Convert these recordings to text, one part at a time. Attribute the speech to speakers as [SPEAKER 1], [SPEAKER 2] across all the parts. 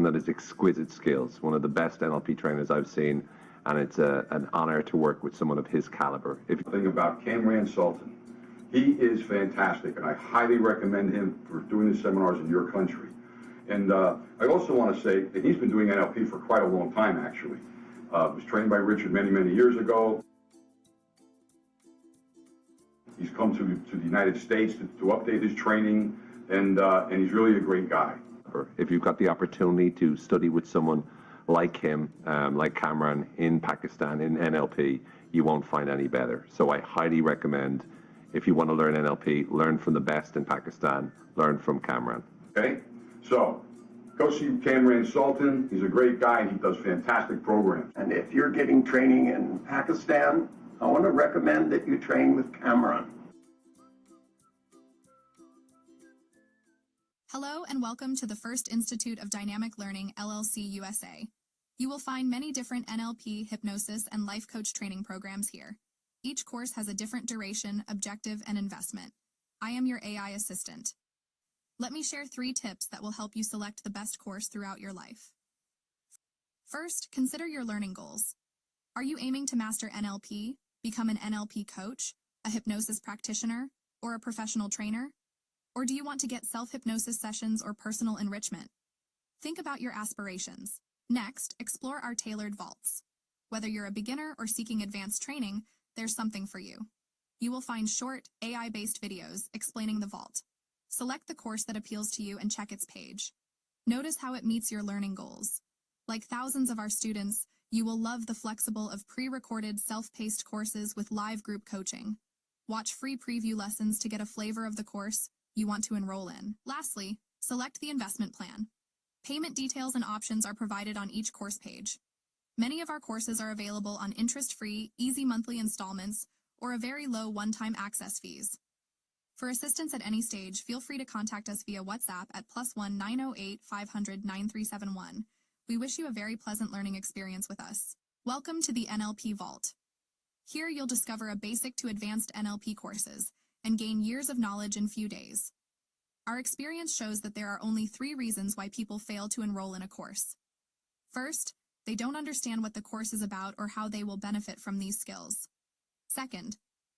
[SPEAKER 1] that has exquisite skills, one of the best NLP trainers I've seen, and it's an honor to work with someone of his caliber.
[SPEAKER 2] If you think about Kamran Sultan, he is fantastic, and I highly recommend him for doing his seminars in your country. And I also want to say that he's been doing NLP for quite a long time, actually. Was trained by Richard many, many years ago. He's come to the United States to update his training, and he's really a great guy.
[SPEAKER 1] If you've got the opportunity to study with someone like him, like Kamran in Pakistan, in NLP, you won't find any better. So I highly recommend, if you want to learn NLP, learn from the best in Pakistan, learn from Kamran.
[SPEAKER 2] Okay? So, go see Kamran Sultan. He's a great guy, and he does fantastic programs.
[SPEAKER 3] And if you're getting training in Pakistan, I want to recommend that you train with Kamran.
[SPEAKER 4] Hello and welcome to the First Institute of Dynamic Learning, LLC USA. You will find many different NLP, hypnosis, and life coach training programs here. Each course has a different duration, objective, and investment. I am your AI assistant. Let me share 3 tips that will help you select the best course throughout your life. First, consider your learning goals. Are you aiming to master NLP, become an NLP coach, a hypnosis practitioner, or a professional trainer? Or do you want to get self-hypnosis sessions or personal enrichment? Think about your aspirations. Next, explore our tailored vaults. Whether you're a beginner or seeking advanced training, there's something for you. You will find short, AI-based videos explaining the vault. Select the course that appeals to you and check its page. Notice how it meets your learning goals. Like thousands of our students, you will love the flexible of pre-recorded self-paced courses with live group coaching. Watch free preview lessons to get a flavor of the course you want to enroll in. Lastly, select the investment plan. Payment details and options are provided on each course page. Many of our courses are available on interest-free, easy monthly installments, or a very low one-time access fees. For assistance at any stage, feel free to contact us via WhatsApp at +1 908 500 9371. We wish you a very pleasant learning experience with us. Welcome to the NLP Vault. Here you'll discover a basic to advanced NLP courses and gain years of knowledge in few days. Our experience shows that there are only 3 reasons why people fail to enroll in a course. First, they don't understand what the course is about or how they will benefit from these skills. Second,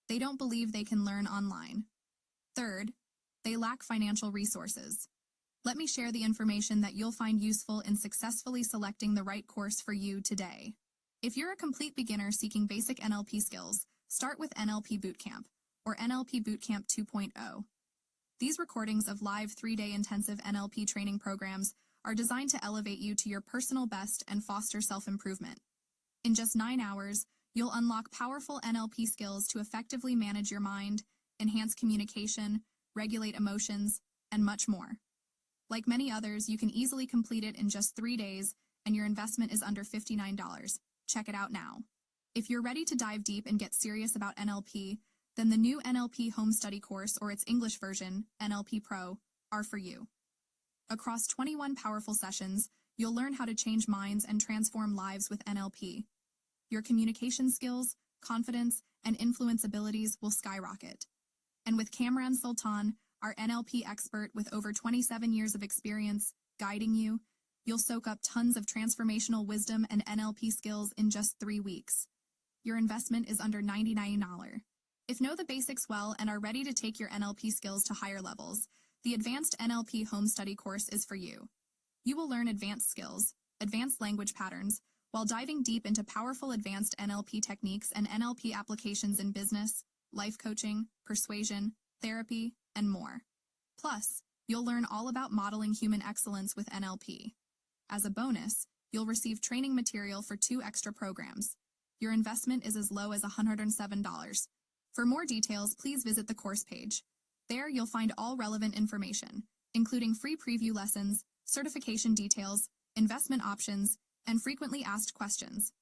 [SPEAKER 4] they don't believe they can learn online. Third, they lack financial resources. Let me share the information that you'll find useful in successfully selecting the right course for you today. If you're a complete beginner seeking basic NLP skills, start with NLP Bootcamp, or NLP Bootcamp 2.0. These recordings of live 3-day intensive NLP training programs are designed to elevate you to your personal best and foster self-improvement. In just 9 hours, you'll unlock powerful NLP skills to effectively manage your mind, enhance communication, regulate emotions, and much more. Like many others, you can easily complete it in just 3 days, and your investment is under $59. Check it out now. If you're ready to dive deep and get serious about NLP, then the new NLP Home Study course, or its English version, NLP Pro, are for you. Across 21 powerful sessions, you'll learn how to change minds and transform lives with NLP. Your communication skills, confidence, and influence abilities will skyrocket. And with Kamran Sultan, our NLP expert with over 27 years of experience guiding you, you'll soak up tons of transformational wisdom and NLP skills in just 3 weeks. Your investment is under $99. If know the basics well and are ready to take your NLP skills to higher levels, the Advanced NLP Home Study course is for you. You will learn advanced skills, advanced language patterns, while diving deep into powerful advanced NLP techniques and NLP applications in business, life coaching, persuasion, therapy, and more. Plus, you'll learn all about modeling human excellence with NLP. As a bonus, you'll receive training material for 2 extra programs. Your investment is as low as $107. For more details, please visit the course page. There, you'll find all relevant information, including free preview lessons, certification details, investment options, and frequently asked questions.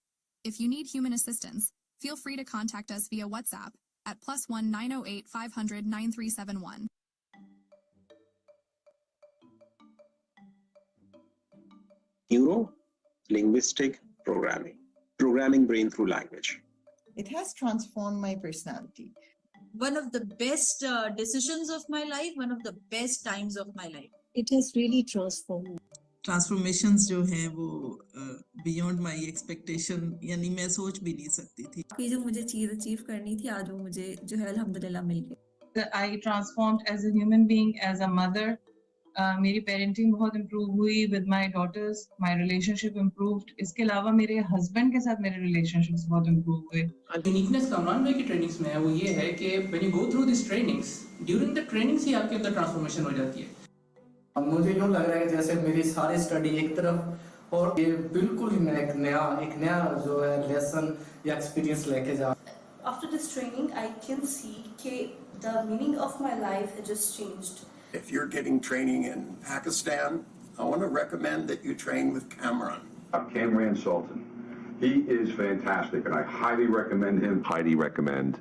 [SPEAKER 4] If you need human assistance, feel free to contact us via WhatsApp at +1 908 500 9371.
[SPEAKER 5] Neuro-linguistic programming. Programming brain through language.
[SPEAKER 6] It has transformed my personality.
[SPEAKER 7] One of the best decisions of my life, one of the best times of my life.
[SPEAKER 8] It has really transformed me. Transformations जो हैं वो beyond my expectation, यानी मैं सोच भी नहीं सकती थी
[SPEAKER 7] कि जो मुझे चीज अचीव करनी थी आज वो मुझे जो है अल्हम्दुलिल्लाह मिल गई।
[SPEAKER 9] I transformed as a human being, as a mother. मेरी पेरेंटिंग बहुत इम्प्रूव हुई with my daughters, my relationship improved. इसके अलावा मेरे हस्बैंड के साथ मेरे रिलेशनशिप्स बहुत इम्प्रूव हुए।
[SPEAKER 10] यूनिकनेस कमरान भाई की ट्रेनिंग्स में है वो ये है कि when you go through this trainings, during the trainings ही आपके अंदर ट्रांसफॉर्मेशन हो जाती है।
[SPEAKER 11] अब मुझे यूँ लग रहा है कि जैसे मेरी सारी स्टडी एक तरफ और ये बिल्कुल ही मैं एक नया जो है लेसन या एक्सपीरियंस लेके जा।
[SPEAKER 12] After this training, I can see that the meaning of my life has just changed.
[SPEAKER 3] If you're getting training in Pakistan, I want to recommend that you train with Kamran.
[SPEAKER 2] Kamran Sultan. He is fantastic, and I highly recommend him.
[SPEAKER 1] Highly recommend.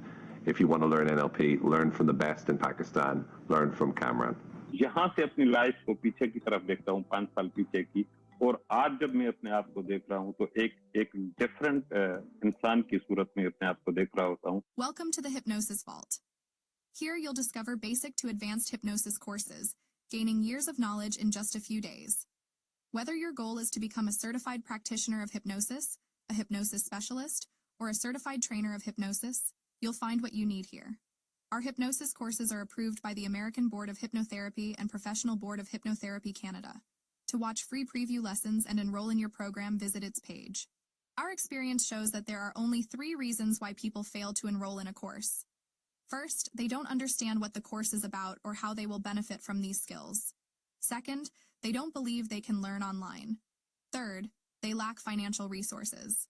[SPEAKER 1] If you want to learn NLP, learn from the best in Pakistan, learn from Kamran.
[SPEAKER 13] यहाँ से अपनी life को पीछे की तरफ देखता हूँ, 5 साल पीछे की, और आज जब मैं अपने आप को देख रहा हूँ तो एक डिफरेंट इंसान की सूरत में अपने आप को देख रहा होता हूँ।
[SPEAKER 4] Welcome to the Hypnosis Vault. Here you'll discover basic to advanced hypnosis courses, gaining years of knowledge in just a few days. Whether your goal is to become a certified practitioner of hypnosis, a hypnosis specialist, or a certified trainer of hypnosis, you'll find what you need here. Our hypnosis courses are approved by the American Board of Hypnotherapy and Professional Board of Hypnotherapy Canada. To watch free preview lessons and enroll in your program, visit its page. Our experience shows that there are only 3 reasons why people fail to enroll in a course. First, they don't understand what the course is about or how they will benefit from these skills. Second, they don't believe they can learn online. Third, they lack financial resources.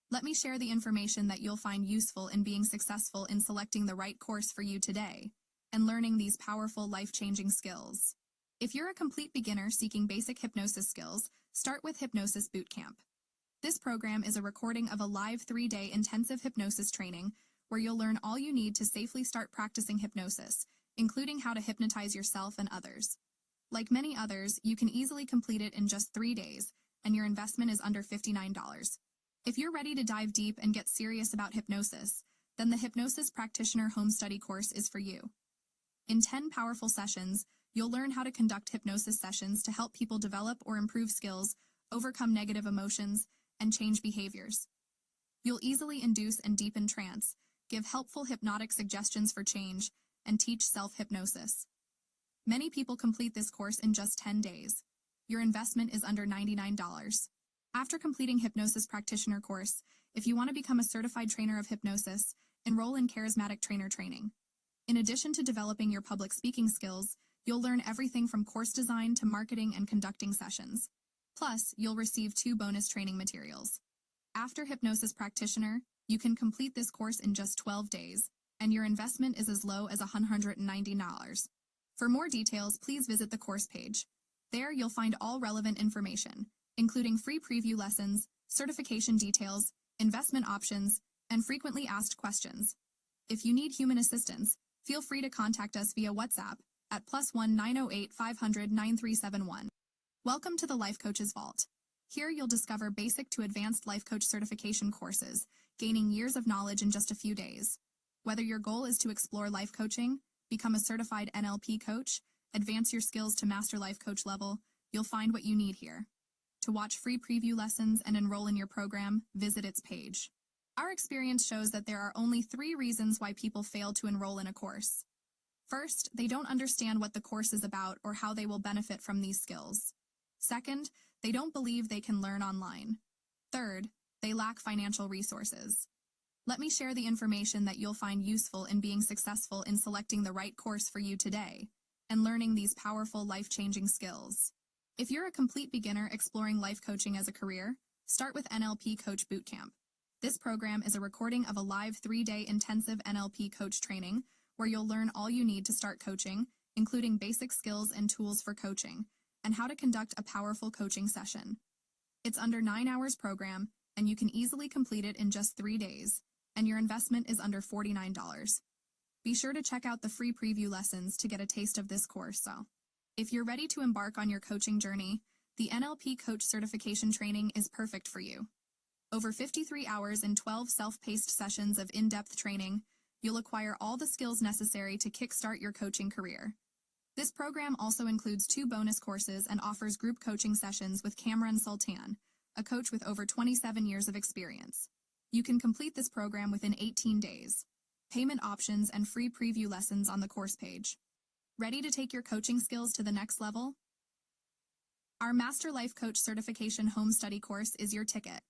[SPEAKER 4] Let me share the information that you'll find useful in being successful in selecting the right course for you today and learning these powerful life-changing skills. If you're a complete beginner seeking basic hypnosis skills, start with Hypnosis Bootcamp. This program is a recording of a live 3-day intensive hypnosis training where you'll learn all you need to safely start practicing hypnosis, including how to hypnotize yourself and others. Like many others, you can easily complete it in just 3 days, and your investment is under $59. If you're ready to dive deep and get serious about hypnosis, then the Hypnosis Practitioner Home Study course is for you. In 10 powerful sessions, you'll learn how to conduct hypnosis sessions to help people develop or improve skills, overcome negative emotions, and change behaviors. You'll easily induce and deepen trance, give helpful hypnotic suggestions for change, and teach self-hypnosis. Many people complete this course in just 10 days. Your investment is under $99. After completing Hypnosis Practitioner course, if you want to become a certified trainer of hypnosis, enroll in Charismatic Trainer Training. In addition to developing your public speaking skills, you'll learn everything from course design to marketing and conducting sessions. Plus, you'll receive 2 bonus training materials. After Hypnosis Practitioner, you can complete this course in just 12 days, and your investment is as low as $190. For more details, please visit the course page. There, you'll find all relevant information, including free preview lessons, certification details, investment options, and frequently asked questions. If you need human assistance, feel free to contact us via WhatsApp at +1 908 500 9371. Welcome to the Life Coach's Vault. Here you'll discover basic to advanced life coach certification courses, gaining years of knowledge in just a few days. Whether your goal is to explore life coaching, become a certified NLP coach, advance your skills to master life coach level, you'll find what you need here. To watch free preview lessons and enroll in your program, visit its page. Our experience shows that there are only 3 reasons why people fail to enroll in a course. First, they don't understand what the course is about or how they will benefit from these skills. Second, they don't believe they can learn online. Third, they lack financial resources. Let me share the information that you'll find useful in being successful in selecting the right course for you today and learning these powerful life-changing skills. If you're a complete beginner exploring life coaching as a career, start with NLP Coach Bootcamp. This program is a recording of a live 3-day intensive NLP coach training where you'll learn all you need to start coaching, including basic skills and tools for coaching, and how to conduct a powerful coaching session. It's under 9 hours program, and you can easily complete it in just 3 days, and your investment is under $49. Be sure to check out the free preview lessons to get a taste of this course. If you're ready to embark on your coaching journey, the NLP Coach Certification Training is perfect for you. Over 53 hours and 12 self-paced sessions of in-depth training, you'll acquire all the skills necessary to kickstart your coaching career. This program also includes 2 bonus courses and offers group coaching sessions with Kamran Sultan, a coach with over 27 years of experience. You can complete this program within 18 days. Payment options and free preview lessons on the course page. Ready to take your coaching skills to the next level? Our Master Life Coach Certification Home Study course is your ticket.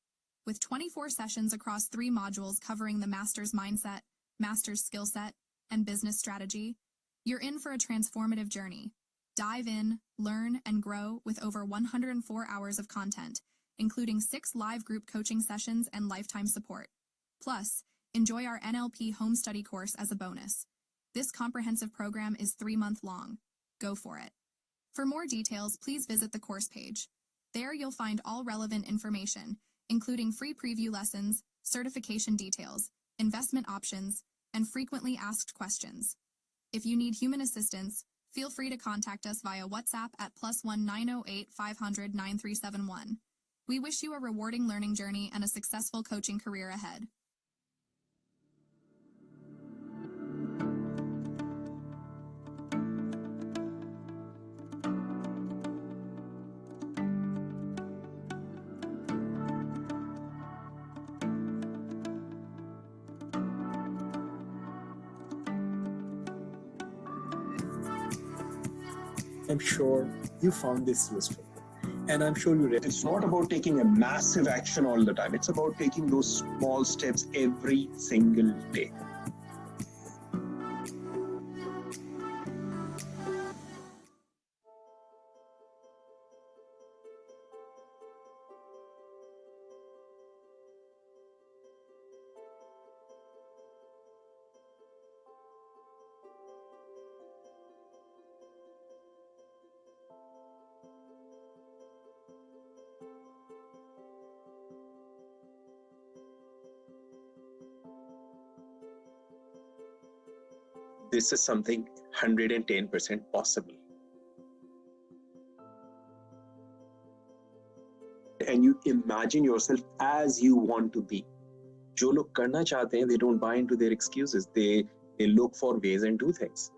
[SPEAKER 4] With 24 sessions across 3 modules covering the Master's Mindset, Master's Skill Set, and Business Strategy, you're in for a transformative journey. Dive in, learn, and grow with over 104 hours of content, including 6 live group coaching sessions and lifetime support. Plus, enjoy our NLP Home Study course as a bonus. This comprehensive program is 3-month long. Go for it. For more details, please visit the course page. There you'll find all relevant information, including free preview lessons, certification details, investment options, and frequently asked questions. If you need human assistance, feel free to contact us via WhatsApp at +1 908 500 9371. We wish you a rewarding learning journey and a successful coaching career ahead.
[SPEAKER 14] I'm sure you found this useful. And I'm sure you read.
[SPEAKER 5] It's not about taking a massive action all the time. It's about taking those small steps every single day. This is something 110% possible. And you imagine yourself as you want to be. जो लोग करना चाहते हैं, they don't buy into their excuses. They look for ways and do things.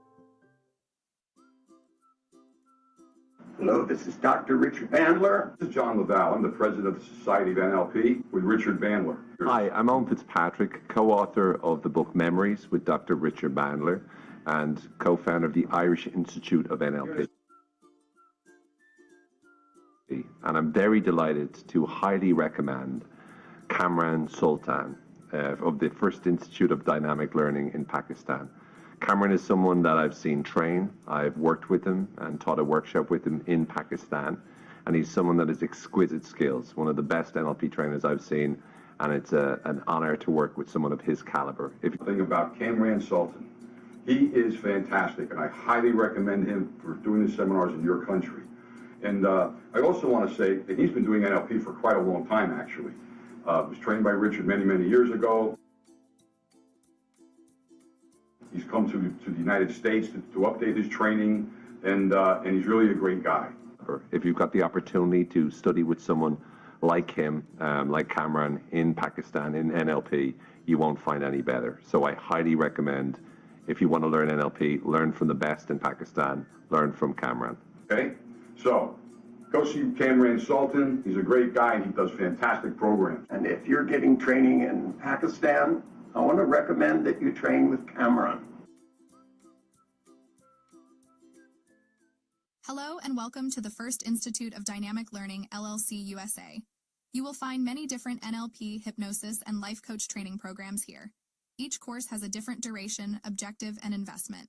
[SPEAKER 3] Hello, this is Dr. Richard Bandler.
[SPEAKER 2] This is John Laval. I'm the president of the Society of NLP with Richard Bandler.
[SPEAKER 1] Hi, I'm Owen Fitzpatrick, co-author of the book Memories with Dr. Richard Bandler and co-founder of the Irish Institute of NLP. And I'm very delighted to highly recommend Kamran Sultan of the First Institute of Dynamic Learning in Pakistan. Kamran is someone that I've seen train. I've worked with him and taught a workshop with him in Pakistan. And he's someone that has exquisite skills, one of the best NLP trainers I've seen. And it's an honor to work with someone of his caliber.
[SPEAKER 2] If you think about Kamran Sultan, he is fantastic, and I highly recommend him for doing the seminars in your country. And I also want to say that he's been doing NLP for quite a long time, actually. Was trained by Richard many, many years ago. He's come to the United States to update his training, and he's really a great guy.
[SPEAKER 1] If you've got the opportunity to study with someone like him, like Kamran in Pakistan, in NLP, you won't find any better. So I highly recommend, if you want to learn NLP, learn from the best in Pakistan, learn from Kamran.
[SPEAKER 2] Okay? So, go see Kamran Sultan. He's a great guy, and he does fantastic programs.
[SPEAKER 3] And if you're getting training in Pakistan, I want to recommend that you train with Kamran.
[SPEAKER 4] Hello and welcome to the First Institute of Dynamic Learning, LLC USA. You will find many different NLP, hypnosis, and life coach training programs here. Each course has a different duration, objective, and investment.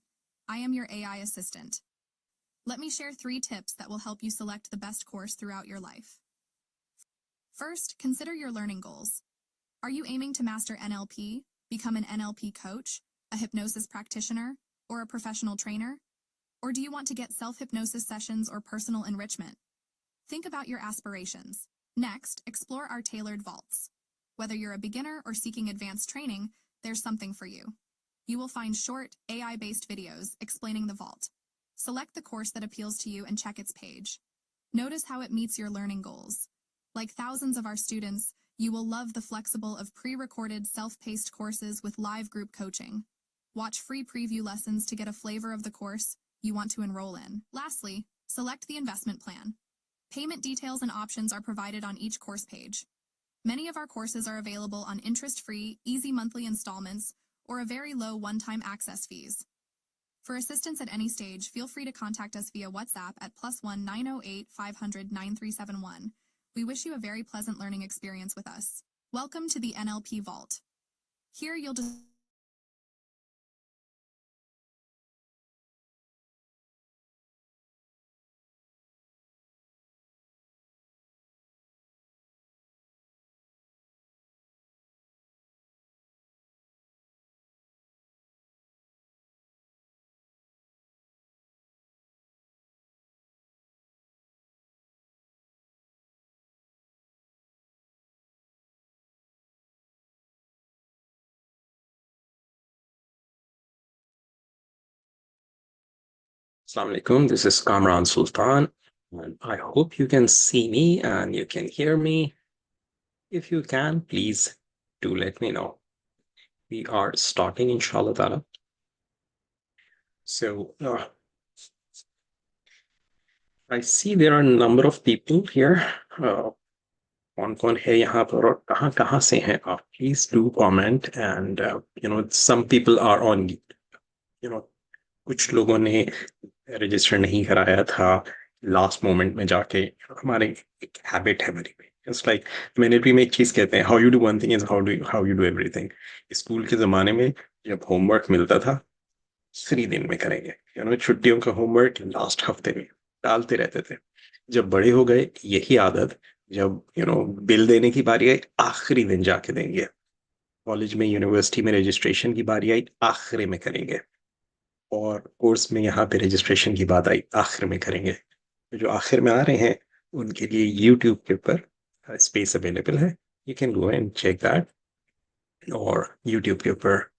[SPEAKER 4] I am your AI assistant. Let me share 3 tips that will help you select the best course throughout your life. First, consider your learning goals. Are you aiming to master NLP, become an NLP coach, a hypnosis practitioner, or a professional trainer? Or do you want to get self-hypnosis sessions or personal enrichment? Think about your aspirations. Next, explore our tailored vaults. Whether you're a beginner or seeking advanced training, there's something for you. You will find short, AI-based videos explaining the vault. Select the course that appeals to you and check its page. Notice how it meets your learning goals. Like thousands of our students, you will love the flexible of pre-recorded self-paced courses with live group coaching. Watch free preview lessons to get a flavor of the course, you want to enroll in. Lastly, select the investment plan. Payment details and options are provided on each course page. Many of our courses are available on interest-free, easy monthly installments, or a very low one-time access fees. For assistance at any stage, feel free to contact us via WhatsApp at +1 908 500 9371. We wish you a very pleasant learning experience with us. Welcome to the NLP Vault. Here you'll
[SPEAKER 15] Assalamu alaikum, this is Kamran Sultan, and I hope you can see me and you can hear me. If you can, please do let me know. We are starting, inshallah ta'ala. So, I see there are a number of people here. कौन-कौन है यहाँ पर और कहाँ से हैं आप? Please do comment, and some people are on, कुछ लोगों ने रजिस्टर नहीं कराया था लास्ट मोमेंट में जाके. हमारे एक हैबिट है मेरी. इट्स लाइक NLP में एक चीज कहते हैं, how you do one thing is how you do everything. School के जमाने में जब होमवर्क मिलता था 3 दिन में करेंगे, छुट्टियों का होमवर्क लास्ट हफ्ते में डालते रहते थे. जब बड़े हो गए यही आदत, जब बिल देने की बारी आई आखिरी दिन जाके देंगे. कॉलेज में यूनिवर्सिटी में रजिस्ट्रेशन की बारी आई आखिरी में करेंगे, और कोर्स में यहाँ पे रजिस्ट्रेशन की बात आई आखिर में करेंगे. जो आखिर में आ रहे हैं उनके लिए यूट्यूब के ऊपर स्पेस अवेलेबल है. You can go and check that, और यूट्यूब के ऊपर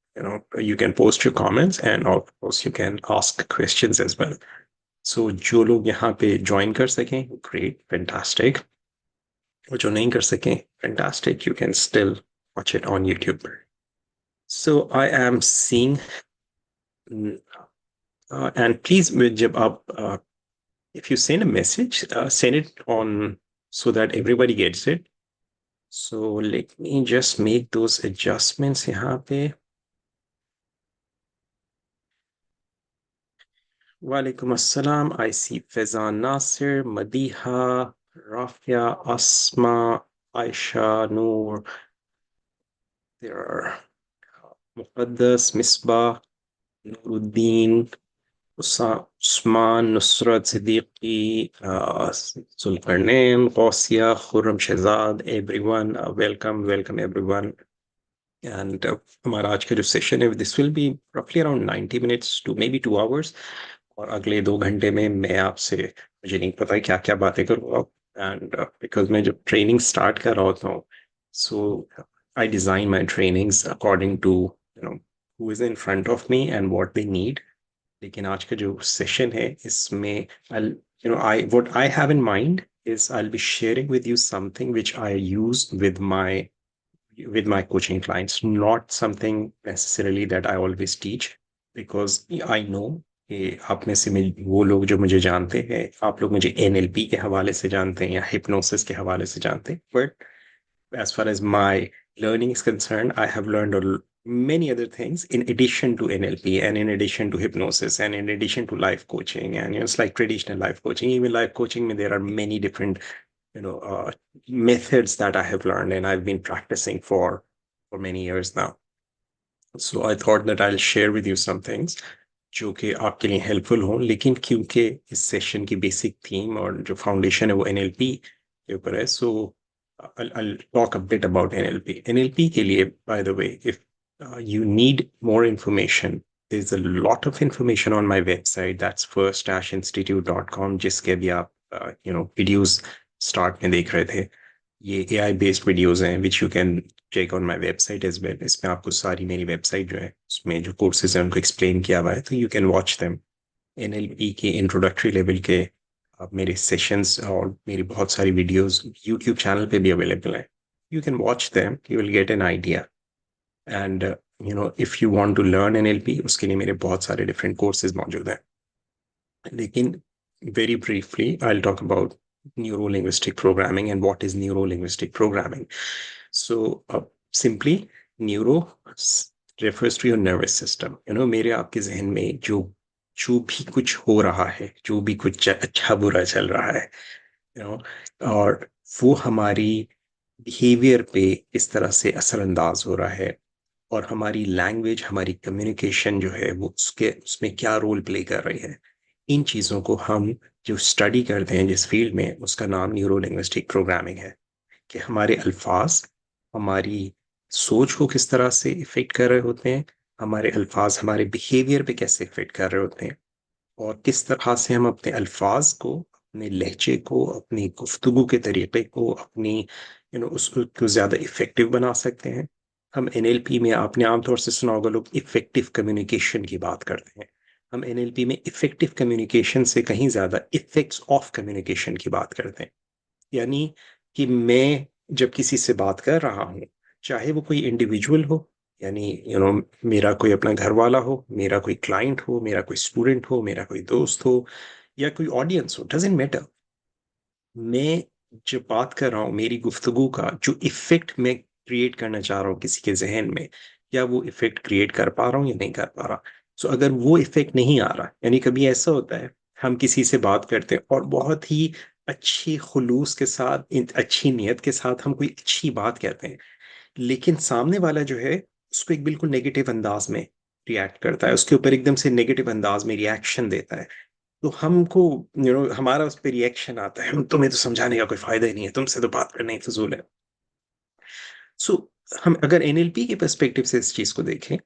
[SPEAKER 15] you can post your comments and of course you can ask questions as well. So जो लोग यहाँ पे ज्वाइन कर सकें ग्रेट, फैंटास्टिक. और जो नहीं कर सकें fantastic, you can still watch it on YouTube. So I am seeing and please, जब आप if you send a message, send it on so that everybody gets it. So let me just make those adjustments यहाँ पे. Walaikum assalam. I see Fezan Nasir, Madiha, Rafia, Asma, Aisha, Noor. There are Muqaddas, Misbah, Nuruddin, Usman, Nusrat Siddiqui, Zulkarnain, Qasiya, Khurram Shehzad, everyone, welcome everyone. And हमारा आज का जो session है, this will be roughly around 90 minutes to maybe 2 hours. और अगले 2 घंटे में मैं आपसे, मुझे नहीं पता क्या क्या बातें करूँगा. And because मैं जब ट्रेनिंग स्टार्ट कर रहा होता हूँ, so I design my trainings according to who is in front of me and what they need. लेकिन आज का जो सेशन है इसमें what I have in mind is I'll be sharing with you something which I use with my coaching clients, not something necessarily that I always teach, because I know कि आप में से वो लोग जो मुझे जानते हैं, आप लोग मुझे NLP के हवाले से जानते हैं या hypnosis के हवाले से जानते हैं. But as far as my learning is concerned, I have learned many other things in addition to NLP and in addition to hypnosis and in addition to life coaching. And it's like traditional life coaching. Even life coaching, there are many different methods that I have learned and I've been practicing for many years now. So I thought that I'll share with you some things जो कि आपके लिए helpful हों. लेकिन क्योंकि इस session की basic theme और जो फाउंडेशन है वो NLP के ऊपर है, so I'll talk a bit about NLP. NLP के लिए, by the way, if you need more information, there's a lot of information on my website. That's first-institute.com, जिसके भी आप videos start में देख रहे थे. ये AI based videos हैं which you can check on my website as well. इसमें आपको सारी मेरी वेबसाइट जो है उसमें जो कोर्सेज हैं उनको एक्सप्लेन किया हुआ है, तो you can watch them. NLP के इंट्रोडक्टरी लेवल के मेरे सेशंस और मेरी बहुत सारी वीडियोस यूट्यूब चैनल पे भी अवेलेबल हैं. You can watch them, you will get an idea. And if you want to learn NLP, उसके लिए मेरे बहुत सारे डिफरेंट कोर्सेज मौजूद हैं. लेकिन very briefly I'll talk about neuro-linguistic programming and what is neuro-linguistic programming. So simply neuro refers to your nervous system. मेरे आपके जहन में जो भी कुछ हो रहा है, जो भी कुछ अच्छा बुरा चल रहा है, और वो हमारी बिहेवियर पे इस तरह से असरअंदाज हो रहा है, और हमारी लैंग्वेज, हमारी कम्युनिकेशन जो है वो उसमें क्या रोल प्ले कर रही है, इन चीज़ों को हम जो स्टडी करते हैं जिस फील्ड में, उसका नाम न्यूरो लिंग्विस्टिक प्रोग्रामिंग है। कि हमारे अल्फाज हमारी सोच को किस तरह से इफेक्ट कर रहे होते हैं, हमारे अल्फाज हमारे बिहेवियर पे कैसे इफेक्ट कर रहे होते हैं, और किस तरह से हम अपने अल्फाज को, अपने लहजे को, अपनी गुफ्तगू के तरीके को, अपनी उसको ज़्यादा इफेक्टिव बना सकते हैं। हम एनएलपी में, आपने आमतौर से सुना होगा, लोग इफेक्टिव कम्युनिकेशन की बात करते हैं। हम एनएलपी में इफेक्टिव कम्युनिकेशन से कहीं ज़्यादा इफेक्ट्स ऑफ कम्युनिकेशन की बात करते हैं। यानी कि मैं जब किसी से बात कर रहा हूँ, चाहे वो कोई इंडिविजुअल हो, यानी मेरा कोई अपना घर वाला हो, मेरा कोई क्लाइंट हो, मेरा कोई स्टूडेंट हो, मेरा कोई दोस्त हो, या कोई ऑडियंस हो, डजेंट मैटर। मैं जब बात कर रहा हूँ, मेरी गुफ्तगू का जो इफेक्ट मैं क्रिएट करना चाह रहा हूँ किसी के जहन में, या वो इफेक्ट क्रिएट कर पा रहा हूँ या नहीं कर पा रहा। सो अगर वो इफेक्ट नहीं आ रहा, यानी कभी ऐसा होता है हम किसी से बात करते हैं और बहुत ही अच्छी खुलूस के साथ, अच्छी नीयत के साथ हम कोई अच्छी बात कहते हैं, लेकिन सामने वाला जो है उसको एक बिल्कुल नेगेटिव अंदाज में रिएक्ट करता है, उसके ऊपर एकदम से नेगेटिव अंदाज में रिएक्शन देता है, तो हमको हमारा उस पर रिएक्शन आता है, तुम्हें तो समझाने का कोई फायदा ही नहीं है, तुमसे तो बात करना ही फजूल है। सो हम अगर एनएलपी के पर्सपेक्टिव से इस चीज को देखें,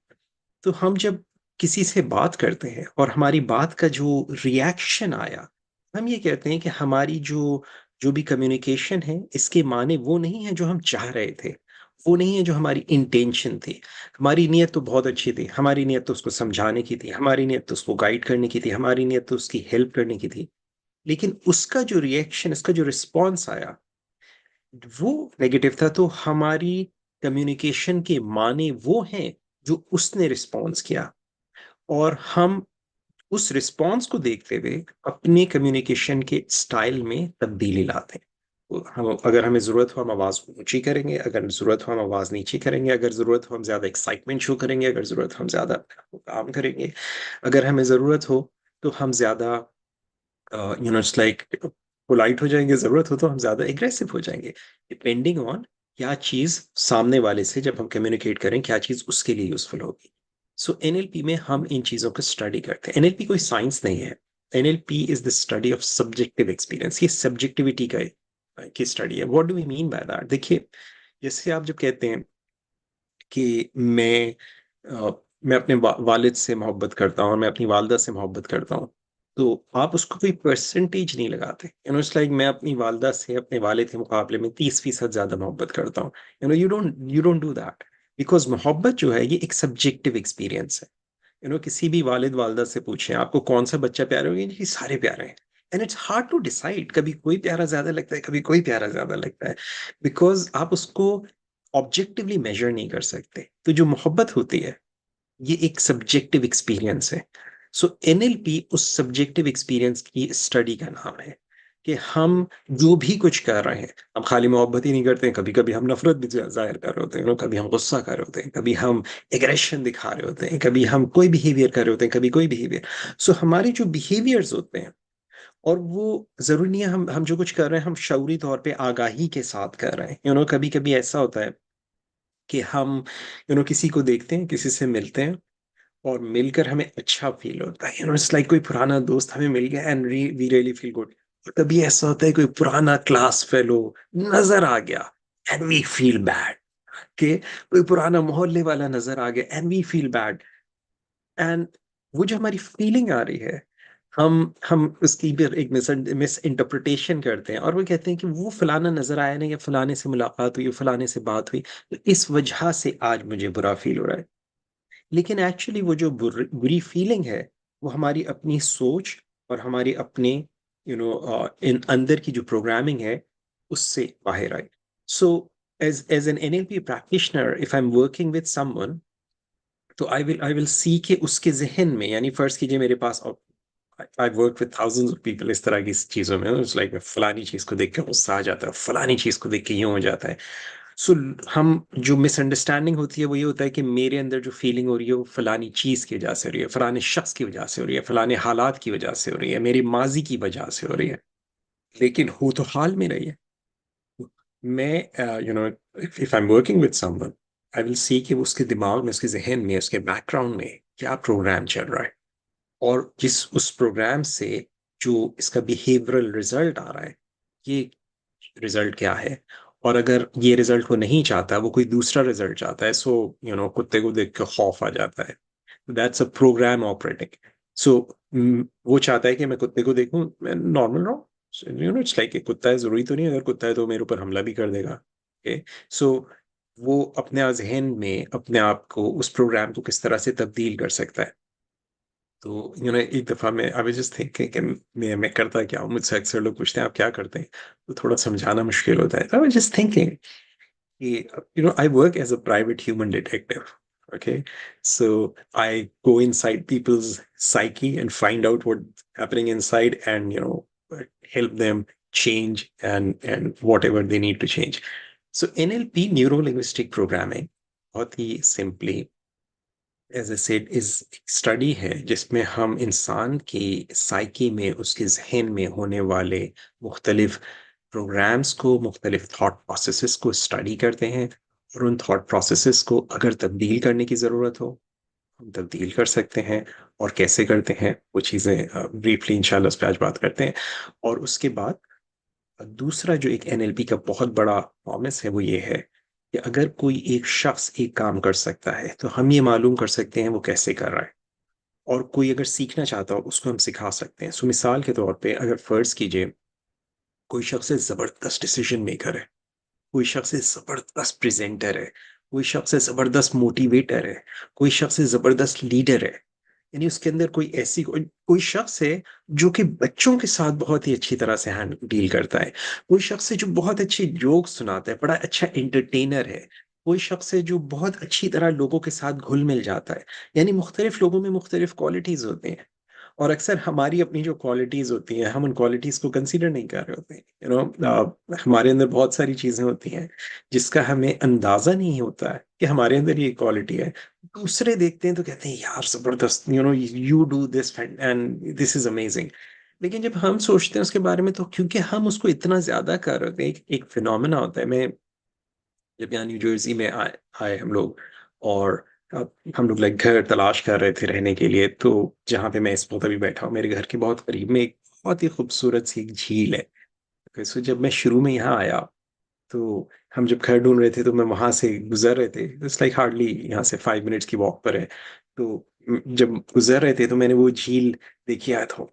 [SPEAKER 15] तो हम जब किसी से बात करते हैं और हमारी बात का जो रिएक्शन आया, हम ये कहते हैं कि हमारी जो जो भी कम्युनिकेशन है, इसके माने वो नहीं है जो हम चाह रहे थे, वो नहीं है जो हमारी इंटेंशन थी। हमारी नीयत तो बहुत अच्छी थी, हमारी नीयत तो उसको समझाने की थी, हमारी नीयत तो उसको गाइड करने की थी, हमारी नीयत तो उसकी हेल्प करने की थी, लेकिन उसका जो रिएक्शन, इसका जो रिस्पॉन्स आया, वो नेगेटिव था। तो हमारी कम्युनिकेशन के माने वो हैं जो उसने रिस्पॉन्स किया, और हम उस रिस्पॉन्स को देखते हुए अपने कम्युनिकेशन के स्टाइल में तब्दीली लाते हैं। तो हम, अगर हमें जरूरत हो हम आवाज ऊंची करेंगे, अगर जरूरत हो हम आवाज नीची करेंगे, अगर जरूरत हो हम ज्यादा एक्साइटमेंट शो करेंगे, अगर जरूरत हो हम ज्यादा काम करेंगे, अगर हमें जरूरत हो तो हम ज्यादा इट्स लाइक पोलाइट हो जाएंगे, जरूरत हो तो हम ज्यादा एग्रेसिव हो जाएंगे, डिपेंडिंग ऑन क्या चीज सामने वाले से जब हम कम्युनिकेट करें, क्या चीज उसके लिए यूजफुल होगी। सो एनएलपी में हम इन चीजों को स्टडी करते हैं। एनएलपी कोई साइंस नहीं है, NLP is the study of subjective experience. ये सब्जेक्टिविटी का की स्टडी है। What do we mean by that? देखिए, जैसे आप जब कहते हैं कि मैं अपने वालिद से मोहब्बत करता हूँ और मैं अपनी वालदा से मोहब्बत करता हूँ, तो आप उसको कोई परसेंटेज नहीं लगाते। इट्स लाइक मैं अपनी वालदा से अपने वालिद के मुकाबले में 30% ज्यादा मोहब्बत करता हूँ। You don't do that, because मोहब्बत जो है ये एक सब्जेक्टिव एक्सपीरियंस है। किसी भी वालिद वालदा से पूछें आपको कौन सा बच्चा प्यारा होगा, ये सारे प्यारे हैं, and it's hard to decide, कभी कोई प्यारा ज्यादा लगता है, कभी कोई प्यारा ज्यादा लगता है, बिकॉज आप उसको ऑब्जेक्टिवली मेजर नहीं कर सकते। तो जो मोहब्बत होती है ये एक सब्जेक्टिव एक्सपीरियंस है। सो एनएलपी उस सब्जेक्टिव एक्सपीरियंस की स्टडी का नाम है, कि हम जो भी कुछ कर रहे हैं, हम खाली मोहब्बत ही नहीं करते हैं, कभी कभी हम नफरत भी जाहिर कर रहे होते हैं, कभी हम गुस्सा कर रहे होते हैं, कभी हम एग्रेशन दिखा रहे होते हैं, कभी हम कोई बिहेवियर कर रहे होते हैं, कभी कोई बिहेवियर। सो हमारे जो बिहेवियर्स होते हैं, और वो जरूरी नहीं है हम जो कुछ कर रहे हैं हम शऊरी तौर पे आगाही के साथ कर रहे हैं। कभी कभी ऐसा होता है कि हम किसी को देखते हैं, किसी से मिलते हैं, और मिलकर हमें अच्छा फील होता है। इट्स लाइक कोई पुराना दोस्त हमें मिल गया and we really feel good. कभी ऐसा होता है कोई पुराना क्लास फेलो नजर आ गया एंड वी फील बैड, कि कोई पुराना मोहल्ले वाला नजर आ गया and we feel bad. And वो जो हमारी फीलिंग आ रही है, हम उसकी भी एक मिस इंटरप्रिटेशन करते हैं, और वो कहते हैं कि वो फलाना नजर आया ना, या फलाने से मुलाकात हुई, फलाने से बात हुई, तो इस वजह से आज मुझे बुरा फील हो रहा है। लेकिन एक्चुअली वो जो बुरी फीलिंग है, वो हमारी अपनी सोच और हमारी अपने इन अंदर की जो प्रोग्रामिंग है उससे बाहर आई। So as an NLP practitioner, if I am working with someone, तो आई विल सी कि उसके जहन में, यानी फर्ज कीजिए मेरे पास I work with thousands of people इस तरह की चीज़ों में। इट्स लाइक फलानी चीज़ को देख के गुस्सा आ जाता है, फलानी चीज़ को देख के यूँ हो जाता है। सो हम जो मिसअंडरस्टैंडिंग होती है वो ये होता है कि मेरे अंदर जो फीलिंग हो रही है वो फलानी चीज़ की वजह से हो रही है, फलाने शख्स की वजह से हो रही है, फलाने हालात की वजह से हो रही है, मेरी माजी की वजह से हो रही है। लेकिन हो तो हाल में रही है। मैं you know if I am working with someone, I will see कि उसके दिमाग में, उसके जहन में, उसके बैकग्राउंड में क्या प्रोग्राम चल रहा है, और जिस उस प्रोग्राम से जो इसका बिहेवियरल रिजल्ट आ रहा है, ये रिजल्ट क्या है। और अगर ये रिजल्ट वो नहीं चाहता, वो कोई दूसरा रिजल्ट चाहता है, सो कुत्ते को देख के खौफ आ जाता है। That's a program operating. So वो चाहता है कि मैं कुत्ते को देखूं, मैं नॉर्मल रहूं। इट्स लाइक कुत्ता है, जरूरी तो नहीं अगर कुत्ता है तो मेरे ऊपर हमला भी कर देगा। ओके, सो वो अपने जहन में अपने आप को, उस प्रोग्राम को किस तरह से तब्दील कर सकता है। तो एक दफा मैं आई वाज जस्ट थिंकिंग कि मैं करता क्या हूँ। मुझसे अक्सर लोग पूछते हैं आप क्या करते हैं, तो थोड़ा समझाना मुश्किल होता है। आई वाज जस्ट थिंकिंग कि I work as a private human detective. Okay, so I go inside people's psyche and find out what's happening inside, and help them change and whatever they need to change. So NLP, neuro linguistic programming, बहुत ही simply, as I said, is study है जिसमें हम इंसान की psyche में, उसके जहन में होने वाले मुख्तलिफ प्रोग्राम्स को, मुख्तलिफ थाट प्रोसेसेस को स्टडी करते हैं। और उन थाट प्रोसेसेस को अगर तब्दील करने की ज़रूरत हो, हम तब्दील कर सकते हैं। और कैसे करते हैं वो चीज़ें ब्रीफली इंशाल्लाह उस पर आज बात करते हैं। और उसके बाद दूसरा जो एक एनएलपी का बहुत बड़ा प्रॉमिस है वो ये है कि अगर कोई एक शख्स एक काम कर सकता है तो हम ये मालूम कर सकते हैं वो कैसे कर रहा है। और कोई अगर सीखना चाहता हो उसको हम सिखा सकते हैं। सो मिसाल के तौर पे अगर फर्ज कीजिए कोई शख्स जबरदस्त डिसीजन मेकर है, कोई शख्स जबरदस्त प्रेजेंटर है, कोई शख्स जबरदस्त मोटिवेटर है, कोई शख्स जबरदस्त लीडर है, यानी उसके अंदर कोई ऐसी कोई शख्स है जो कि बच्चों के साथ बहुत ही अच्छी तरह से हैंड डील करता है, कोई शख्स है जो बहुत अच्छे जोक सुनाता है, बड़ा अच्छा एंटरटेनर है, कोई शख्स है जो बहुत अच्छी तरह लोगों के साथ घुल मिल जाता है। यानी मुख्तलिफ लोगों में मुख्तलिफ क्वालिटीज होते हैं। और अक्सर हमारी अपनी जो क्वालिटीज होती हैं हम उन क्वालिटीज को कंसीडर नहीं कर रहे होते हैं। हमारे अंदर बहुत सारी चीजें होती हैं जिसका हमें अंदाजा नहीं होता है कि हमारे अंदर ये क्वालिटी है। दूसरे देखते हैं तो कहते हैं यार जबरदस्त, you do this and this is amazing. लेकिन जब हम सोचते हैं उसके बारे में, तो क्योंकि हम उसको इतना ज्यादा कर रहे होते हैं, एक फिनोमेना होता है। मैं जब यहाँ न्यू जर्सी में आए हम लोग, और हम लोग लाइक घर तलाश कर रहे थे रहने के लिए, तो जहाँ पे मैं इस वक्त अभी बैठा हूँ मेरे घर के बहुत करीब में एक बहुत ही खूबसूरत सी एक झील है। सो जब मैं शुरू में यहाँ आया, तो हम जब घर ढूंढ रहे थे तो मैं वहां से गुजर रहे थे, इट्स लाइक हार्डली यहाँ से 5 मिनट्स की वॉक पर है। तो जब गुजर रहे थे तो मैंने वो झील देखी, आया था,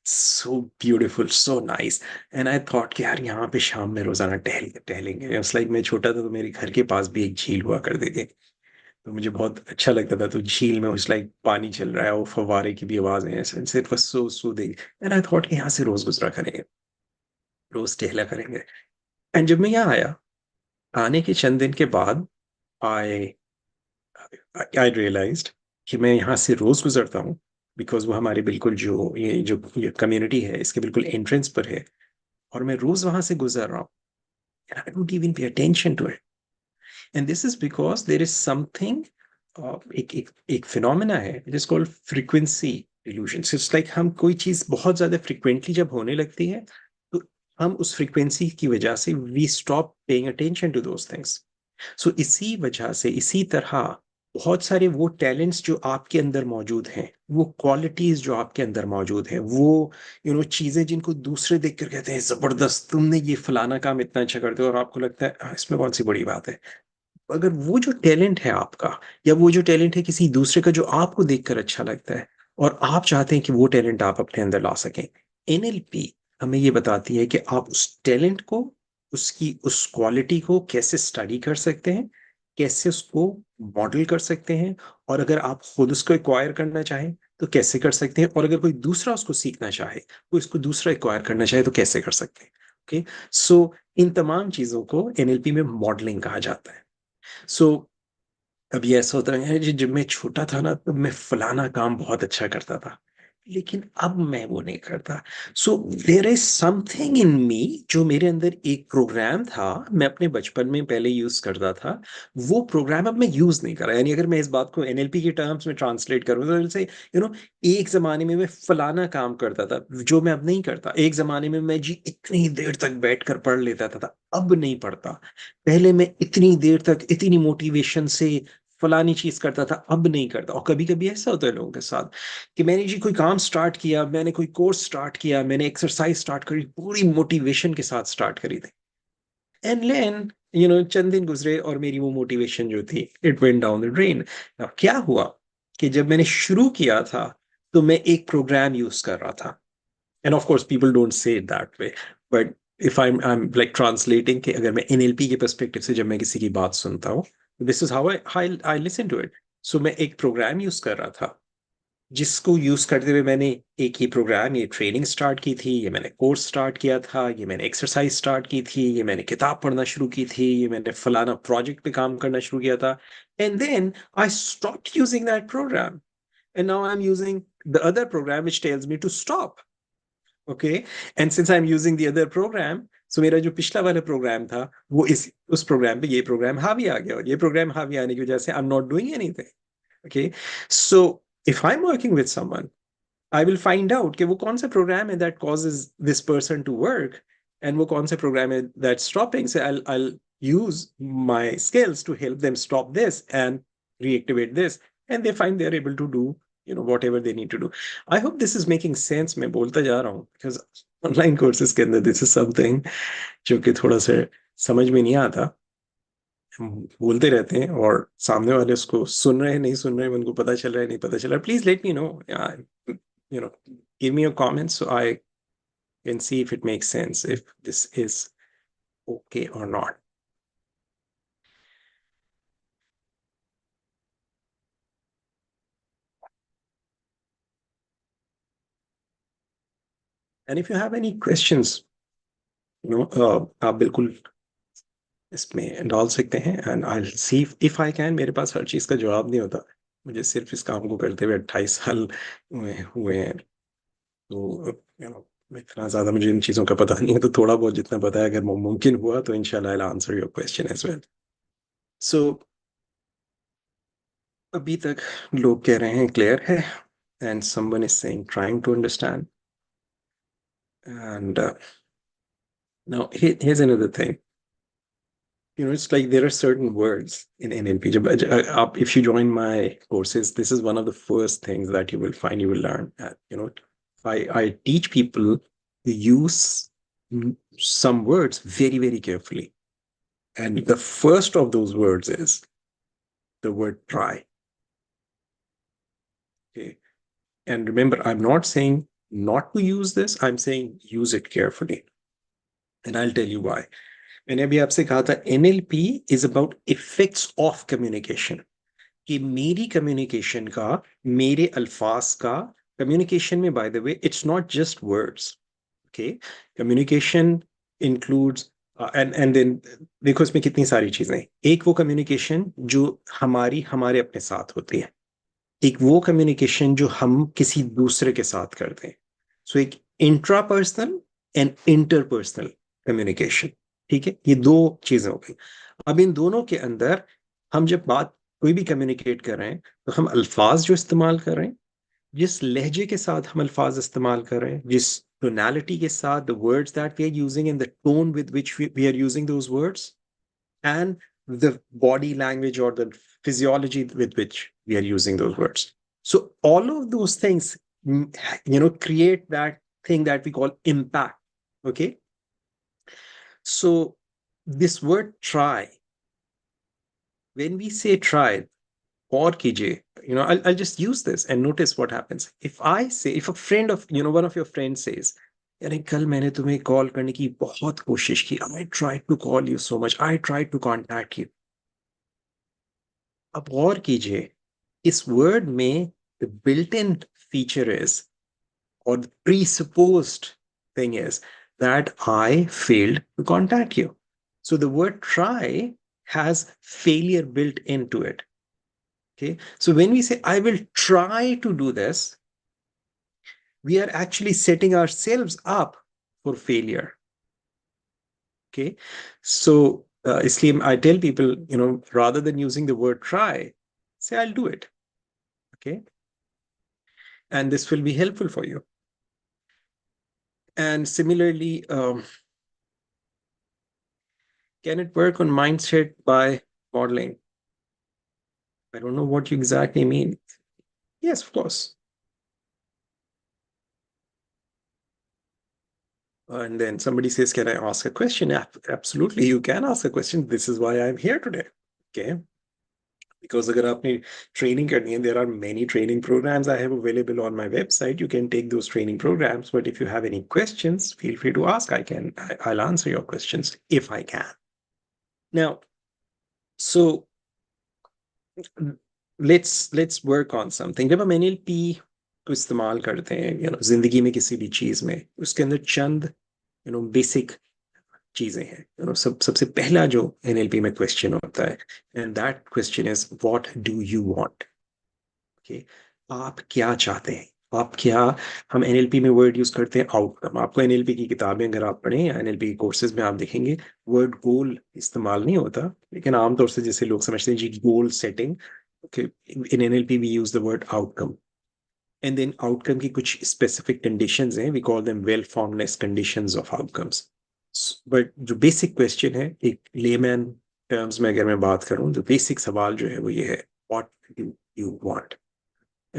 [SPEAKER 15] so beautiful, so nice. And I thought कि यार यहाँ पे शाम में रोजाना टहलेंगे। इट्स लाइक मैं छोटा था तो मेरे घर के पास भी एक झील हुआ करती थी, तो मुझे बहुत अच्छा लगता था। तो झील में उस लाइक पानी चल रहा है और फव्वारे की भी आवाजें हैं, it was so soothing. And I thought कि यहाँ से रोज गुजरा करेंगे, रोज टहला करेंगे। एंड जब मैं यहाँ आया, आने के चंद दिन के बाद, आई आई रियलाइज्ड कि मैं यहाँ से रोज गुजरता हूँ, बिकॉज वो हमारे बिल्कुल ये कम्युनिटी है इसके बिल्कुल एंट्रेंस पर है, और मैं रोज वहां से गुजर रहा हूँ। I don't even pay attention to it, and this is because there is something, एक फिनोमेना है, it is called frequency illusion. It's like हम कोई चीज बहुत ज्यादा फ्रिक्वेंटली जब होने लगती है, तो हम उस फ्रीक्वेंसी की वजह से we stop paying attention to those things. So इसी वजह से, इसी तरह बहुत सारे वो टैलेंट्स जो आपके अंदर मौजूद हैं, वो क्वालिटीज जो आपके अंदर मौजूद हैं, वो चीजें जिनको दूसरे देख कर कहते हैं जबरदस्त, तुमने ये फलाना काम इतना अच्छा करते हो, और आपको लगता है इसमें कौन सी बड़ी बात है। अगर वो जो टैलेंट है आपका, या वो जो टैलेंट है किसी दूसरे का जो आपको देखकर अच्छा लगता है, और आप चाहते हैं कि वो टैलेंट आप अपने अंदर ला सकें, एनएलपी हमें ये बताती है कि आप उस टैलेंट को, उसकी उस क्वालिटी को कैसे स्टडी कर सकते हैं, कैसे उसको मॉडल कर सकते हैं, और अगर आप खुद उसको एक्वायर करना चाहें तो कैसे कर सकते हैं, और अगर कोई दूसरा उसको सीखना चाहे, कोई इसको दूसरा एक्वायर करना चाहे तो कैसे कर सकते हैं। ओके, सो इन तमाम चीजों को एनएलपी में मॉडलिंग कहा जाता है। सो अब ये ऐसा होता है जब मैं छोटा था ना, तब मैं फलाना काम बहुत अच्छा करता था, लेकिन अब मैं वो नहीं करता। So there is something in me, जो मेरे अंदर एक प्रोग्राम था, मैं अपने बचपन में पहले यूज करता था, वो प्रोग्राम अब मैं यूज नहीं कर रहा। यानी अगर मैं इस बात को एनएलपी के टर्म्स में ट्रांसलेट करूँ तो जैसे एक जमाने में मैं फलाना काम करता था जो मैं अब नहीं करता। एक जमाने में मैं जी इतनी देर तक बैठकर पढ़ लेता था, अब नहीं पढ़ता। पहले मैं इतनी देर तक इतनी मोटिवेशन से फलानी चीज करता था, अब नहीं करता। और कभी कभी ऐसा होता है लोगों के साथ कि मैंने जी कोई काम स्टार्ट किया, मैंने कोई कोर्स स्टार्ट किया, मैंने एक्सरसाइज स्टार्ट करी, पूरी मोटिवेशन के साथ स्टार्ट करी थी, एंड देन चंद दिन गुजरे और मेरी वो मोटिवेशन जो थी it went down the drain. अब क्या हुआ कि जब मैंने शुरू किया था तो मैं एक प्रोग्राम यूज कर रहा था, and of course people don't say it that way, but if I am like translating कि अगर मैं एनएलपी के पर्सपेक्टिव से जब मैं किसी की बात सुनता हूँ, this is how I listen to it. So मैं एक प्रोग्राम यूज कर रहा था, जिसको यूज करते हुए मैंने एक ही प्रोग्राम, ये ट्रेनिंग स्टार्ट की थी, ये मैंने कोर्स स्टार्ट किया था, ये मैंने एक्सरसाइज स्टार्ट की थी, ये मैंने किताब पढ़ना शुरू की थी, ये मैंने फलाना प्रोजेक्ट पे काम करना शुरू किया था, and then I stopped using that program, and now I am using the other program which tells me to stop. Okay, and since I am using the other program, so मेरा जो पिछला वाला प्रोग्राम था वो उस programme पे ये programme हावी आ गया, और ये प्रोग्राम हावी आने की वजह से I am not doing anything. Okay, so if I'm working with someone, I will find out कि वो कौन सा प्रोग्राम है that causes this person to work, and वो कौन सा प्रोग्राम है that's stopping. So I'll use my skills to help them stop this and reactivate this, and they find they're able to do whatever they need to do. I hope this is making sense. मैं बोलता जा रहा हूँ because online courses के अंदर this is something जो कि थोड़ा सा समझ में नहीं आता। हम बोलते रहते हैं और सामने वाले उसको सुन रहे हैं नहीं सुन रहे हैं, उनको पता चल रहा है नहीं पता चल रहा है। Please let me know, give me your comments so I can see if it makes sense, if this is okay और not. And if you have any questions आप बिल्कुल इसमें डाल सकते हैं, and I see if I can. मेरे पास हर चीज का जवाब नहीं होता, मुझे सिर्फ इस काम को करते हुए 28 साल हुए हैं, तो इतना ज्यादा मुझे इन चीजों का पता नहीं है। तो थोड़ा बहुत जितना पता है, अगर मुमकिन हुआ तो इंशाल्लाह I'll answer your question as well. So अभी तक लोग कह रहे हैं क्लियर है, and someone is saying trying to understand. And now here's another thing. It's like there are certain words in NLP. If you join my courses, this is one of the first things that you will find, you will learn. I teach people to use some words very, very carefully. And the first of those words is the word try. Okay. And remember, I'm not saying not to use this, I'm saying use it carefully. And I'll tell you why. मैंने अभी आपसे कहा था NLP is about effects of communication, कि मेरी communication का, मेरे अल्फाज का, communication में, by the way, it's not just words. Okay, communication includes and then देखो इसमें कितनी सारी चीजें। एक वो communication जो हमारे अपने साथ होती है, एक वो communication जो हम किसी दूसरे के साथ करते हैं। So एक intrapersonal and interpersonal communication, ठीक है, ये दो चीजें हो गई। अब इन दोनों के अंदर हम जब बात कोई भी कम्युनिकेट कर रहे हैं तो हम अल्फाज जो इस्तेमाल कर रहे हैं, जिस लहजे के साथ हम अल्फाज इस्तेमाल कर रहे हैं, जिस टोनैलिटी के साथ, the words that we are using and the tone with which we are using those words, and the body language or the physiology with which we are using those words. So all of those things, create that thing that we call impact. Okay. So this word try, when we say try, or कीजिए, I'll just use this and notice what happens. If a friend of, one of your friends says, यार कल मैंने तुम्हें call करने की बहुत कोशिश की, I tried to call you so much, I tried to contact you. अब गौर कीजिए, इस word में the built-in feature is, or the presupposed thing is, that I failed to contact you. So the word try has failure built into it. Okay. So when we say, I will try to do this, we are actually setting ourselves up for failure. Okay, so इसलिए I tell people, rather than using the word try, say I'll do it. Okay, and this will be helpful for you. And similarly, can it work on mindset by modeling? I don't know what you exactly mean. Yes, of course. And then somebody says, can I ask a question? Absolutely, you can ask a question. This is why I'm here today. Okay. Because अगर आपने training करनी है, there are many training programs I have available on my website. You can take those training programs. But if you have any questions, feel free to ask. I'll answer your questions if I can. Now, so let's work on something. जब हम NLP को इस्तेमाल करते हैं, जिंदगी में किसी भी चीज में, उसके अंदर चंद बेसिक चीजें हैं. सबसे पहला जो NLP में क्वेश्चन होता है, and that question is what do you want. Okay, आप क्या चाहते हैं? आप क्या, हम NLP में वर्ड यूज करते हैं आउटकम. आपको NLP की किताबें अगर आप पढ़ें या NLP कोर्सेज में आप देखेंगे वर्ड गोल इस्तेमाल नहीं होता, लेकिन आमतौर से जैसे लोग समझते हैं जी goal setting. Okay, in NLP we use the word outcome. And then outcome की कुछ स्पेसिफिक कंडीशंस हैं, we call them well formedness conditions of outcomes. But जो बेसिक क्वेश्चन है, एक लेमैन टर्म्स में अगर मैं बात करूं, तो बेसिक सवाल जो है वो ये है, what do you want?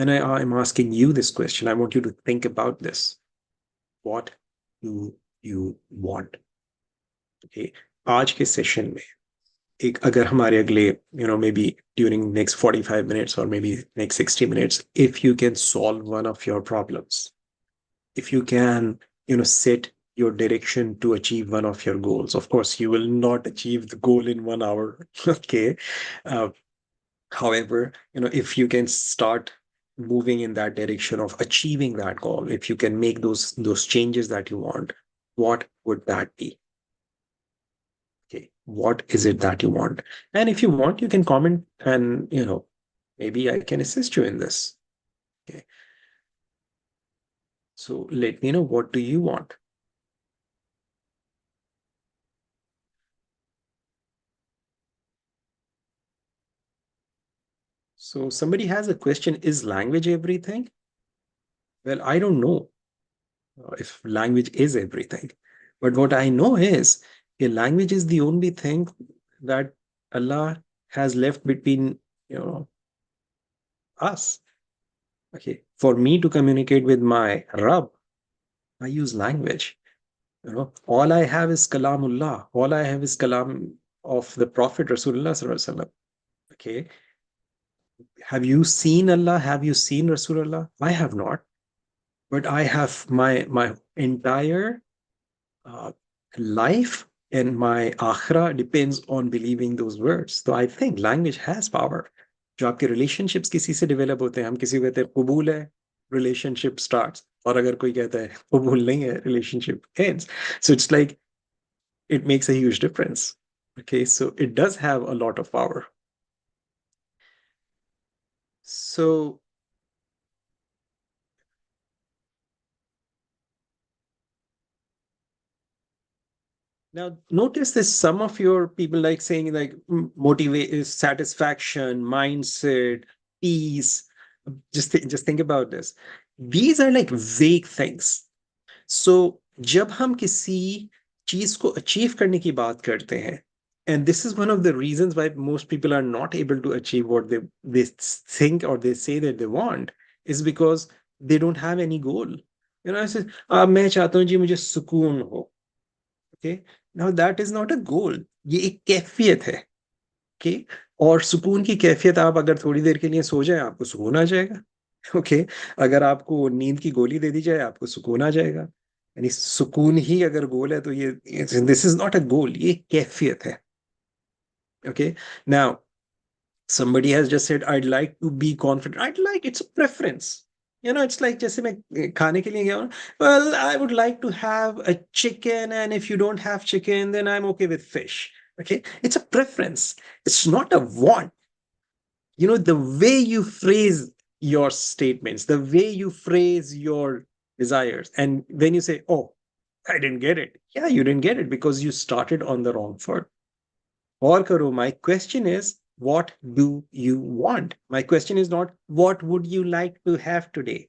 [SPEAKER 15] And I'm asking you this question. I want you to think about this. What do you want? Okay. आज के सेशन में एक अगर हमारे अगले maybe during next 45 minutes or maybe next 60 minutes, if you can solve one of your problems, if you can set your direction to achieve one of your goals. Of course, you will not achieve the goal in 1 hour. Okay. However, if you can start moving in that direction of achieving that goal, if you can make those changes that you want, what would that be? Okay, what is it that you want? And if you want, you can comment and maybe I can assist you in this. Okay, so let me know, what do you want? So somebody has a question, is language everything? Well, I don't know if language is everything, but what I know is a language is the only thing that Allah has left between us. Okay, for me to communicate with my Rabb, I use language. All I have is Kalamullah. All I have is Kalam of the Prophet Rasulullah Sallallahu Alaihi Wasallam. Okay, have you seen Allah? Have you seen Rasulullah? I have not, but I have my entire life and my akhira depends on believing those words. So I think language has power. जो आपके relationships किसी से develop होते हैं, हम किसी को कहते हैं कबूल है, relationship starts. और अगर कोई कहता है कबूल नहीं है, relationship ends. So it's like, it makes a huge difference. Okay, so it does have a lot of power. So now notice this, some of your people like saying like motivate, satisfaction, mindset, peace. Just think about this. These are like vague things. So जब हम किसी चीज को achieve करने की बात करते हैं, and this is one of the reasons why most people are not able to achieve what they think or they say that they want, is because they don't have any goal. ऐसे मैं चाहता हूँ जी मुझे सुकून हो. Okay, now that is not a goal. ये एक कैफियत है. Okay, और सुकून की कैफियत आप अगर थोड़ी देर के लिए सो जाए, आपको सुकून आ जाएगा. Okay, अगर आपको नींद की गोली दे दी जाए, आपको सुकून आ जाएगा. यानी सुकून ही अगर गोल है तो ये this is not a goal, ये कैफियत है. Okay, now somebody has just said I'd like to be confident. It's a preference. It's like जैसे मैं खाने के लिए गया हूँ, well, I would like to have a chicken, and if you don't have chicken, then I'm okay with fish. Okay, it's a preference. It's not a want. The way you phrase your statements, the way you phrase your desires. And then you say, oh, I didn't get it. Yeah, you didn't get it because you started on the wrong foot. Or karo, my question is, what do you want? My question is not, what would you like to have today?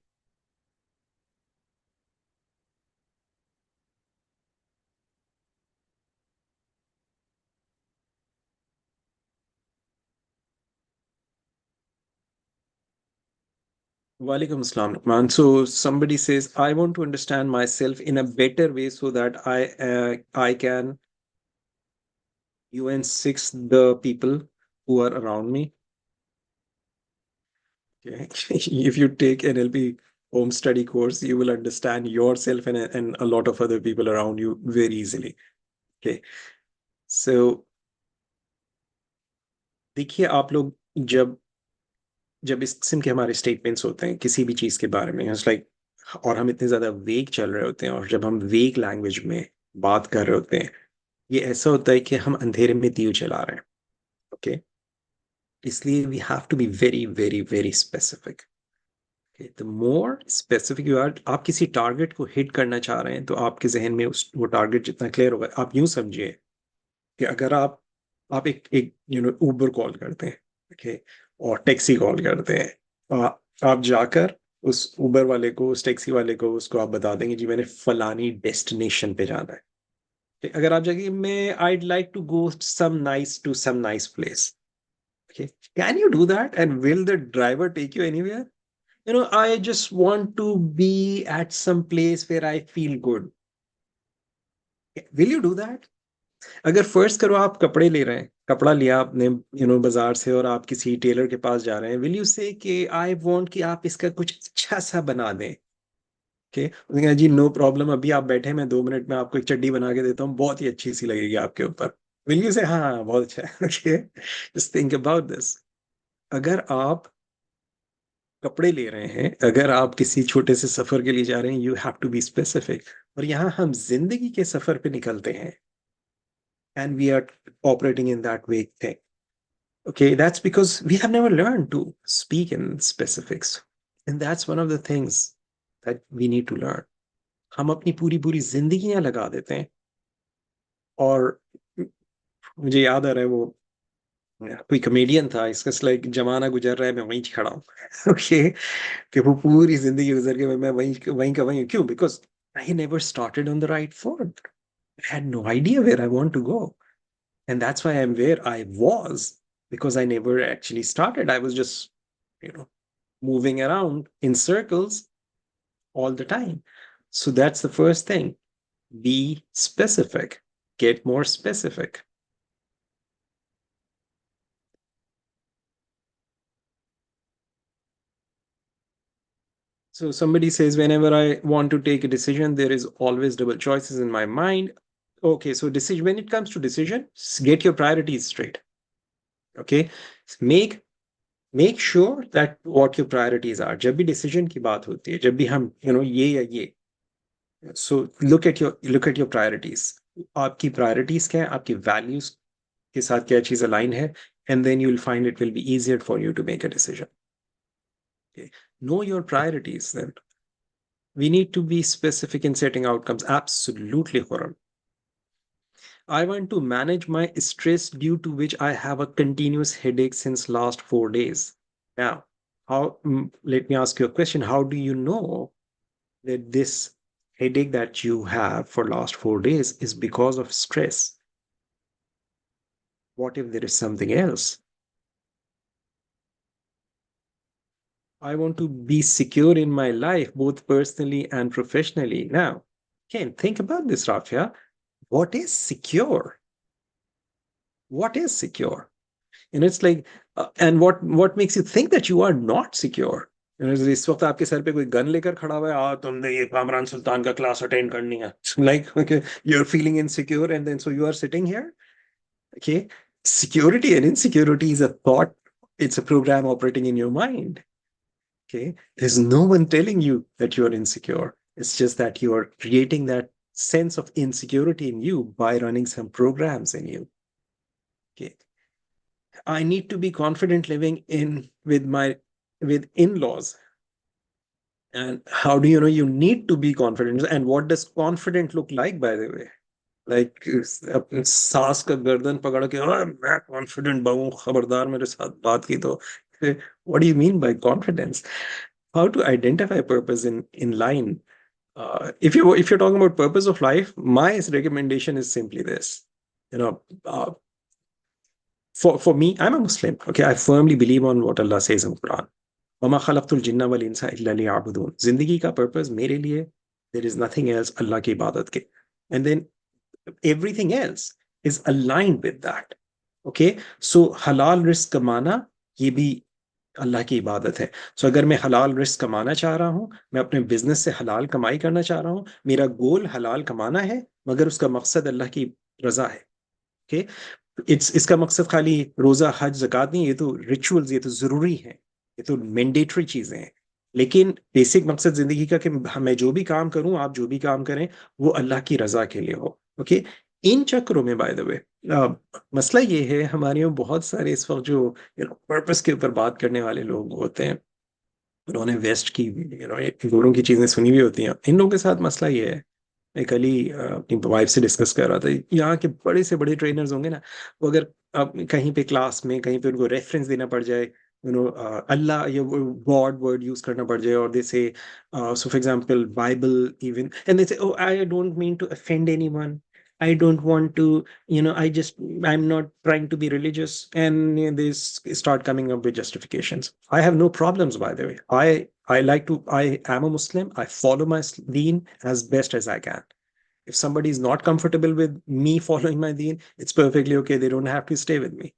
[SPEAKER 15] Walaikum assalam, man. So somebody says, I want to understand myself in a better way so that I can UN6 the people who are around me. Okay. If you take NLP home study course, you will understand yourself and a lot of other people around you very easily. Okay. So देखिए आप लोग जब जब इस किस्म के हमारे statements होते हैं किसी भी चीज के बारे में इट्स लाइक और हम इतने ज्यादा वेग चल रहे होते हैं और जब हम वेग लैंग्वेज में बात कर रहे होते हैं ये ऐसा होता है कि हम अंधेरे में दिए चला रहे हैं ओके इसलिए we have to be very very very specific the more specific you are आप किसी टारगेट को हिट करना चाह रहे हैं तो आपके जहन में वो टारगेट जितना क्लियर होगा आप यूं समझिए कि अगर आप एक उबर कॉल करते हैं ओके और टैक्सी कॉल करते हैं आप जाकर उस उबर वाले को उस टैक्सी वाले को उसको आप बता देंगे जी मैंने फलानी डेस्टिनेशन पे जाना है अगर आप जाएंगे मैं I'd like to go some nice place okay can you do that and will the driver take you anywhere I just want to be at some place where I feel good will you do that अगर first करो आप कपड़े ले रहे हैं कपड़ा लिया आपने बाजार से और आप किसी टेलर के पास जा रहे हैं विल यू से कि आई वांट कि आप इसका कुछ अच्छा सा बना दें ओके जी नो प्रॉब्लम अभी आप बैठे मैं 2 मिनट में आपको एक चड्डी बना के देता हूँ बहुत ही अच्छी सी लगेगी आपके ऊपर विल यू से हाँ बहुत अच्छा है okay just think about this अगर आप कपड़े ले रहे हैं अगर आप किसी छोटे से सफर के लिए जा रहे हैं you have to be specific और यहाँ हम जिंदगी के सफर पे निकलते हैं and we are operating in that vague thing. Okay, that's because we have never learned to speak in specifics. And that's one of the things that we need to learn. हम अपनी पूरी पूरी जिंदगियां लगा देते हैं और मुझे याद आ रहा है वो कोई कमेडियन था इसका लाइक जमाना गुजर रहा है मैं वहीं खड़ा हूँ ओके कि वो पूरी जिंदगी गुजर के मैं वहीं का वहीं क्यों because I never started on the right foot I had no idea where I want to go. And that's why I'm where I was, because I never actually started. I was just, moving around in circles all the time. So that's the first thing. Be specific. Get more specific. So somebody says, whenever I want to take a decision, there is always double choices in my mind. Okay, so decision, when it comes to decision, get your priorities straight. Okay, make sure that what your priorities are. जब भी decision की बात होती है, जब भी हम ये या ये, so look at your priorities. आपकी priorities क्या है? आपकी values के साथ क्या चीज align है? And then you'll find it will be easier for you to make a decision. Okay. Know your priorities then. We need to be specific in setting outcomes. Absolutely, Khurram. I want to manage my stress due to which I have a continuous headache since last 4 days. Now, let me ask you a question. How do you know that this headache that you have for last 4 days is because of stress? What if there is something else? I want to be secure in my life, both personally and professionally. Now, again, think about this, Rafia. What is secure? What is secure? And it's like, and what makes you think that you are not secure? इस वक्त आपके sir पे कोई gun लेकर खड़ा हुआ है तुमने ये कामरान सुल्तान का क्लास अटेंड करनी है like okay you're feeling insecure and then so you are sitting here okay security and insecurity is a thought it's a program operating in your mind okay there's no one telling you that you're insecure it's just that you are creating that sense of insecurity in you by running some programs in you okay I need to be confident living with in-laws. And how do you know you need to be confident? And what does confident look like, by the way? Like अपने सास का गर्दन पकड़ के मैं confident बहु खबरदार मेरे साथ बात की तो what do you mean by confidence? How to identify purpose in line? If you're talking about purpose of life, my recommendation is simply this. For me, I'm a Muslim. Okay, I firmly believe on what Allah says in Quran. वमा खलक़तुल जिन्ना वल इंसा इल्ला लियअबुदून. जिंदगी का purpose मेरे लिए, there is nothing else अल्लाह की इबादत के. And then everything else is aligned with that. Okay, so halal risk कमाना ये भी अल्लाह की इबादत है. सो अगर मैं हलाल रिस्क कमाना चाह रहा हूँ, मैं अपने बिजनेस से हलाल कमाई करना चाह रहा हूँ, मेरा गोल हलाल कमाना है, मगर उसका मकसद अल्लाह की रजा है. Okay, इसका मकसद खाली रोजा हज ज़कात नहीं, ये तो रिचुअल्स, ये तो जरूरी है, ये तो मैंडेटरी चीजें हैं. लेकिन बेसिक मकसद जिंदगी का कि मैं जो भी काम करूं, आप जो भी काम करें, वो अल्लाह की रजा के लिए हो. ओके, इन चक्रों में बाय द वे मसला ये है, हमारे यहाँ बहुत सारे इस वक्त जो पर्पस के ऊपर बात करने वाले लोग होते हैं, उन्होंने वेस्ट की लोगों की चीजें सुनी हुई होती हैं. इन लोगों के साथ मसला ये है, मैं कल ही अपनी वाइफ से डिस्कस कर रहा था, यहाँ के बड़े से बड़े ट्रेनर्स होंगे ना, वो अगर कहीं पे क्लास में कहीं पे उनको रेफरेंस देना पड़ जाए, अल्लाह या गॉड वर्ड यूज करना पड़ जाए, और they say so for example Bible even, and they say oh I don't mean to offend anyone, I don't want to, I'm not trying to be religious. And they start coming up with justifications. I have no problems, by the way. I am a Muslim. I follow my deen as best as I can. If somebody is not comfortable with me following my deen, it's perfectly okay. They don't have to stay with me.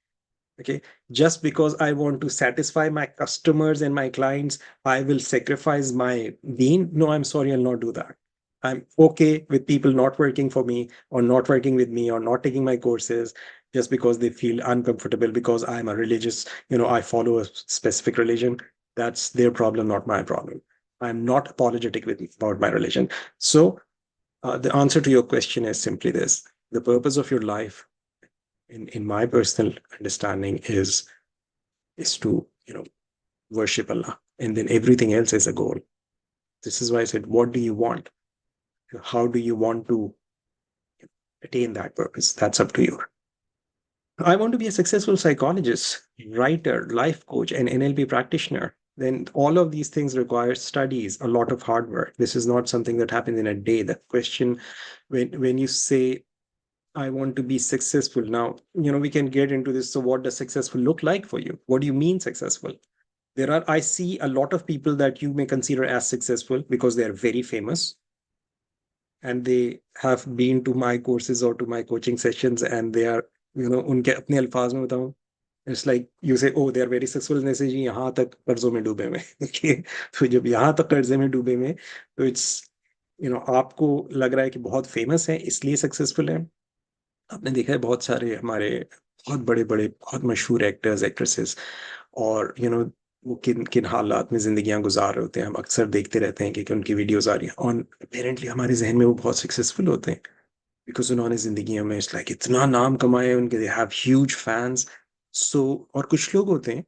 [SPEAKER 15] Okay. Just because I want to satisfy my customers and my clients, I will sacrifice my deen. No, I'm sorry, I'll not do that. I'm okay with people not working for me or not working with me or not taking my courses just because they feel uncomfortable because I'm a religious, I follow a specific religion. That's their problem, not my problem. I'm not apologetic about my religion. So the answer to your question is simply this. The purpose of your life, in my personal understanding, is to, worship Allah. And then everything else is a goal. This is why I said, what do you want? How do you want to attain that purpose? That's up to you. I want to be a successful psychologist, writer, life coach, and NLP practitioner. Then all of these things require studies, a lot of hard work. This is not something that happens in a day. The question, when you say, I want to be successful, now, we can get into this. So what does successful look like for you? What do you mean successful? I see a lot of people that you may consider as successful because they are very famous, and they have been to my courses or to my coaching sessions, and they are, उनके अपने अल्फाज में बताऊं, it's like you say, oh, they are very successful, जैसे जी यहाँ तक कर्जों में डूबे में. तो जब यहाँ तक कर्जे में डूबे में, तो it's, आपको लग रहा है कि बहुत फेमस है इसलिए सक्सेसफुल है. आपने देखा है बहुत सारे हमारे बहुत बड़े बड़े बहुत मशहूर एक्टर्स एक्ट्रेसेस, और वो किन किन हालात में जिंदगियां गुजार रहे होते हैं. हम अक्सर देखते रहते हैं कि उनकी वीडियोस आ रही हैं, और अपेरेंटली हमारे जहन में वो बहुत सक्सेसफुल होते हैं बिकॉज उन्होंने जिंदगियों में इट्स लाइक इतना नाम कमाया, उनके they have huge fans. So और कुछ लोग होते हैं,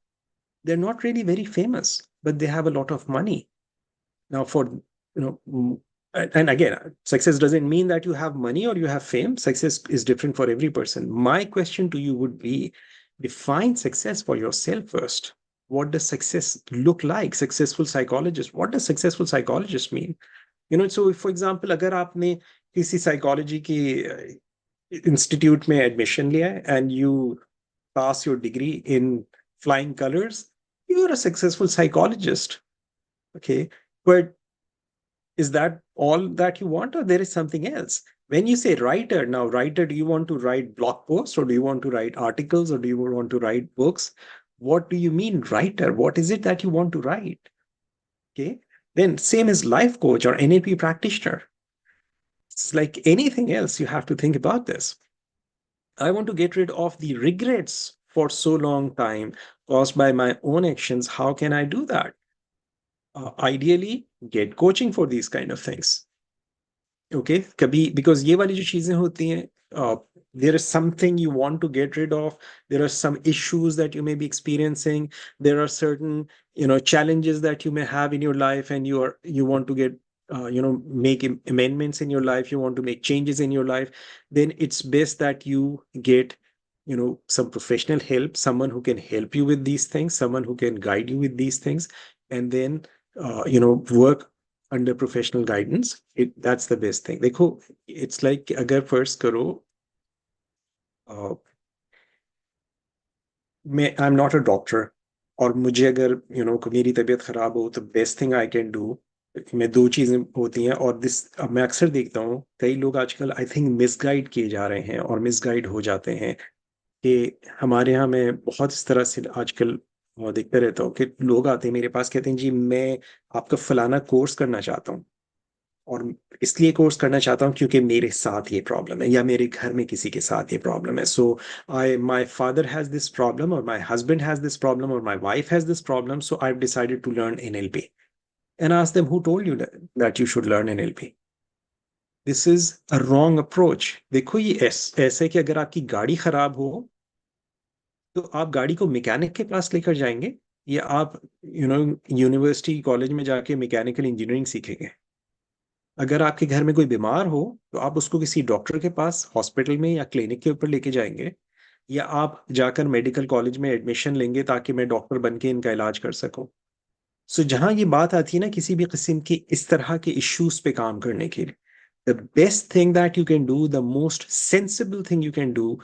[SPEAKER 15] they are not really very famous but they have a lot of money. Now for and again, success doesn't mean that you have money or you have fame. Success is different for every person. My question to you would be, define success for yourself first. What does success look like? Successful psychologist. What does successful psychologist mean? So if, for example, agar aapne kisi psychology ki institute mein admission liya hai and you pass your degree in flying colors, you're a successful psychologist. Okay, but is that all that you want, or there is something else? When you say writer, now writer, do you want to write blog posts, or do you want to write articles, or do you want to write books? What do you mean writer? What is it that you want to write? Okay, then same as life coach or NLP practitioner. It's like anything else, you have to think about this. I want to get rid of the regrets for so long time caused by my own actions. How can I do that? Ideally, get coaching for these kind of things. Okay, कभी because ये वाली जो चीजें होती हैं, there is something you want to get rid of, there are some issues that you may be experiencing, there are certain challenges that you may have in your life, and you want to get make amendments in your life, you want to make changes in your life, then it's best that you get some professional help, someone who can help you with these things, someone who can guide you with these things, and then work under professional guidance. That's the best thing. देखो, it's like अगर first करो I am not a doctor, और मुझे अगर मेरी तबीयत खराब हो, तो best thing I can do, मैं दो चीजें होती हैं, और अब मैं अक्सर देखता हूँ कई लोग आजकल आई थिंक मिसगाइड किए जा रहे हैं और मिसगाइड हो जाते हैं, कि हमारे यहाँ मैं बहुत इस तरह से आजकल देखते रहता हूँ कि लोग आते हैं मेरे पास, कहते हैं जी मैं आपका फलाना कोर्स करना चाहता हूँ, और इसलिए कोर्स करना चाहता हूँ क्योंकि मेरे साथ ये प्रॉब्लम है, या मेरे घर में किसी के साथ ये प्रॉब्लम है, so my father has this problem, और my husband has this problem, और my wife has this problem, so I have decided to learn NLP, and ask them who told you that you should learn NLP. This is a wrong approach. देखो, ये ऐसे कि अगर आपकी गाड़ी खराब हो, तो आप गाड़ी को मैकेनिक के पास लेकर जाएंगे, या आप यूनिवर्सिटी कॉलेज में जाके मैकेनिकल इंजीनियरिंग सीखेंगे? अगर आपके घर में कोई बीमार हो, तो आप उसको किसी डॉक्टर के पास हॉस्पिटल में या क्लिनिक के ऊपर लेके जाएंगे, या आप जाकर मेडिकल कॉलेज में एडमिशन लेंगे ताकि मैं डॉक्टर बन के इनका इलाज कर सकूं? सो जहां ये बात आती है ना किसी भी किस्म की इस तरह के इश्यूज पे काम करने के लिए, the best thing that you can do, the most sensible thing you can do,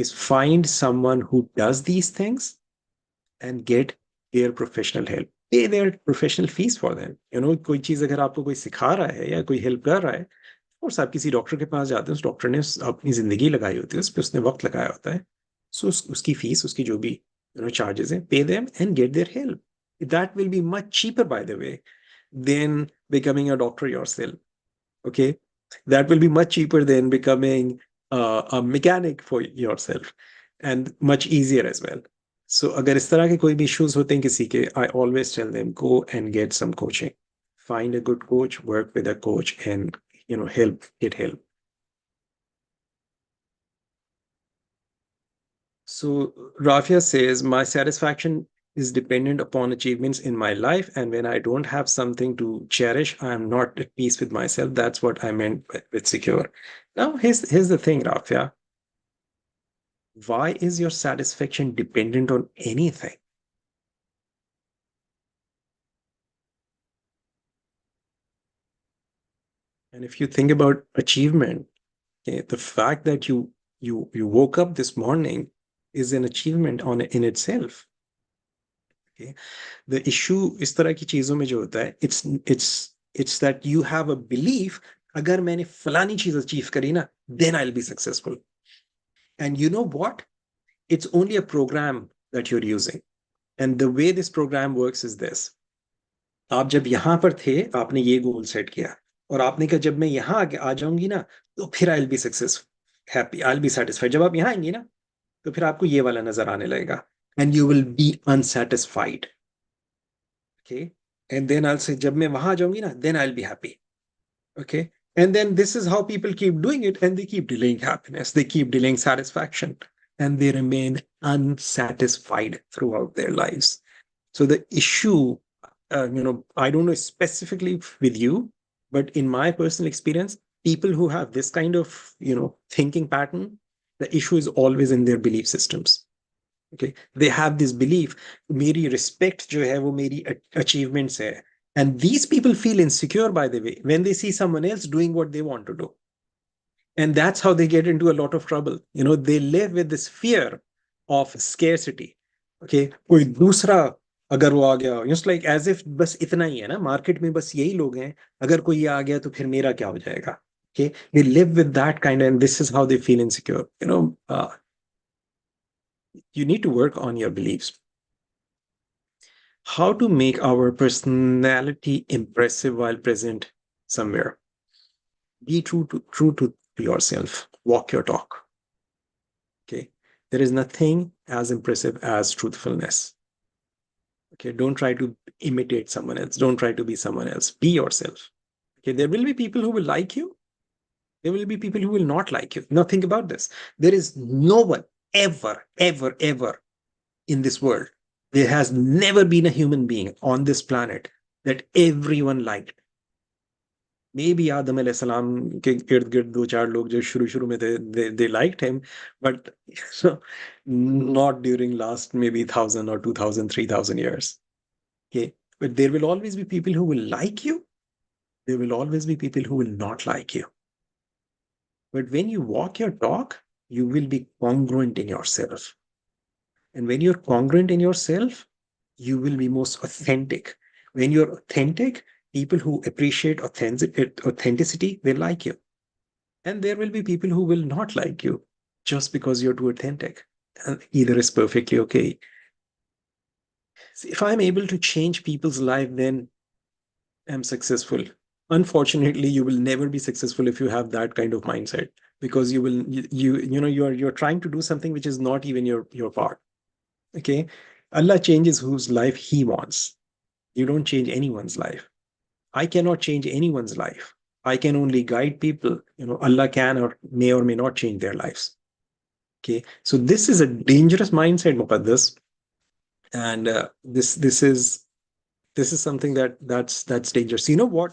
[SPEAKER 15] is find someone who does these things and get their professional help. Pay their professional fees for them. कोई चीज अगर आपको कोई सिखा रहा है या कोई हेल्प कर रहा है, और आप किसी डॉक्टर के पास जाते हैं, उस डॉक्टर ने अपनी जिंदगी लगाई होती है, उस पर उसने वक्त लगाया होता है, सो उसकी फीस, उसकी जो भी चार्जेस हैं, pay them and get their help. That will be much cheaper, by the way, than becoming a doctor yourself. Okay, that will be much cheaper than becoming a mechanic for yourself, and much easier as well. So अगर इस तरह के कोई भी issues होते हैं किसी के, I always tell them go and get some coaching. Find a good coach, work with a coach, and get help. So Rafia says, my satisfaction is dependent upon achievements in my life, and when I don't have something to cherish, I am not at peace with myself. That's what I meant with secure. Now, here's the thing, Rafia. Why is your satisfaction dependent on anything? And if you think about achievement, okay, the fact that you woke up this morning is an achievement in itself. Okay, the issue इस तरह की चीजों में जो होता है, it's that you have a belief, अगर मैंने फलानी चीज अचीव करी ना, then I'll be successful. And you know what? It's only a program that you're using. And the way this program works is this. आप जब यहां पर थे, आपने ये गोल सेट किया, और आपने कहा जब मैं यहां आ जाऊंगी ना, तो फिर I'll be successful, happy, I'll be satisfied. जब आप यहां आएंगी ना, तो फिर आपको ये वाला नजर आने लगेगा, and you will be unsatisfied. Okay, and then I'll say जब मैं वहां आ जाऊंगी ना, then I'll be happy. Okay, and then this is how people keep doing it, and they keep delaying happiness, they keep delaying satisfaction, and they remain unsatisfied throughout their lives. So the issue, I don't know specifically with you, but in my personal experience, people who have this kind of, thinking pattern, the issue is always in their belief systems. Okay, they have this belief, मेरी respect जो है वो मेरी achievements है. And these people feel insecure, by the way, when they see someone else doing what they want to do. And that's how they get into a lot of trouble. They live with this fear of scarcity. Okay, कोई दूसरा अगर वो आ गया, just like as if बस इतना ही है ना, market में बस यही लोग हैं, अगर कोई आ गया तो फिर मेरा क्या हो जाएगा? Okay, they live with that kind of, and this is how they feel insecure. You need to work on your beliefs. How to make our personality impressive while present somewhere? Be true to yourself. Walk your talk. Okay, there is nothing as impressive as truthfulness. Okay, don't try to imitate someone else. Don't try to be someone else. Be yourself. Okay, there will be people who will like you, There will be people who will not like you. Now think about this. There is no one ever, ever, ever in this world. There has never been a human being on this planet that everyone liked. Maybe Adam alayhi salam ke ird gird do char log jo shuru mein they liked him, but not during last maybe 1,000 or 2,000, 3,000 years. Okay, but there will always be people who will like you. There will always be people who will not like you. But when you walk your talk, you will be congruent in yourself. And when you're congruent in yourself, you will be most authentic. When you're authentic, people who appreciate authenticity, they like you. And there will be people who will not like you just because you're too authentic. And either is perfectly okay. So if I'm able to change people's life, then I'm successful. Unfortunately, you will never be successful if you have that kind of mindset, because you're trying to do something which is not even your part. Okay, Allah changes whose life He wants. You don't change anyone's life. I cannot change anyone's life. I can only guide people. Allah can or may not change their lives. Okay, so this is a dangerous mindset, Muqaddas, and this is something that's dangerous. You know what?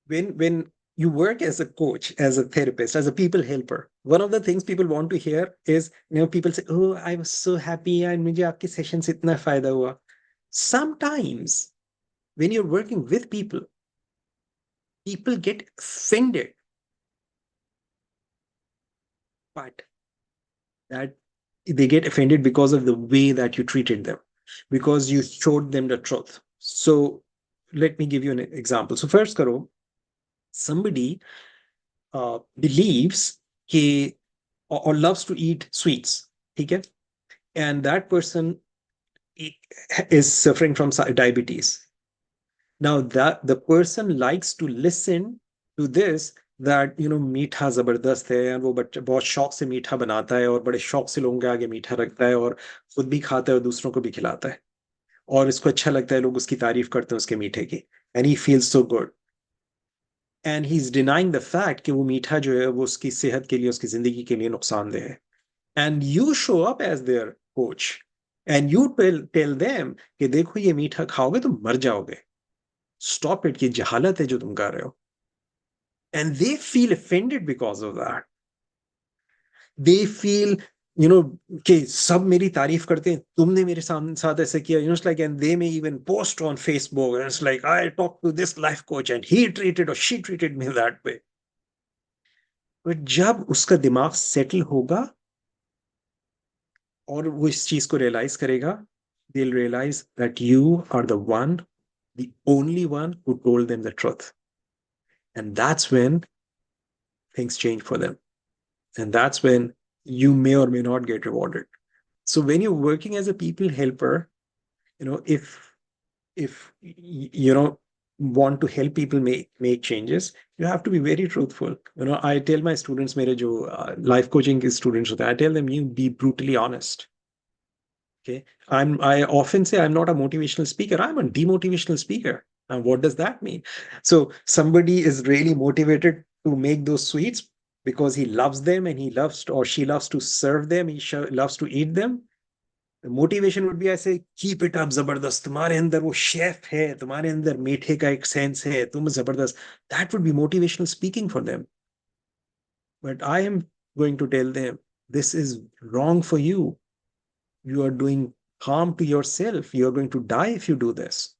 [SPEAKER 15] When you work as a coach, as a therapist, as a people helper, one of the things people want to hear is, people say, "Oh, I was so happy, and मुझे आपके session से इतना फायदा हुआ." Sometimes when you're working with people get offended, but that they get offended because of the way that you treated them, because you showed them the truth. So let me give you an example. So first, karo, somebody believes or loves to eat sweets, okay? And that person is suffering from diabetes. Now that the person likes to listen to this, that मीठा जबरदस्त है, और वो बच्चा बहुत शौक से मीठा बनाता है और बड़े शौक से लोगों के आगे मीठा रखता है और खुद भी खाता है और दूसरों को भी खिलाता है, और इसको अच्छा लगता है, लोग उसकी तारीफ करते हैं उसके मीठे की, and he feels so good. And he's denying the fact कि वो मीठा जो है वो उसकी सेहत के लिए, उसकी जिंदगी के लिए नुकसानदेह है. And you show up as their coach and you tell them कि देखो ये मीठा खाओगे तो मर जाओगे. Stop it, ये जहालत है जो तुम कर रहे हो. And they feel offended because of that. They feel, कि सब मेरी तारीफ करते हैं, तुमने मेरे साथ ऐसे किया, it's like, and they may even post on Facebook, and it's like, I talked to this life coach and he treated or she treated me that way. But जब उसका दिमाग सेटल होगा और वो इस चीज को रियलाइज करेगा, they'll realize that you are the only one who told them the truth. And that's when things change for them. And that's when you may or may not get rewarded. So when you're working as a people helper, if want to help people make changes, you have to be very truthful. I tell my students, मेरे जो life coaching के students होते हैं, I tell them, you be brutally honest. Okay, I often say I'm not a motivational speaker. I'm a demotivational speaker. And what does that mean? So somebody is really motivated to make those sweets because he loves them and he loves or she loves to serve them. He loves to eat them. The motivation would be, I say, keep it up, zabardast. तुम्हारे अंदर वो chef है, तुम्हारे अंदर मीठे का एक sense है, तुम zabardast. That would be motivational speaking for them. But I am going to tell them, this is wrong for you. You are doing harm to yourself. You are going to die if you do this.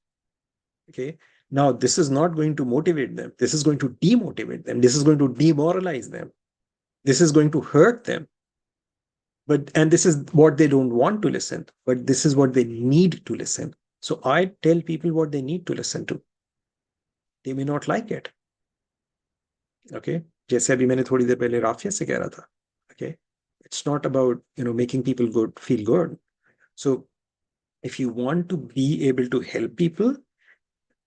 [SPEAKER 15] Okay. Now, this is not going to motivate them. This is going to demotivate them. This is going to demoralize them. This is going to hurt them. And this is what they don't want to listen, but this is what they need to listen. So I tell people what they need to listen to. They may not like it. Okay. जैसे अभी मैंने थोड़ी देर पहले राफिया से कह रहा था. Okay. It's not about, making people feel good. So if you want to be able to help people,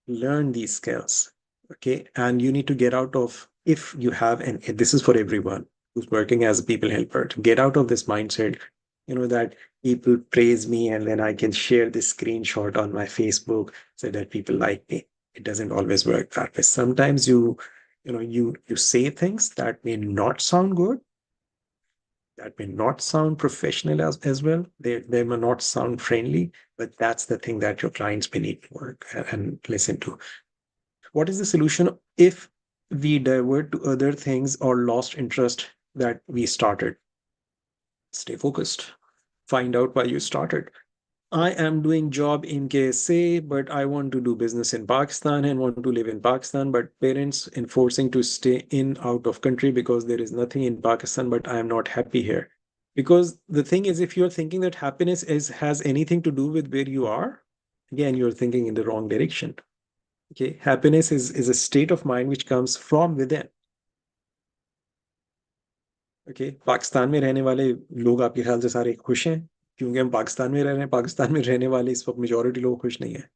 [SPEAKER 15] learn these skills. Okay. And you need to get out of, if you have, and this is for everyone who's working as a people helper, to get out of this mindset, that people praise me and then I can share this screenshot on my Facebook so that people like me. It doesn't always work that way. Sometimes you you say things that may not sound good, that may not sound professional as well. They may not sound friendly, but that's the thing that your clients may need to work and listen to. What is the solution if we divert to other things or lost interest that we started? Stay focused. Find out why you started. I am doing job in KSA, but I want to do business in Pakistan and want to live in Pakistan, but parents enforcing to stay in out of country because there is nothing in Pakistan, but I am not happy here. Because the thing is, if you're thinking that happiness has anything to do with where you are, again, you're thinking in the wrong direction. Okay, happiness is a state of mind which comes from within. Okay, Pakistan में रहने वाले लोग आपके ख्याल से सारे खुश हैं क्योंकि हम पाकिस्तान में रह रहे हैं. पाकिस्तान में रहने वाले इस वक्त मेजॉरिटी लोग खुश नहीं है.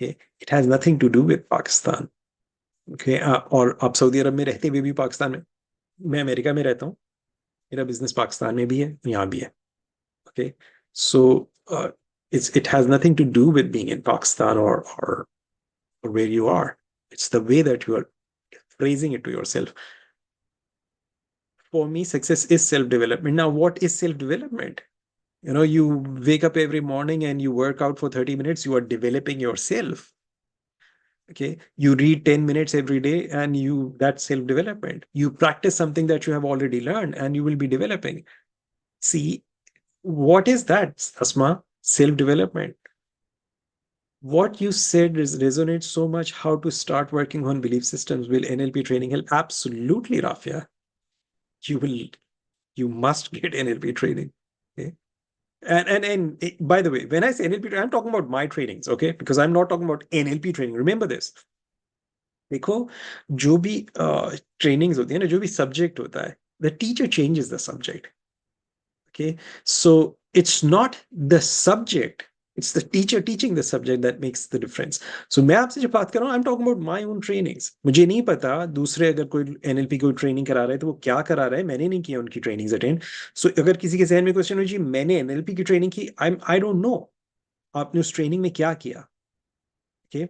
[SPEAKER 15] Okay, it has nothing to do with Pakistan. Okay, और आप सऊदी अरब में रहते हुए भी पाकिस्तान में, मैं अमेरिका में रहता हूँ, मेरा बिजनेस पाकिस्तान में भी है, यहाँ भी है. Okay, so it has nothing to do with being in Pakistan or where you are. It's the way that you are phrasing it to yourself. For me, success is self-development. Now, what is self-development? You wake up every morning and you work out for 30 minutes, you are developing yourself. Okay, you read 10 minutes every day and that's self-development. You practice something that you have already learned and you will be developing. See, what is that, Asma? Self-development. What you said resonates so much. How to start working on belief systems? Will NLP training help? Absolutely, Rafia. You must get NLP training. Okay. And by the way, when I say NLP, I'm talking about my trainings, okay? Because I'm not talking about NLP training. Remember this. देखो, जो भी trainings होती है ना, जो भी subject होता है, the teacher changes the subject. Okay, so it's not the subject, it's the teacher teaching the subject that makes the difference. So मैं आपसे जब बात कर रहा हूँ, I'm talking about my own trainings. मुझे नहीं पता दूसरे अगर कोई NLP कोई ट्रेनिंग करा रहा है तो वो क्या करा रहा है, मैंने नहीं किया उनकी ट्रेनिंग्स अटेंड. सो अगर किसी के जहन में क्वेश्चन हो जी मैंने NLP की ट्रेनिंग की, आई डोंट नो आपने उस ट्रेनिंग में क्या किया. Okay,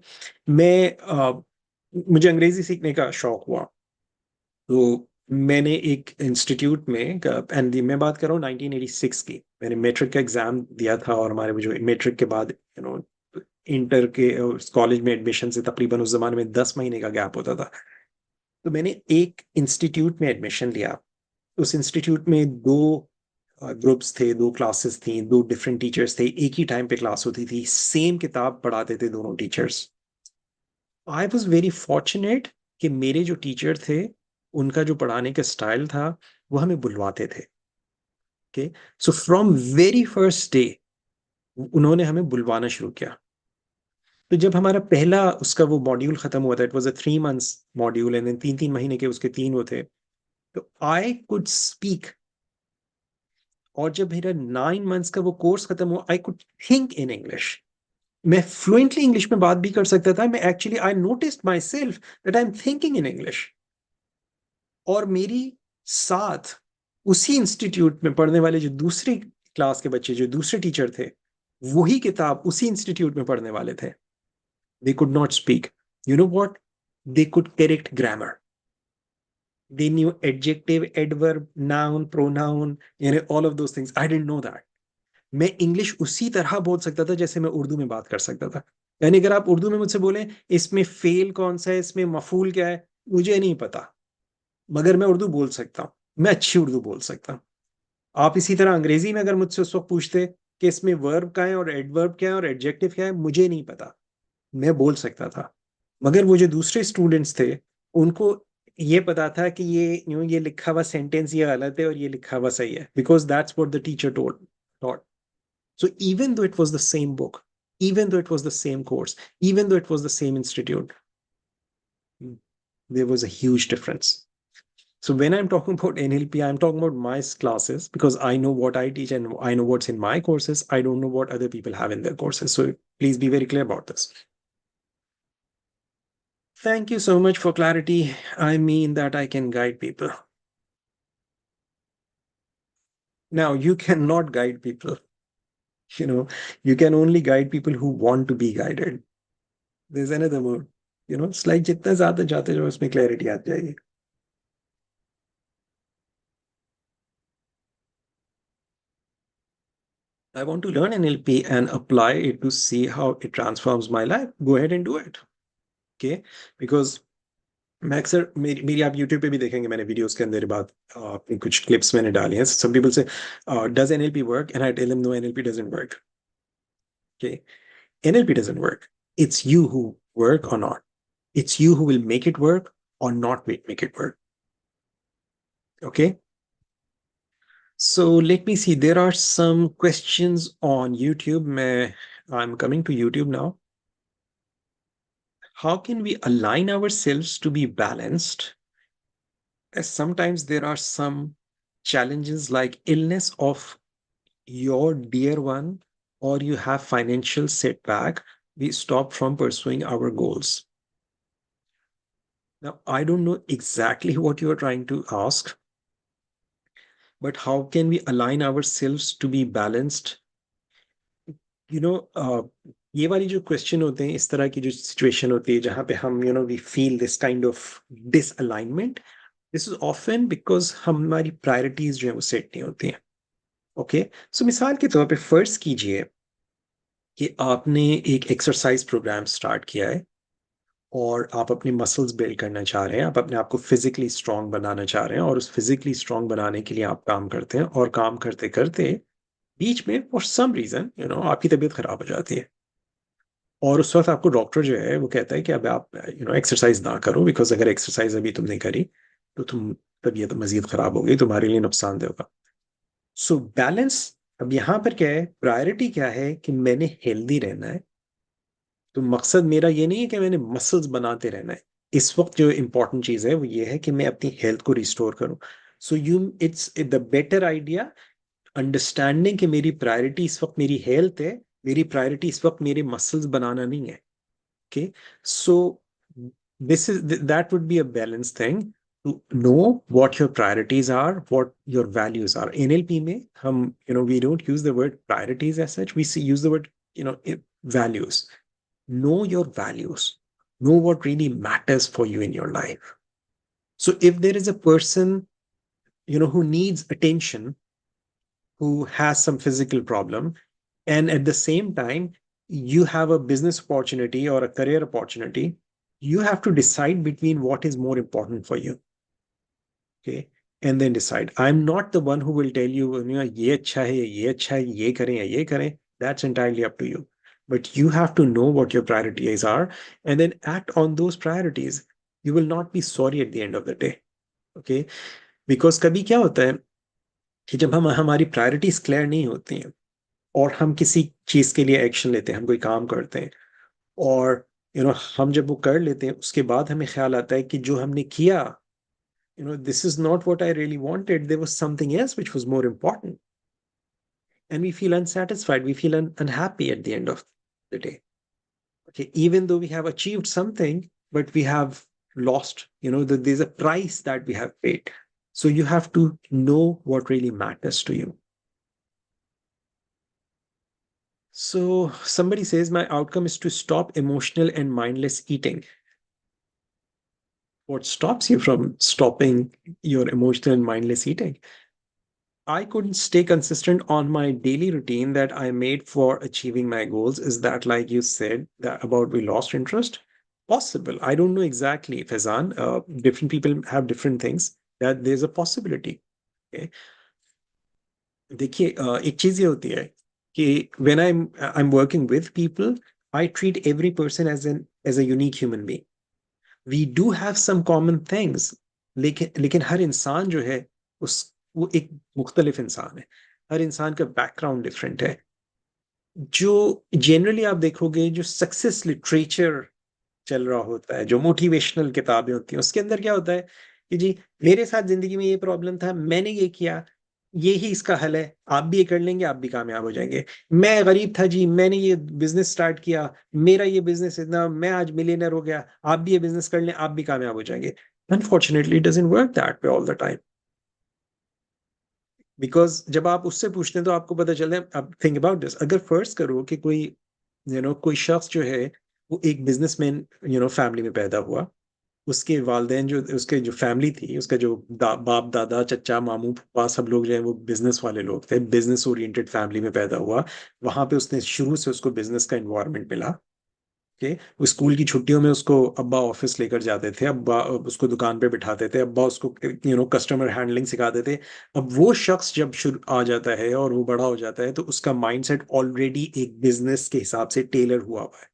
[SPEAKER 15] मुझे अंग्रेजी सीखने का शौक हुआ तो मैंने एक इंस्टीट्यूट में, एंड मैं बात कर रहा हूँ 1986 की, मैंने मैट्रिक का एग्जाम दिया था और हमारे जो मैट्रिक के बाद इंटर के कॉलेज में एडमिशन से तकरीबन उस जमाने में 10 महीने का गैप होता था. तो मैंने एक इंस्टीट्यूट में एडमिशन लिया. उस इंस्टीट्यूट में 2 ग्रुप्स थे, 2 क्लासेस थी, 2 डिफरेंट टीचर्स थे, एक ही टाइम पे क्लास होती थी, सेम किताब पढ़ाते थे दोनों teachers. I was very fortunate कि मेरे जो टीचर थे उनका जो पढ़ाने का स्टाइल था वो हमें बुलवाते थे. Okay, so from very first day उन्होंने हमें बुलवाना शुरू किया. तो जब हमारा पहला उसका वो मॉड्यूल खत्म हुआ था, it was a 3 months module and 3 महीने के उसके 3 वो थे, तो आई कुड स्पीक. और जब मेरा 9 months का वो कोर्स खत्म हुआ, I could think in English. मैं फ्लुएंटली इंग्लिश में बात भी कर सकता था. मैं actually I noticed my self that I am thinking in English. और मेरी साथ उसी इंस्टीट्यूट में पढ़ने वाले जो दूसरी क्लास के बच्चे, जो दूसरे टीचर थे, वही किताब उसी इंस्टीट्यूट में पढ़ने वाले थे. They could not speak. You know what? They could correct grammar. They knew adjective, adverb, noun, pronoun, all of those things. I didn't know that. मैं इंग्लिश उसी तरह बोल सकता था जैसे मैं उर्दू में बात कर सकता था. यानी अगर आप उर्दू में मुझसे बोलें इसमें फेल कौन सा है, इसमें मफूल क्या है, मुझे नहीं पता, मगर मैं उर्दू बोल सकता हूँ. मैं अच्छी उर्दू बोल सकता हूँ. आप इसी तरह अंग्रेजी में अगर मुझसे उस वक्त पूछते कि इसमें वर्ब क्या है और एडवर्ब क्या है और एडजेक्टिव क्या है, मुझे नहीं पता, मैं बोल सकता था. मगर वो जो दूसरे स्टूडेंट्स थे उनको ये पता था कि ये लिखा हुआ सेंटेंस ये गलत है और ये लिखा हुआ सही है, because that's what the teacher taught. So even though it was the same book, even though it was the same course, even though it was the same institute, there was a huge difference. So when I'm talking about NLP, I'm talking about my classes because I know what I teach and I know what's in my courses. I don't know what other people have in their courses. So please be very clear about this. Thank you so much for clarity. I mean that I can guide people. Now, you cannot guide people. You can only guide people who want to be guided. There's another word. Slide जितना ज्यादा जाते जाओ उसमें clarity आ जाएगी. I want to learn NLP and apply it to see how it transforms my life. Go ahead and do it. Okay? Because मैं अक्सर मेरी आप YouTube पे भी देखेंगे, मैंने वीडियोस के अंदर बात कुछ क्लिप्स मैंने डाली हैं. Some people say, does NLP work? And I tell them, no, NLP doesn't work. Okay? NLP doesn't work. It's you who work or not. It's you who will make it work or not make it work. Okay? So let me see. There are some questions on YouTube. I'm coming to YouTube now. How can we align ourselves to be balanced? As sometimes there are some challenges like illness of your dear one, or you have financial setback, we stop from pursuing our goals. Now, I don't know exactly what you are trying to ask, but how can we align ourselves to be balanced? ये वाली जो question होते हैं, इस तरह की जो situation होती है जहां पे हम we feel this kind of disalignment, this is often because हमारी प्रायोरिटीज जो है वो सेट नहीं होती हैं. ओके, सो मिसाल के तौर पे फर्ज कीजिए कि आपने एक एक्सरसाइज प्रोग्राम स्टार्ट किया है और आप अपने मसल्स बिल्ड करना चाह रहे हैं, आप अपने आप को फिजिकली स्ट्रांग बनाना चाह रहे हैं, और उस फिजिकली स्ट्रांग बनाने के लिए आप काम करते हैं, और काम करते करते बीच में फॉर सम रीजन आपकी तबीयत खराब हो जाती है, और उस वक्त आपको डॉक्टर जो है वो कहता है कि अब आप एक्सरसाइज ना करो, बिकॉज अगर एक्सरसाइज अभी तुमने करी तो तुम तबीयत मजीद खराब होगी, तुम्हारे लिए नुकसानदेह होगा. सो बैलेंस, अब यहाँ पर क्या है, प्रायोरिटी क्या है कि मैंने हेल्दी रहना है. तो मकसद मेरा ये नहीं है कि मैंने मसल्स बनाते रहना है. इस वक्त जो इंपॉर्टेंट चीज है वो ये है कि मैं अपनी हेल्थ को रिस्टोर करूं. So it's the better idea understanding कि मेरी प्रायोरिटी इस वक्त मेरी हेल्थ है, मेरी प्रायोरिटी इस वक्त मेरे मसल्स बनाना नहीं है. Okay, so that would be a balanced thing to know what your priorities are, what your values are. NLP में हम we don't use the word priorities as such, we use the word values. Know your values, know what really matters for you in your life. So if there is a person who needs attention, who has some physical problem, and at the same time you have a business opportunity or a career opportunity, you have to decide between what is more important for you. Okay, and then decide. I'm not the one who will tell you ye acha hai, ye acha hai, ye kare ya ye kare. That's entirely up to you. But you have to know what your priorities are and then act on those priorities. You will not be sorry at the end of the day. Okay, because kabhi kya hota hai कि जब हमारी priorities clear नहीं होती हैं और हम किसी चीज के लिए एक्शन लेते हैं, हम कोई काम करते हैं, और हम जब वो कर लेते हैं उसके बाद हमें ख्याल आता है कि जो हमने किया, this is not what I really wanted, there was something else which was more important, and we feel unsatisfied, we feel unhappy at the end of the day. Okay, even though we have achieved something, but we have lost, there's a price that we have paid. So you have to know what really matters to you. So somebody says my outcome is to stop emotional and mindless eating. What stops you from stopping your emotional and mindless eating? I couldn't stay consistent on my daily routine that I made for achieving my goals. Is that, like you said, that about we lost interest? Possible. I don't know exactly, Faizan. Different people have different things. That there's a possibility. Okay. देखिए, एक चीज ये होती है कि when I'm working with people, I treat every person as a unique human being. We do have some common things, लेकिन हर इंसान जो है वो एक मुख्तलिफ इंसान है. हर इंसान का बैकग्राउंड डिफरेंट है. जो जनरली आप देखोगे जो सक्सेस लिटरेचर चल रहा होता है, जो मोटिवेशनल किताबें होती हैं, उसके अंदर क्या होता है कि जी मेरे साथ जिंदगी में ये प्रॉब्लम था, मैंने ये किया, ये ही इसका हल है, आप भी ये कर लेंगे, आप भी कामयाब हो जाएंगे. मैं गरीब था जी, मैंने ये बिजनेस स्टार्ट किया, मेरा ये बिजनेस इतना, मैं आज मिलियनर हो गया, आप भी ये बिजनेस कर लें, आप भी कामयाब हो जाएंगे. Unfortunately it doesn't work that way all the time. Because जब आप उससे पूछते हैं तो आपको पता चलता है. अब थिंक अबाउट दिस, अगर फर्स्ट करो कि कोई कोई शख्स जो है वो एक बिजनेसमैन फैमिली में पैदा हुआ। उसके वालदेन जो उसके जो फैमिली थी, उसका जो बाप दादा चचा मामू पापा सब लोग जो है वो बिजनेस वाले लोग थे, बिजनेस ओरिएंटेड फैमिली में पैदा हुआ। वहां पे उसने शुरू से उसको बिजनेस का एनवायरनमेंट मिला। ओके, वो स्कूल की छुट्टियों में उसको अब्बा ऑफिस लेकर जाते थे, अब्बा उसको दुकान पे बिठाते थे, अब्बा उसको कस्टमर हैंडलिंग सिखाते थे। अब वो शख्स जब शुरू आ जाता है और वो बड़ा हो जाता है तो उसका माइंडसेट ऑलरेडी एक बिजनेस के हिसाब से टेलर हुआ हुआ है।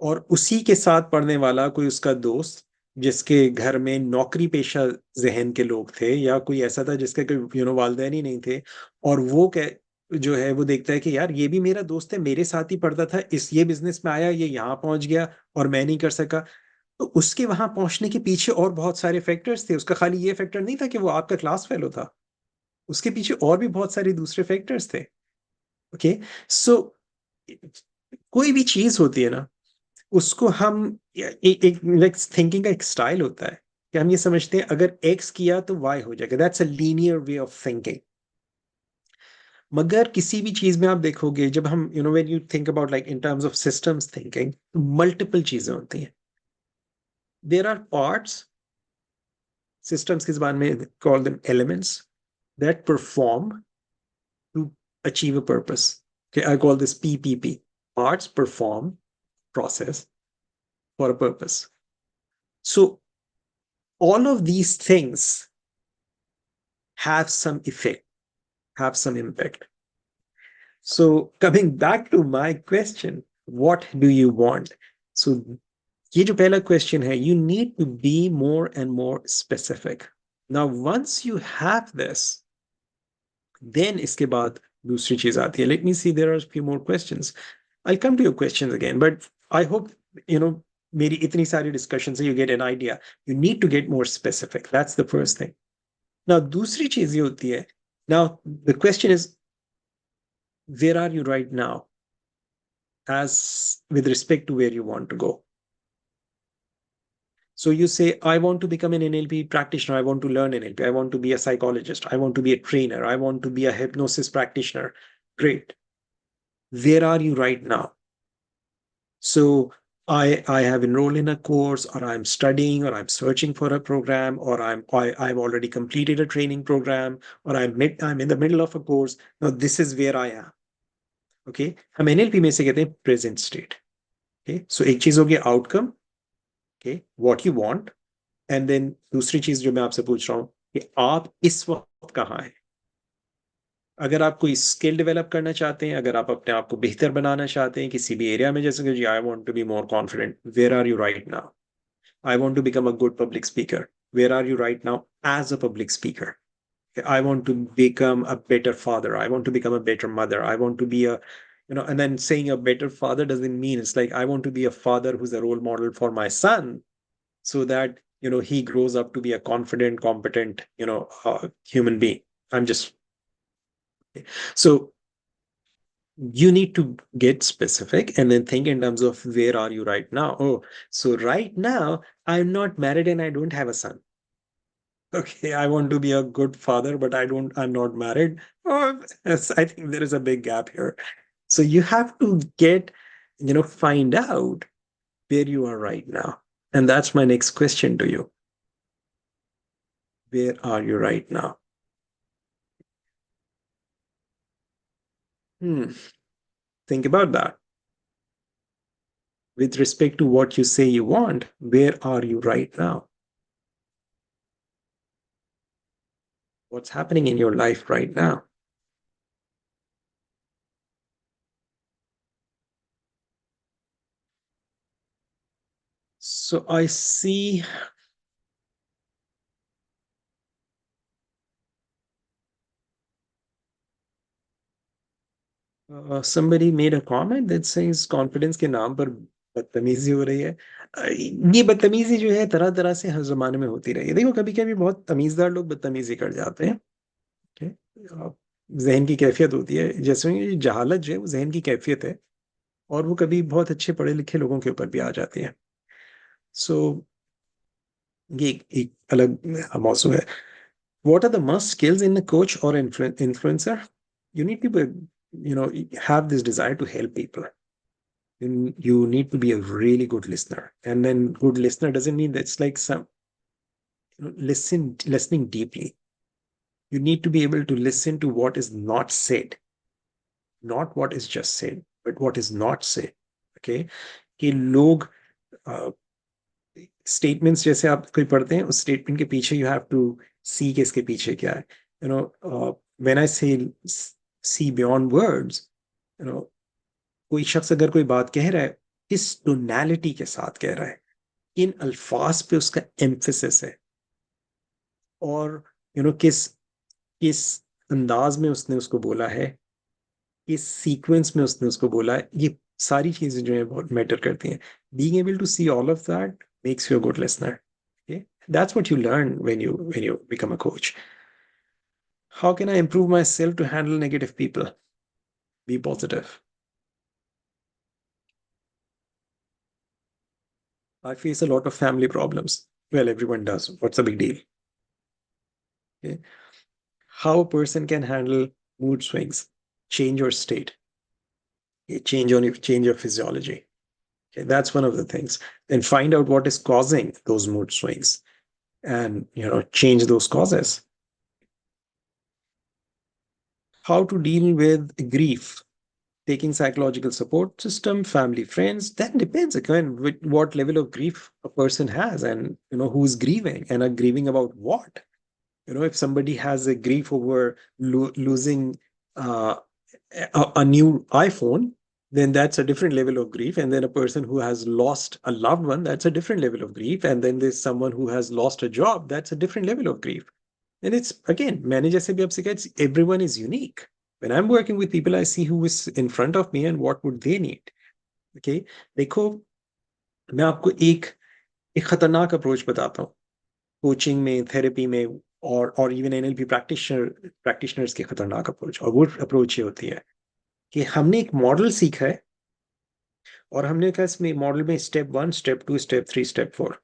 [SPEAKER 15] और उसी के साथ पढ़ने वाला कोई उसका दोस्त जिसके घर में नौकरी पेशा जहन के लोग थे, या कोई ऐसा था जिसके कोई वालिदैन ही नहीं थे, और वो जो है वो देखता है कि यार ये भी मेरा दोस्त है, मेरे साथ ही पढ़ता था, ये बिजनेस में आया, ये यहाँ पहुंच गया और मैं नहीं कर सका। तो उसके वहां पहुंचने के पीछे और बहुत सारे फैक्टर्स थे। उसका खाली ये फैक्टर नहीं था कि वो आपका क्लास फेलो था, उसके पीछे और भी बहुत सारे दूसरे फैक्टर्स थे। ओके, सो कोई भी चीज होती है ना, उसको हम एक थिंकिंग का एक स्टाइल होता है कि हम ये समझते हैं अगर एक्स किया तो वाई हो जाएगा, that's a linear way of thinking. मगर किसी भी चीज में आप देखोगे, जब हम when you think about like in terms of systems thinking, multiple चीजें होती हैं। देयर आर पार्ट्स, सिस्टम्स की जुबान में call them elements that perform to achieve a purpose. I call this PPP, parts perform process for a purpose. So all of these things have some effect, have some impact. So coming back to my question, what do you want? So ये जो पहला question है, you need to be more and more specific. Now once you have this, then इसके बाद दूसरी चीज आती है. Let me see, there are a few more questions. I'll come to your questions again, but I hope मेरी इतनी सारी discussion से you get an idea. You need to get more specific. That's the first thing. Now दूसरी चीज ये होती है, now the question is, where are you right now as with respect to where you want to go? So you say, I want to become an NLP practitioner, I want to learn NLP, I want to be a psychologist, I want to be a trainer, I want to be a hypnosis practitioner. Great. Where are you right now? So I have enrolled in a course, or I'm studying, or I'm searching for a program, or I've already completed a training program, or I'm in the middle of a course. Now this is where I am. Okay, हम NLP में से कहते हैं present state. Okay, so एक चीज हो गया outcome, okay, what you want, and then दूसरी चीज जो मैं आपसे पूछ रहा हूँ कि आप इस वक्त कहाँ हैं। अगर आप कोई स्किल डेवलप करना चाहते हैं, अगर आप अपने आप को बेहतर बनाना चाहते हैं किसी भी एरिया में, जैसे कि जी I want to be more confident, where are you right now? I want to become a good public speaker, where are you right now as a public speaker? I want to become a better father, I want to become a better mother, I want to be a and then saying a better father doesn't mean it's like I want to be a father who's a role model for my son, so that he grows up to be a confident, competent human being. I'm just so you need to get specific and then think in terms of where are you right now. Oh, so right now I'm not married and I don't have a son. Okay, I want to be a good father, but I'm not married. Oh, yes, I think there is a big gap here. So you have to find out where you are right now. And that's my next question to you. Where are you right now? Think about that. With respect to what you say you want, where are you right now? What's happening in your life right now? So I see somebody made a comment that says confidence के नाम पर बदतमीजी हो रही है। ये बदतमीजी जो है तरह तरह से हर जमाने में होती रही है। देखो कभी कभी बहुत तमीजदार लोग बदतमीजी कर जाते हैं। जहन की कैफियत होती है, जैसे जहालत जो है वो जहन की कैफियत है, और वो कभी बहुत अच्छे पढ़े लिखे लोगों के ऊपर भी आ जाती है। सो ये एक अलग मौजू है। What are the must skills in a coach or influencer? You need to have this desire to help people. then you need to be a really good listener. And then good listener doesn't mean that's like some listening deeply. You need to be able to listen to what is not said, not what is just said, but what is not said. Okay, कि लोग statements जैसे आप कोई पढ़ते हैं उस statement के पीछे यू हैव टू सी के इसके पीछे क्या है. यू नो व्हेन आई से see beyond words, you know कोई शख्स अगर कोई बात कह रहा है किस टोनैलिटी के साथ कह रहा है, किन अल्फाज पे उसका एम्फेसिस है, और यू नो किस किस अंदाज में उसने उसको बोला है, किस सीक्वेंस में उसने उसको बोला है, ये सारी चीजें जो है बहुत मैटर करती हैं. Being able to see all of that makes you a good listener. Okay, that's what you learn when you become a coach. How can I improve myself to handle negative people? Be positive. I face a lot of family problems. Well, everyone does. What's the big deal? Okay. How a person can handle mood swings, change your state, okay, change your physiology. Okay, that's one of the things. Then find out what is causing those mood swings and change those causes. How to deal with grief, taking psychological support system, family, friends. That depends again with what level of grief a person has, and who's grieving and are grieving about what. If somebody has a grief over losing a new iPhone, then that's a different level of grief. And then a person who has lost a loved one, that's a different level of grief. And then there's someone who has lost a job, that's a different level of grief. And it's, again, everyone is unique. When I'm working with people, I see who is in front of me and what would they need. Okay, देखो मैं आपको एक खतरनाक approach बताता हूँ coaching में, therapy में, और इवन एनएलपी प्रैक्टिशनर्स की खतरनाक अप्रोच. और वो अप्रोच ये होती है कि हमने एक मॉडल सीखा है और हमने कहा इसमें मॉडल में स्टेप 1, स्टेप 2, स्टेप 3, स्टेप 4.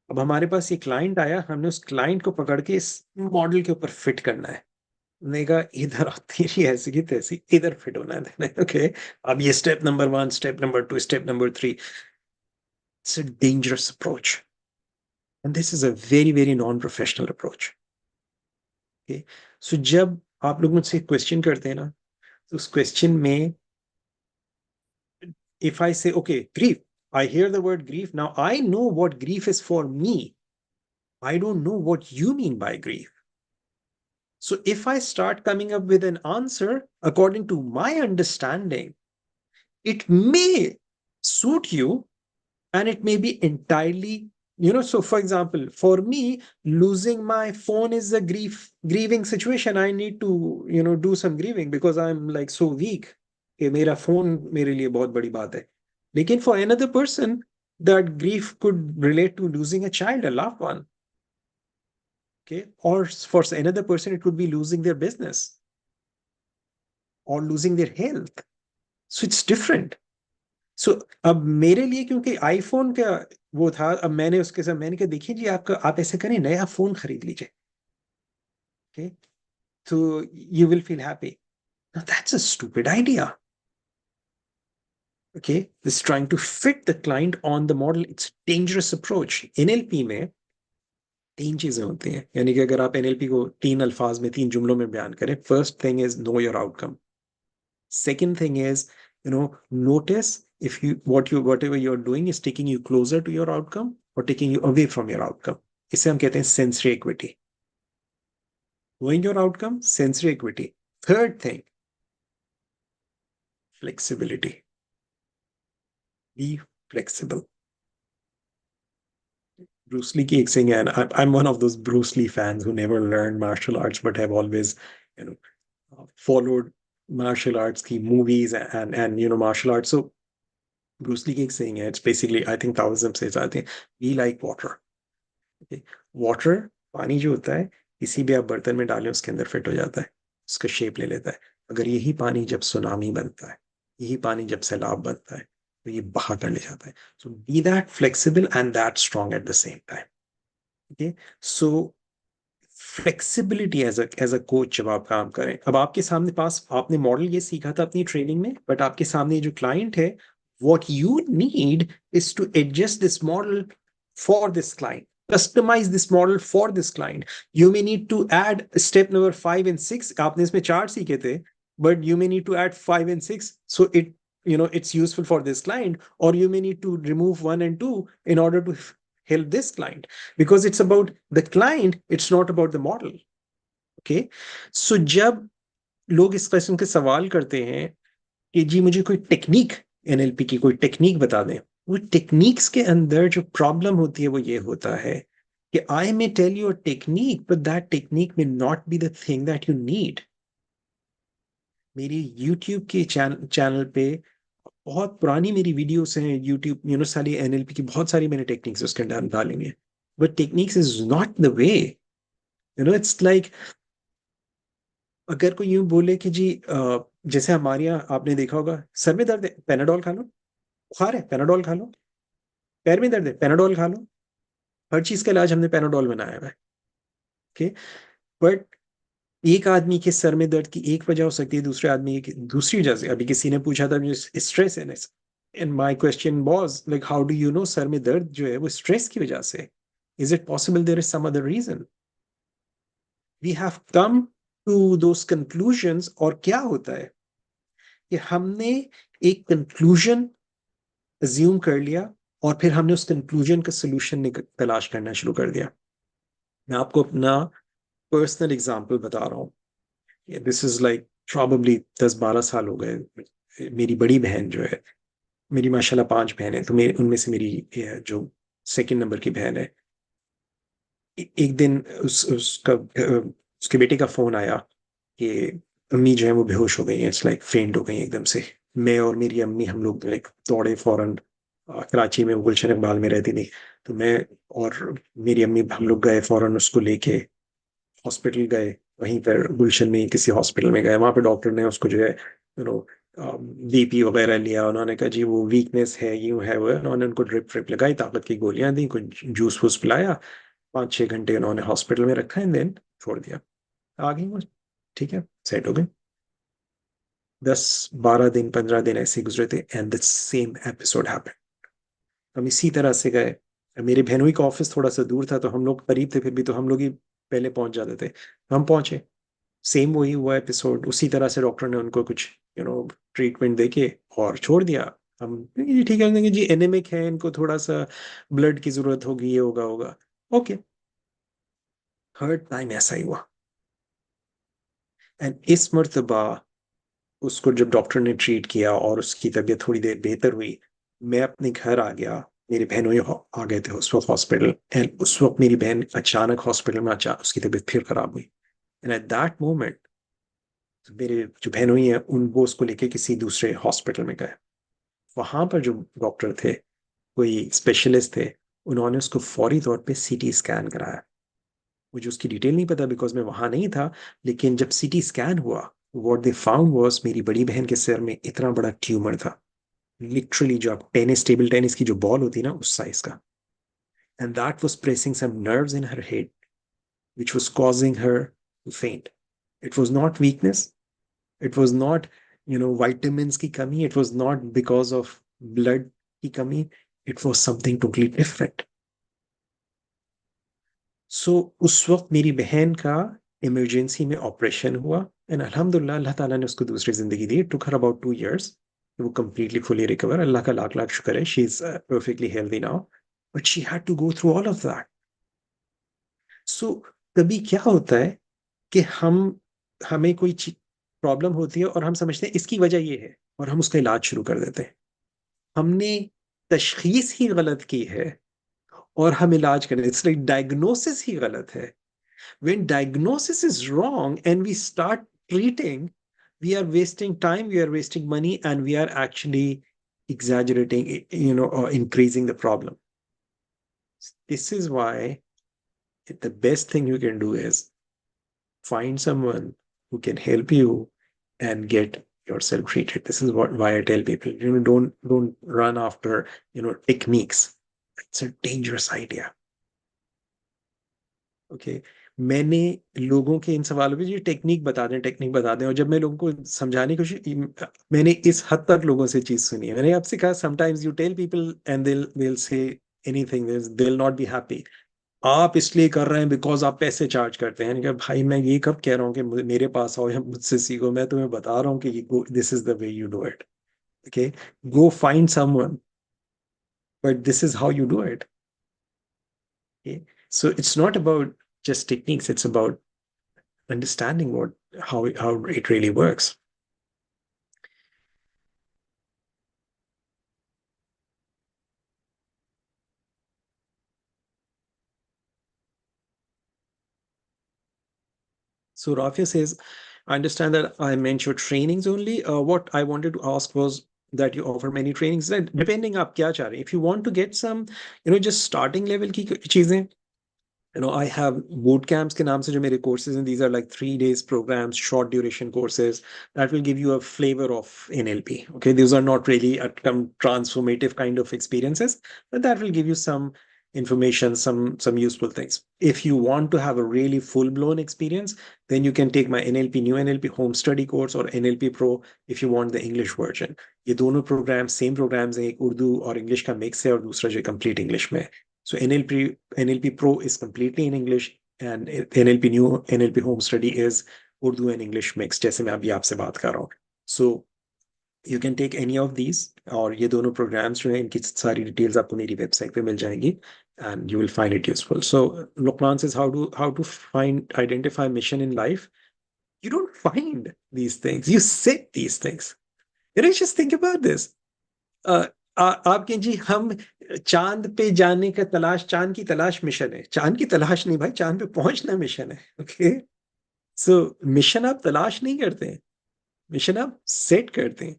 [SPEAKER 15] अब हमारे पास ये क्लाइंट आया, हमने उस क्लाइंट को पकड़ के इस मॉडल के ऊपर फिट करना है. मैंने कहा इधर तेरी ऐसी की तैसी इधर फिट होना है. ओके, अब ये step number 1, step number 2, step number 3. It's a dangerous approach and this is a very very non professional approach. Okay, so जब आप लोग मुझसे क्वेश्चन करते हैं ना, तो उस क्वेश्चन में if I say, okay, grief, I hear the word grief. Now I know what grief is for me. I don't know what you mean by grief. So if I start coming up with an answer according to my understanding, it may suit you and it may be entirely, so for example, for me, losing my phone is a grieving situation. I need to, do some grieving because I'm like so weak. कि मेरा phone मेरे लिए बहुत बड़ी बात है. लेकिन for another person, that grief could relate to losing a child, a loved one. Okay, or for another person, it could be losing their business or losing their health. So it's different. So अब मेरे लिए क्योंकि iPhone का वो था, अब मैंने उसके साथ मैंने कहा देखिए जी आप ऐसे करें, नया फोन खरीद लीजिए. Okay, so you will feel happy. Now that's a stupid idea. Okay, this trying to fit the client on the model. It's dangerous approach. NLP में 3 चीजें होती हैं, यानी कि अगर आप NLP को 3 अल्फाज में 3 जुमलों में बयान करें, first thing is know your outcome. Second thing is, notice if whatever you're doing is taking you closer to your outcome or taking you away from your outcome. इसे हम कहते हैं sensory equity. Knowing your outcome, sensory equity. Third thing, flexibility. Be flexible. Bruce Lee की एक saying है, and I'm one of those Bruce Lee fans who never learned martial arts but have always, followed martial arts की movies and martial arts. So Bruce Lee की एक saying है, it's basically, I think Taoism says, I think, be like water. Okay, water, पानी जो होता है किसी भी आप बर्तन में डालें उसके अंदर फिट हो जाता है, उसका शेप ले लेता है. अगर यही पानी जब सुनामी बनता है, यही पानी जब सैलाब बनता है, तो ये बहा कर ले जाता है. So be that flexible and that strong at the same time. Okay, so flexibility as a coach जब आप काम करें. अब आपके सामने पास आपने मॉडल ये सीखा था अपनी ट्रेनिंग में, बट आपके सामने जो क्लाइंट है What you need is to adjust this model for this client, customize this model for this client. You may need to add step number 5 and 6. आपने इसमें 4 सीखे थे, but you may need to add 5 and 6 so it's useful for this client, or you may need to remove 1 and 2 in order to help this client, because it's about the client, it's not about the model. Okay, so जब लोग इस किस्म के सवाल करते हैं कि जी मुझे कोई टेक्निक, एनएलपी की कोई टेक्निक बता दें, वो टेक्निक्स के अंदर जो प्रॉब्लम होती है वो ये होता है कि I may tell you a technique but that technique may not be the thing that you need. मेरी यूट्यूब के चैनल पे बहुत पुरानी मेरी वीडियोस हैं, यूट्यूब सारी एनएलपी की बहुत सारी मैंने टेक्निक्स उसके अंदर डाली हैं, but techniques is not the way. It's like अगर कोई यूं बोले कि जी जैसे हमारे यहाँ आपने देखा होगा, सर में दर्द है पेनाडोल खा लो, बुखार है पेनाडोल खा लो, पैर में दर्द है पेनाडोल खा लो, हर चीज का इलाज हमने पेनाडोल बनाया हुआ है. ओके, बट एक आदमी के सर में दर्द की एक वजह हो सकती है, दूसरे आदमी की दूसरी वजह से. अभी किसी ने पूछा था स्ट्रेस है, and my question was like how do you know सर में दर्द जो है वो स्ट्रेस की वजह से? Is it possible there is some other reason? We have come to those conclusions. और क्या होता है कि हमने एक कंक्लूजन अज्यूम कर लिया और फिर हमने उस कंक्लूजन का सोल्यूशन तलाश करना शुरू कर दिया. मैं आपको अपना पर्सनल एग्जांपल बता रहा हूँ. दिस इज लाइक प्रॉबेबली 10-12 साल हो गए. मेरी बड़ी बहन जो है, मेरी माशाल्लाह 5 बहनें, तो उनमें से मेरी जो सेकंड नंबर की बहन है, एक दिन उसके बेटे का फोन आया कि अम्मी जो है वो बेहोश हो गई है, इट्स लाइक फेंट हो गई एकदम से. मैं और मेरी अम्मी हम लोग लाइक दौड़े फौरन. कराची में गुलशन इकबाल में रहती थी, तो मैं और मेरी अम्मी हम लोग गए फौरन उसको लेके हॉस्पिटल गए. वहीं पर गुलशन में किसी हॉस्पिटल में गए, वहां पे डॉक्टर ने उसको जो है बीपी वगैरह लिया. उन्होंने कहा जी वो वीकनेस है, यूं है वो. उन्होंने उनको ड्रिप ट्रिप लगाई, ताकत की गोलियां दी, कुछ जूस वूस पिलाया. 5-6 घंटे उन्होंने हॉस्पिटल में रखा एंड देन छोड़ दिया. आ गई वो, ठीक है, सेट हो गई. 10-12 दिन 15 दिन ऐसे गुजरे थे and the same episode happened. हम इसी तरह से गए. मेरे बहनोई का ऑफिस थोड़ा सा दूर था, तो हम लोग करीब थे, फिर भी तो हम लोग ही पहले पहुंच जाते थे. हम पहुंचे, सेम वही हुआ एपिसोड. उसी तरह से डॉक्टर ने उनको कुछ ट्रीटमेंट देके और छोड़ दिया. हम जी ठीक है जी एनेमिक है, इनको थोड़ा सा ब्लड की जरूरत होगी, ये होगा. ओके, थर्ड टाइम ऐसा ही हुआ. एंड इस मर्तबा उसको जब डॉक्टर ने ट्रीट किया और उसकी तबीयत थोड़ी देर बेहतर हुई, मैं अपने घर आ गया. मेरे बहनों आ गए थे उस वक्त हॉस्पिटल, एंड उस वक्त मेरी बहन अचानक हॉस्पिटल में उसकी तबीयत फिर खराब हुई. एंड एट दैट मोमेंट मेरे जो बहनों हैं वो उसको लेके किसी दूसरे हॉस्पिटल में गए. वहां पर जो डॉक्टर थे, कोई स्पेशलिस्ट थे, उन्होंने उसको फौरी तौर पे सीटी स्कैन कराया. मुझे उसकी डिटेल नहीं पता बिकॉज मैं वहां नहीं था, लेकिन जब सीटी स्कैन हुआ, व्हाट दे फाउंड वाज मेरी बड़ी बहन के सिर में इतना बड़ा ट्यूमर था, लिटरली जो आप टेबल टेनिस की जो बॉल होती है ना उस साइज का. And that was pressing some nerves in her head which was causing her to faint. It was not weakness, it was not vitamins की कमी, it was not because of blood की कमी, it was something totally different. So उस वक्त मेरी बहन का emergency में ऑपरेशन हुआ एंड अल्हम्दुलिल्लाह अल्लाह ताला ने उसको दूसरी जिंदगी दी. It took her about 2 years. वो कंप्लीटली फुली रिकवर, अल्लाह का लाख लाख शुक्र है. She is perfectly healthy now, but she had to go through all of that. So कभी क्या होता है कि हमें कोई प्रॉब्लम होती है और हम समझते हैं इसकी वजह ये है और हम उसका इलाज शुरू कर देते हैं. हमने तशखीस ही गलत की है और हम इलाज करें. इट्स लाइक डायग्नोसिस ही गलत है. When diagnosis is wrong and we start treating, we are wasting time, we are wasting money, and we are actually exaggerating, or increasing the problem. This is why the best thing you can do is find someone who can help you and get yourself treated. This is why I tell people, don't run after, techniques. It's a dangerous idea. Okay. मैंने लोगों के इन सवालों पे ये technique बता दें, और जब मैं लोगों को समझाने की कोशिश, मैंने इस हद तक लोगों से चीज सुनी है। मैंने आपसे कहा sometimes you tell people and they'll say anything, they'll not be happy. आप इसलिए कर रहे हैं बिकॉज आप पैसे चार्ज करते हैं। क्या भाई, मैं ये कब कह रहा हूँ कि मेरे पास आओ या मुझसे सीखो? मैं तुम्हें बता रहा हूँ कि this is the way you do it. Okay, go find someone, but this is how you do it. Okay, so it's not about just techniques, it's about understanding how it really works. So Rafia says, I understand that I meant your trainings only. What I wanted to ask was that you offer many trainings, right? Depending आप क्या चाह रहे हैं. If you want to get some, just starting level की चीजें, I have boot camps के नाम से जो मेरे courses हैं, these are like 3 days programs, short duration courses that will give you a flavor of NLP. Okay, these are not really a transformative kind of experiences, but that will give you some information, some useful things. If you want to have a really full-blown experience, then you can take my new NLP home study course or NLP Pro if you want the English version. ये दोनों programs same programs हैं, एक उर्दू और English का mix है और दूसरा जो complete इंग्लिश में है. So NLP Pro is completely in English, and NLP Home Study is Urdu and English mixed, जैसे मैं अभी आपसे बात कर रहा हूँ. So you can take any of these, और ये दोनों programs जो हैं इनकी सारी details आपको मेरी website पे मिल जाएंगी, and you will find it useful. So Luqman says, how to identify mission in life. You don't find these things, you set these things. Just think about this. आपके जी, हम चांद पे जाने का तलाश, चांद की तलाश मिशन है. चांद की तलाश नहीं भाई, चांद पे पहुंचना मिशन है. ओके, सो मिशन आप तलाश नहीं करते हैं, मिशन आप सेट करते हैं.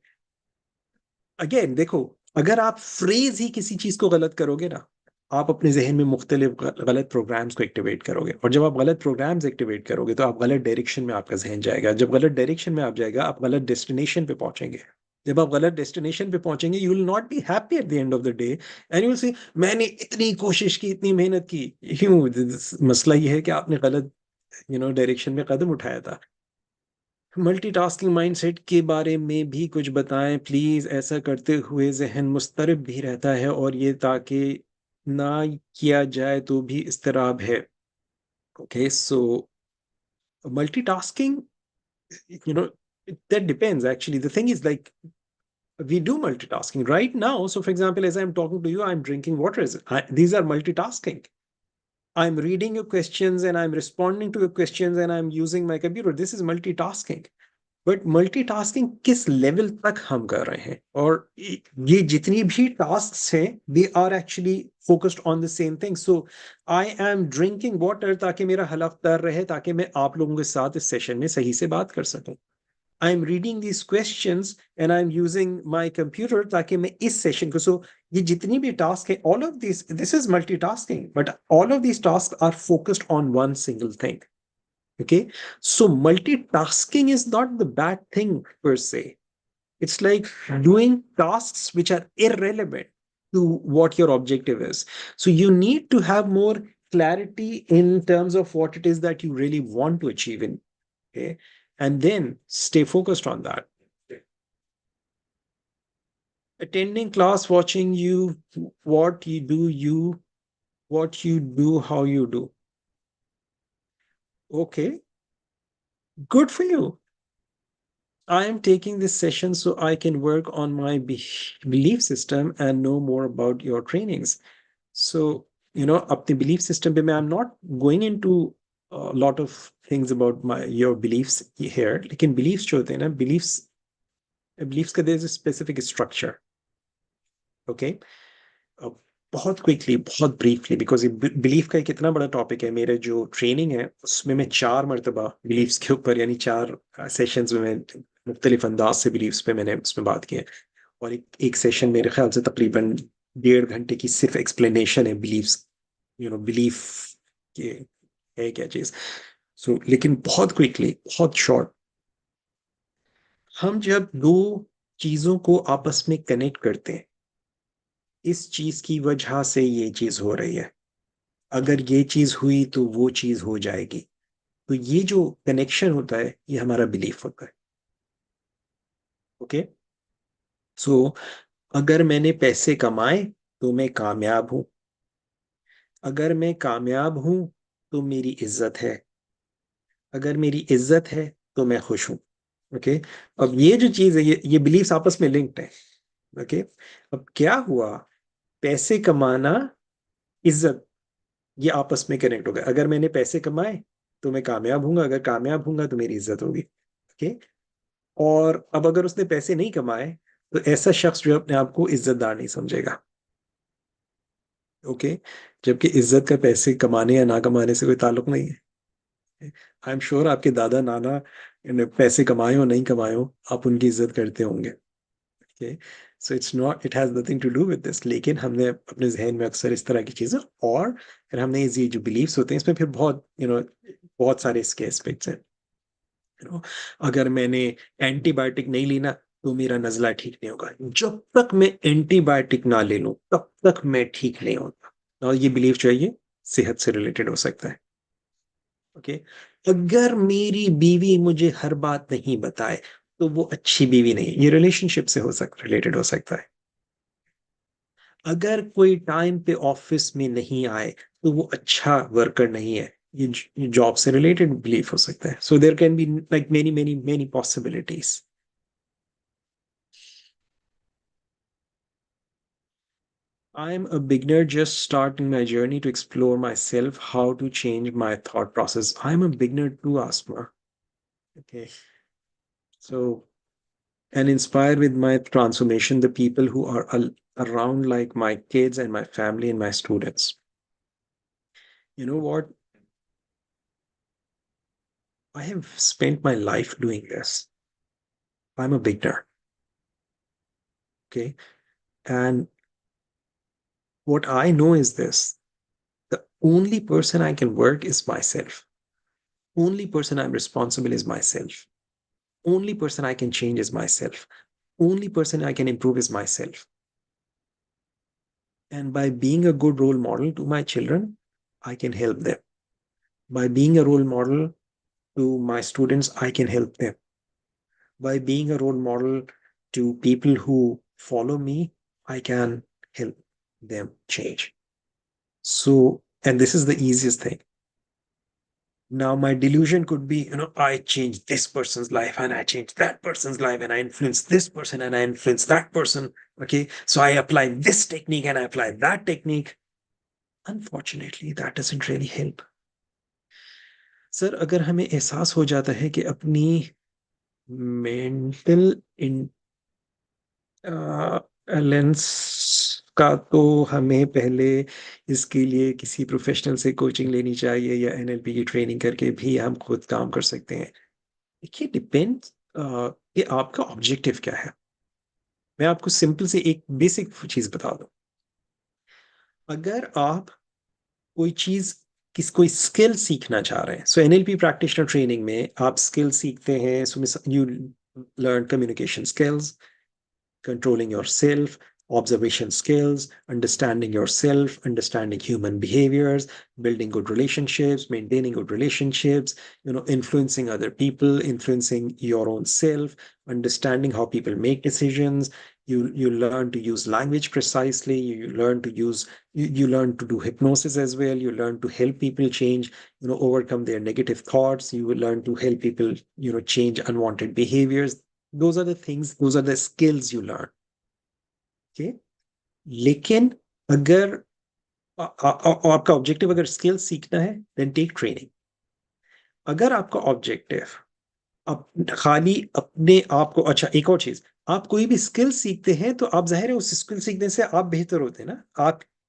[SPEAKER 15] अगेन देखो, अगर आप फ्रेज ही किसी चीज को गलत करोगे ना, आप अपने जहन में मुख्तलिफ गलत प्रोग्राम्स को एक्टिवेट करोगे, और जब आप गलत प्रोग्राम्स एक्टिवेट करोगे तो आप गलत डायरेक्शन में आपका जहन जाएगा. जब गलत डायरेक्शन में आप जाएगा, आप गलत डेस्टिनेशन पे पहुंचेंगे. जब आप गलत डेस्टिनेशन पे पहुंचेंगे, you will not be happy at the end of the day, and you will say मैंने इतनी कोशिश की, इतनी मेहनत की. मसला ये है कि आपने गलत डायरेक्शन में कदम उठाया था. मल्टीटास्किंग माइंडसेट के बारे में भी कुछ बताएं प्लीज. ऐसा करते हुए जहन मुस्तरब भी रहता है, और ये ताकि ना किया जाए तो भी इस्तराब है. Okay, so multitasking, that depends actually. The thing is, like, we do multitasking right now. So for example, as I'm talking to you, I'm drinking water. These are multitasking. I'm reading your questions and I'm responding to your questions and I'm using my computer. This is multitasking. But multitasking किस level तक हम कर रहे हैं, और ये जितनी भी टास्क्स हैं, they are actually focused on the same thing. So I am drinking water ताकि मेरा हलफ तर रहे, ताकि मैं आप लोगों के साथ इस सेशन में सही से बात कर सकूं. I am reading these questions and I am using my computer ताकि मैं इस सेशन को. सो ये जितनी भी टास्क है, all of this is multitasking, but all of these tasks are focused on one single thing. Okay, so multitasking is not the bad thing per se. It's like doing tasks which are irrelevant to what your objective is. So you need to have more clarity in terms of what it is that you really want to achieve in. Okay, and then stay focused on that. Attending class, watching you, what you do, how you do. Okay, good for you. I am taking this session so I can work on my belief system and know more about your trainings. So, अपने belief system पे I'm not going into a lot of things about your beliefs here. लेकिन beliefs जो होते हैं ना, beliefs का there's a specific structure. Okay? बहुत quickly, बहुत ब्रीफली, बिकॉज बिलीफ का एक इतना बड़ा टॉपिक है. मेरे जो ट्रेनिंग है उसमें मैं 4 मरतबा बिलीफ्स के ऊपर, यानी 4 सेशंस में मैं मुख्तलिफ अंदाज से बिलीफ्स पे मैंने उसमें बात की है. और एक सेशन मेरे ख्याल से तकरीबन 1.5 घंटे की सिर्फ एक्सप्लेनेशन है बिलीफ्स, बिलीफ के है क्या चीज. सो लेकिन बहुत क्विकली, बहुत शॉर्ट, हम जब 2 चीजों को आपस में कनेक्ट करते हैं, इस चीज की वजह से ये चीज हो रही है. अगर ये चीज हुई तो वो चीज हो जाएगी। तो ये जो कनेक्शन होता है ये हमारा बिलीफ होता है। ओके, सो अगर मैंने पैसे कमाए तो मैं कामयाब हूं, अगर मैं कामयाब हूं तो मेरी इज्जत है, अगर मेरी इज्जत है तो मैं खुश हूं। ओके, अब ये जो चीज है ये बिलीफ्स आपस में लिंक्ड है। ओके, अब क्या हुआ, पैसे कमाना, इज्जत, ये आपस में कनेक्ट हो गए। अगर मैंने पैसे कमाए तो मैं कामयाब हूंगा, अगर कामयाब हूंगा तो मेरी इज्जत होगी। ओके, और अब अगर उसने पैसे नहीं कमाए तो ऐसा शख्स जो अपने आप को इज्जतदार नहीं समझेगा। ओके, जबकि इज्जत का पैसे कमाने या ना कमाने से कोई ताल्लुक नहीं है। आई एम श्योर आपके दादा नाना ने पैसे कमाए हो नहीं कमाए हो, आप उनकी इज्जत करते होंगे। Okay, so it's not, it has nothing to do with this, लेकिन हमने अपने जहन में अक्सर इस तरह की चीजें, और फिर हमने ये जो बिलीव्स होते हैं इसमें फिर बहुत बहुत सारे इसके एस्पेक्ट्स हैं। अगर मैंने एंटीबायोटिक नहीं ली ना तो मेरा नजला ठीक नहीं होगा, जब तक मैं एंटीबायोटिक ना ले लूं तब तक मैं ठीक नहीं होता। और ये बिलीफ जो है ये सेहत से रिलेटेड हो सकता है। ओके, अगर मेरी बीवी मुझे हर बात नहीं बताए तो वो अच्छी बीवी नहीं है, ये रिलेशनशिप से हो सकता, रिलेटेड हो सकता है। अगर कोई टाइम पे ऑफिस में नहीं आए तो वो अच्छा वर्कर नहीं है, ये जॉब से रिलेटेड बिलीफ हो सकता है। So there can be like many many many possibilities. I am a beginner just starting my journey to explore myself, how to change my thought process. I am a beginner too, Asma. Okay. So, and inspired with my transformation, the people who are around, like my kids and my family and my students. You know what? I have spent my life doing this. I'm a beginner. Okay. And what I know is this: the only person I can work is myself. Only person I'm responsible is myself. Only person I can change is myself. Only person I can improve is myself. And by being a good role model to my children, I can help them. By being a role model to my students, I can help them. By being a role model to people who follow me, I can help them change. So, and this is the easiest thing. Now, my delusion could be, I changed this person's life and I changed that person's life and I influenced this person and I influenced that person. Okay, so I apply this technique and I apply that technique. Unfortunately, that doesn't really help. Sir, अगर हमें एहसास हो जाता है कि अपनी mental lens का, तो हमें पहले इसके लिए किसी प्रोफेशनल से कोचिंग लेनी चाहिए या एनएलपी की ट्रेनिंग करके भी हम खुद काम कर सकते हैं। देखिए, डिपेंड्स कि आपका ऑब्जेक्टिव क्या है। मैं आपको सिंपल से एक बेसिक चीज बता दूं। अगर आप कोई चीज कोई स्किल सीखना चाह रहे हैं, सो एनएलपी प्रैक्टिशनर ट्रेनिंग में आप स्किल सीखते हैं। So you learn communication skills, controlling yourself, observation skills, understanding yourself, understanding human behaviors, building good relationships, maintaining good relationships, influencing other people, influencing your own self, understanding how people make decisions. You learn to use language precisely. You learn to use you learn to do hypnosis as well. You learn to help people change, overcome their negative thoughts. You will learn to help people, change unwanted behaviors. Those are the things, those are the skills you learn. Okay, लेकिन अगर आपका objective अगर skill सीखना है, then take training. अगर आपका objective खाली अपने आप को, अच्छा एक और चीज, आप कोई भी स्किल सीखते हैं तो आप जाहिर है उस स्किल सीखने से आप बेहतर होते हैं ना,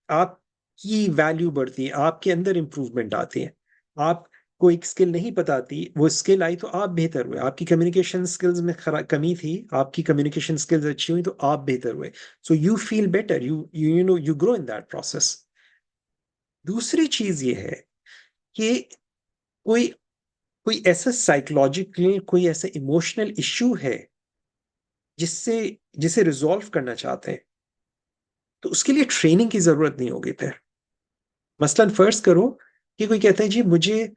[SPEAKER 15] आपकी वैल्यू बढ़ती है, आपके अंदर इंप्रूवमेंट आती है। आप कोई स्किल नहीं पता थी, वो स्किल आई तो आप बेहतर हुए। आपकी कम्युनिकेशन स्किल्स में कमी थी, आपकी कम्युनिकेशन स्किल्स अच्छी हुई तो आप बेहतर हुए। So you feel better, you grow in that process. दूसरी चीज ये है कि कोई कोई ऐसा साइकोलॉजिकल, कोई ऐसा इमोशनल इश्यू है जिसे रिजॉल्व करना चाहते हैं, तो उसके लिए ट्रेनिंग की जरूरत नहीं होगी फिर। मसलन फर्ज करो कि कोई कहता है जी मुझे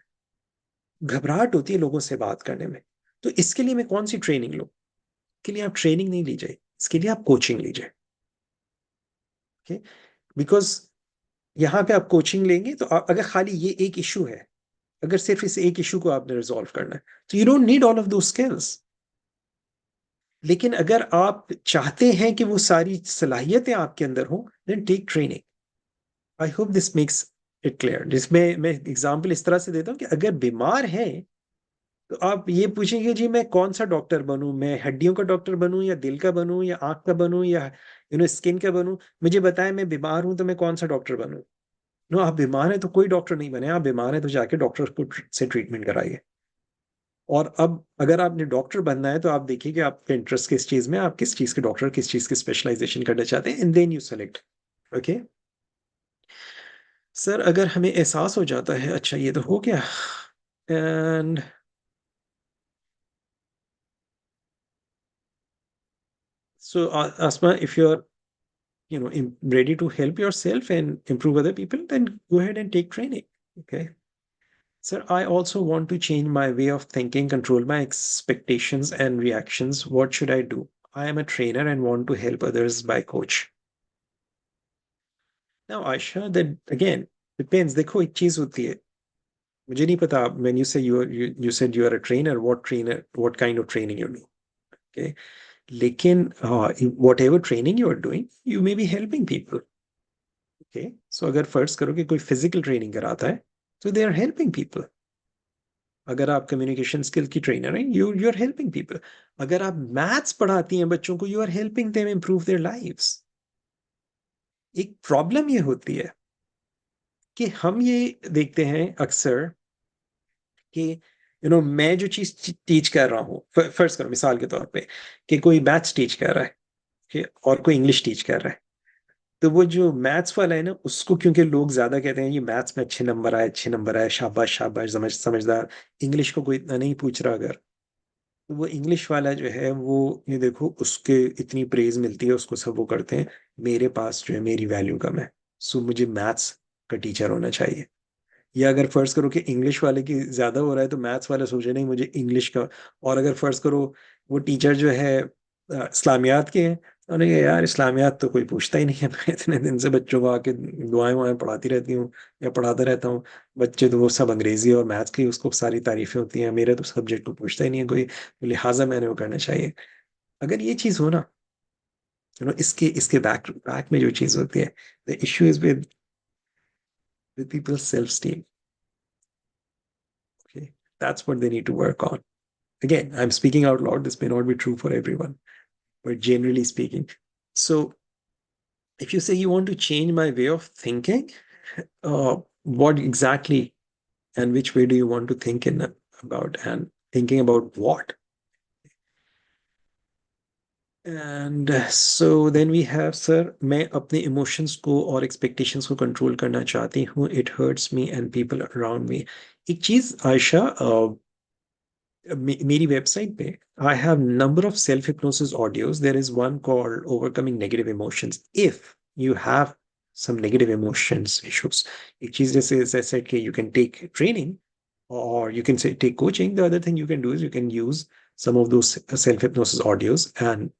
[SPEAKER 15] घबराहट होती है लोगों से बात करने में, तो इसके लिए मैं कौन सी ट्रेनिंग लूं? के लिए आप ट्रेनिंग नहीं लीजिए, इसके लिए आप कोचिंग लीजिए। ओके, बिकॉज यहाँ पे आप कोचिंग लेंगे तो अगर खाली ये एक इशू है, अगर सिर्फ इस एक इशू को आपने रिजॉल्व करना है, तो you don't need all of दो स्किल्स। लेकिन अगर आप चाहते हैं कि वो सारी सलाहियतें आपके अंदर हो, then take training. I hope this makes it clear. जिसमें मैं एग्जांपल इस तरह से देता हूँ कि अगर बीमार है तो आप ये पूछेंगे जी मैं कौन सा डॉक्टर बनूं, मैं हड्डियों का डॉक्टर बनूं या दिल का बनूं या आंख का बनूं या स्किन का बनूं, मुझे बताएं मैं बीमार हूं तो मैं कौन सा डॉक्टर बनूं। नो, आप बीमार हैं तो कोई डॉक्टर नहीं बने, आप बीमार हैं तो जाके डॉक्टर को से ट्रीटमेंट कराइए। और अब अगर आपने डॉक्टर बनना है तो आप देखिए कि आपका इंटरेस्ट किस चीज में, आप किस चीज के डॉक्टर, किस चीज की स्पेशलाइजेशन करना चाहते हैं, and then you select. Okay sir, अगर हमें एहसास हो जाता है, अच्छा ये तो हो गया, and so Asma, if you're ready to help yourself and improve other people, then go ahead and take training. Okay sir, I also want to change my way of thinking, control my expectations and reactions. What should I do? I am a trainer and want to help others by coach. Now Aisha, that again depends. देखो एक चीज होती है, मुझे नहीं पता, when you say you said you are a trainer, what kind of training you do. Okay, लेकिन whatever training you are doing, you may be helping people. Okay, so अगर फर्ज करो कि कोई फिजिकल ट्रेनिंग कराता है, तो दे आर हेल्पिंग पीपल। अगर आप कम्युनिकेशन स्किल की ट्रेनर हैं, यू आर हेल्पिंग पीपल। अगर आप मैथ्स पढ़ाती हैं बच्चों को, you are helping them improve their lives. एक प्रॉब्लम ये होती है कि हम ये देखते हैं अक्सर कि मैं जो चीज टीच कर रहा हूँ, फर्ज करो मिसाल के तौर पे कि कोई मैथ्स टीच कर रहा है, और कोई इंग्लिश टीच कर रहा है, तो वो जो मैथ्स वाला है ना, उसको क्योंकि लोग ज्यादा कहते हैं ये मैथ्स में अच्छे नंबर आए, अच्छे नंबर आए, शाबाश शाबाश, समझदार। इंग्लिश को कोई इतना नहीं पूछ रहा, अगर तो वो इंग्लिश वाला जो है वो, ये देखो उसके इतनी प्रेज मिलती है उसको, सब वो करते हैं, मेरे पास जो है मेरी वैल्यू कम है, सो मुझे मैथ्स का टीचर होना चाहिए। या अगर फर्ज करो कि इंग्लिश वाले की ज्यादा हो रहा है, तो मैथ्स वाला सोचे नहीं मुझे इंग्लिश का। और अगर फर्ज करो वो टीचर जो है इस्लामियात के हैं, उन्होंने कहा यार इस्लामियात तो कोई पूछता ही नहीं है, मैं इतने दिन से बच्चों को आके दुआएं वुआएं पढ़ाती रहती हूँ या पढ़ाता रहता हूँ, बच्चे तो वो सब अंग्रेजी और मैथ्स की उसको सारी तारीफें होती हैं, मेरे तो सब्जेक्ट को पूछता ही नहीं है कोई, तो लिहाजा मैंने वो करना चाहिए। अगर ये चीज हो ना, इसके इसके बैक बैक में जो चीज होती है, the issue is with people's self-esteem. Okay, that's what they need to work on. Again, I'm speaking out loud. This may not be true for everyone, but generally speaking. So, if you say you want to change my way of thinking, what exactly and which way do you want to think about, and thinking about what? And so then we have, sir, मैं अपने emotions को और expectations को control करना चाहती हूँ. It hurts me and people around me. एक चीज आयशा, मेरी वेबसाइट पे I have number of self hypnosis audios. There is one called overcoming negative emotions. If you have some negative emotions issues, एक चीज जैसे as I said कि you can take training or you can say take coaching. The other thing you can do is you can use some of those self hypnosis audios and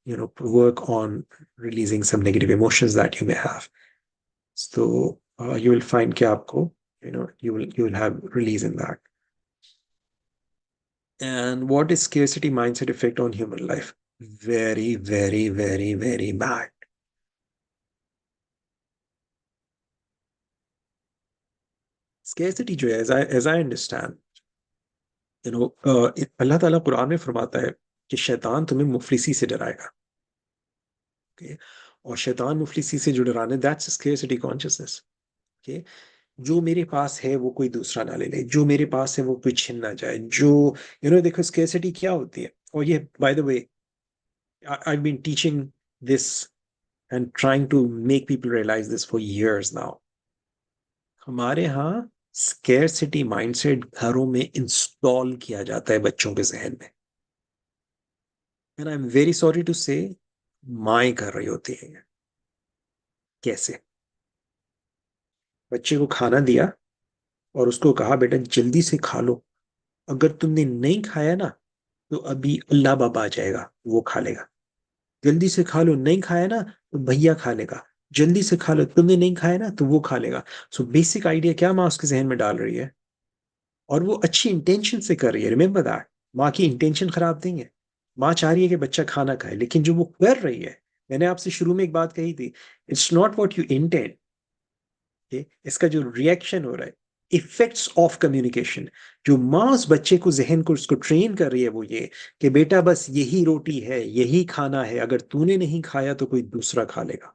[SPEAKER 15] work on releasing some negative emotions that you may have. So you will find कि आपको you will have release in that. And what is scarcity mindset effect on human life? Very, very, very, very bad. Scarcity जो है, as I understand, अल्लाह ताला कुरान में फरमाता है कि शैतान तुम्हें मुफलिसी से डराएगा। Okay? और शैतान मुफलिसी से जो डराने, that's scarcity consciousness. Okay? जो मेरे पास है वो कोई दूसरा ना ले ले, जो मेरे पास है वो कोई छीन ना जाए, जो देखो scarcity क्या होती है। और ये by the way, I've been teaching this and trying to make people realize this for years now. हमारे यहाँ scarcity mindset घरों में इंस्टॉल किया जाता है बच्चों के जहन में, and I'm very sorry to say माएँ कर रही होती हैं। कैसे? बच्चे को खाना दिया और उसको कहा बेटा जल्दी से खा लो, अगर तुमने नहीं खाया ना तो अभी अल्लाह बाबा आ जाएगा, वो खा लेगा। जल्दी से खा लो, नहीं खाया ना तो भैया खा लेगा, जल्दी से खा लो, तुमने नहीं खाया ना तो वो खा लेगा। सो बेसिक आइडिया क्या माँ उसके जहन में डाल रही है, और वो अच्छी इंटेंशन से कर रही है। रिमेंबर दैट, माँ की इंटेंशन खराब नहीं है। माँ चाह रही है कि बच्चा खाना खाए, लेकिन जो वो कर रही है, मैंने आपसे शुरू में एक बात कही थी, it's not what you intend, इसका जो रिएक्शन हो रहा है, इफेक्ट्स ऑफ कम्युनिकेशन। जो माँ उस बच्चे को जहन को उसको ट्रेन कर रही है वो ये कि बेटा बस यही रोटी है, यही खाना है, अगर तूने नहीं खाया तो कोई दूसरा खा लेगा।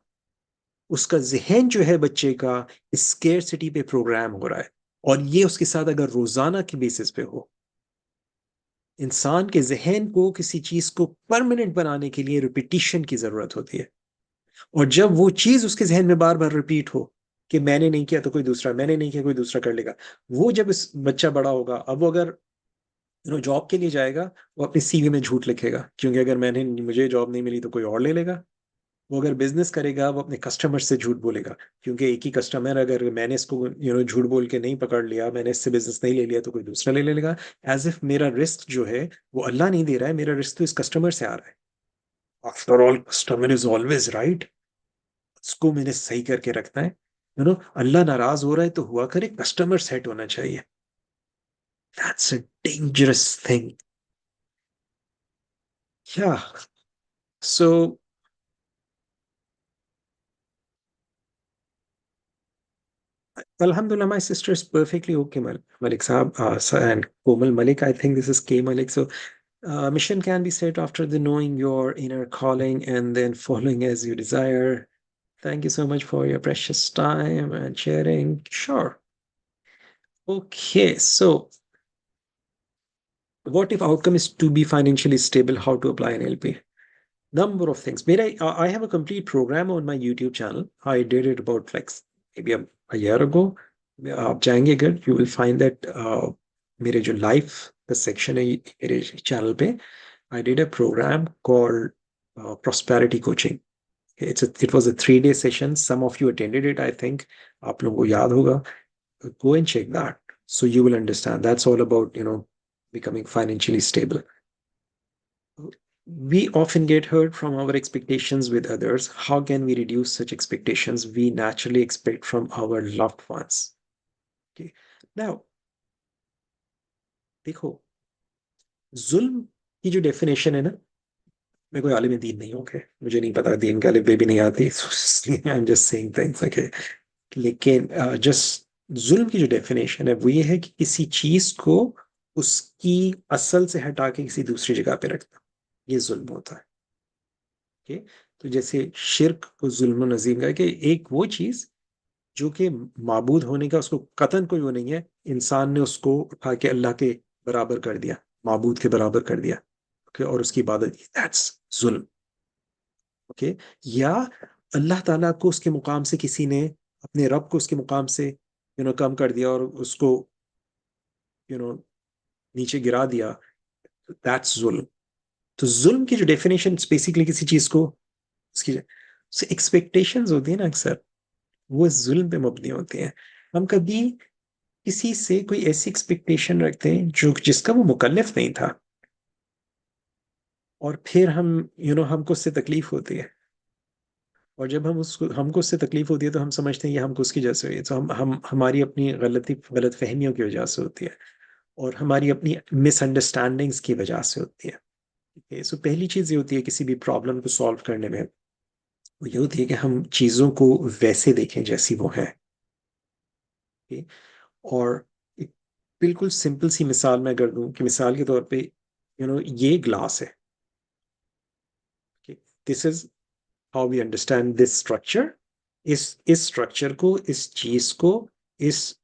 [SPEAKER 15] उसका जहन जो है बच्चे का स्केर्सिटी पे प्रोग्राम हो रहा है, और ये उसके साथ अगर रोजाना के बेसिस पे हो। इंसान के जहन को किसी चीज को परमानेंट बनाने के लिए रिपीटिशन की जरूरत होती है, और जब वो चीज उसके जहन में बार बार रिपीट हो कि मैंने नहीं किया तो कोई दूसरा, मैंने नहीं किया कोई दूसरा कर लेगा, वो जब इस बच्चा बड़ा होगा, अब वो अगर जॉब के लिए जाएगा, वो अपनी सीवी में झूठ लिखेगा, क्योंकि अगर मुझे जॉब नहीं मिली तो कोई और ले लेगा। वो अगर बिजनेस करेगा, वो अपने कस्टमर से झूठ बोलेगा, क्योंकि एक ही कस्टमर, अगर मैंने इसको झूठ बोल के नहीं पकड़ लिया, मैंने इससे बिजनेस नहीं ले लिया तो कोई दूसरा ले लेगा। एज इफ मेरा रिस्क जो है वो अल्लाह नहीं दे रहा है, मेरा रिस्क तो इस कस्टमर से आ रहा है। After all customer is always right, उसको मैंने सही करके रखना है। अल्लाह नाराज हो रहा है तो हुआ करे, कस्टमर सेट होना चाहिए। That's a dangerous thing. या सो Alhamdulillah, my sister is perfectly okay, Malik Saab, and Komal Malik. I think this is K Malik. So, mission can be set after the knowing your inner calling and then following as you desire. Thank you so much for your precious time and sharing. Sure. Okay, so what if outcome is to be financially stable? How to apply NLP? Number of things. I have a complete program on my YouTube channel. I did it about like maybe a year ago. आप जाएंगे अगर, you will find that मेरे जो life का section है मेरे channel पे, I did a program called prosperity coaching. It was a 3-day session. Some of you attended it, I think. आप लोगों को याद होगा. Go and check that. So you will understand. That's all about, becoming financially stable. We often get hurt from our expectations with others. How can we reduce such expectations we naturally expect from our loved ones? Okay. Now, देखो, जुल्म की जो definition है ना, मैं कोई आलिम दीन नहीं हूँ, okay? मुझे नहीं पता, दीन का अलिफ बे भी नहीं आती, I am just saying things, okay. लेकिन जस्ट जुल्म की जो डेफिनेशन है वो ये है कि किसी चीज को उसकी असल से हटा के किसी दूसरी जगह पे रखना, ये जुल्म होता है। ओके, तो जैसे शिर्क को जुल्म नजीम का, कि एक वो चीज जो कि माबूद होने का उसको कतन कोई वो नहीं है, इंसान ने उसको उठा के अल्लाह के बराबर कर दिया, माबूद के बराबर कर दिया, ओके, और उसकी इबादत की, दैट्स जुल्म। ओके, या अल्लाह ताला को उसके मुकाम से किसी ने, अपने रब को उसके मुकाम से कम कर दिया और उसको यू नो नीचे गिरा दिया, दैट्स जुल्म। तो जुल्म की जो डेफिनेशन बेसिकली किसी चीज को उसकी एक्सपेक्टेशंस होती है ना, अक्सर वो जुल्म पे मबनी होती हैं। हम कभी किसी से कोई ऐसी एक्सपेक्टेशन रखते हैं जो जिसका वो मुकल्लिफ नहीं था, और फिर हमको उससे तकलीफ होती है, और जब हमको उससे तकलीफ होती है तो हम समझते हैं ये हमको उसकी वजह से हुई है। तो हमारी अपनी गलत फहमियों की वजह से होती है, और हमारी अपनी मिसअंडरस्टैंडिंग्स की वजह से होती है। ठीक है, सो पहली चीज ये होती है किसी भी प्रॉब्लम को सॉल्व करने में, वो ये होती है कि हम चीजों को वैसे देखें जैसी वो है। और एक बिल्कुल सिंपल सी मिसाल मैं कर दूं, कि मिसाल के तौर पे ये ग्लास है, this is how we understand this structure. इस स्ट्रक्चर को, इस चीज को, इस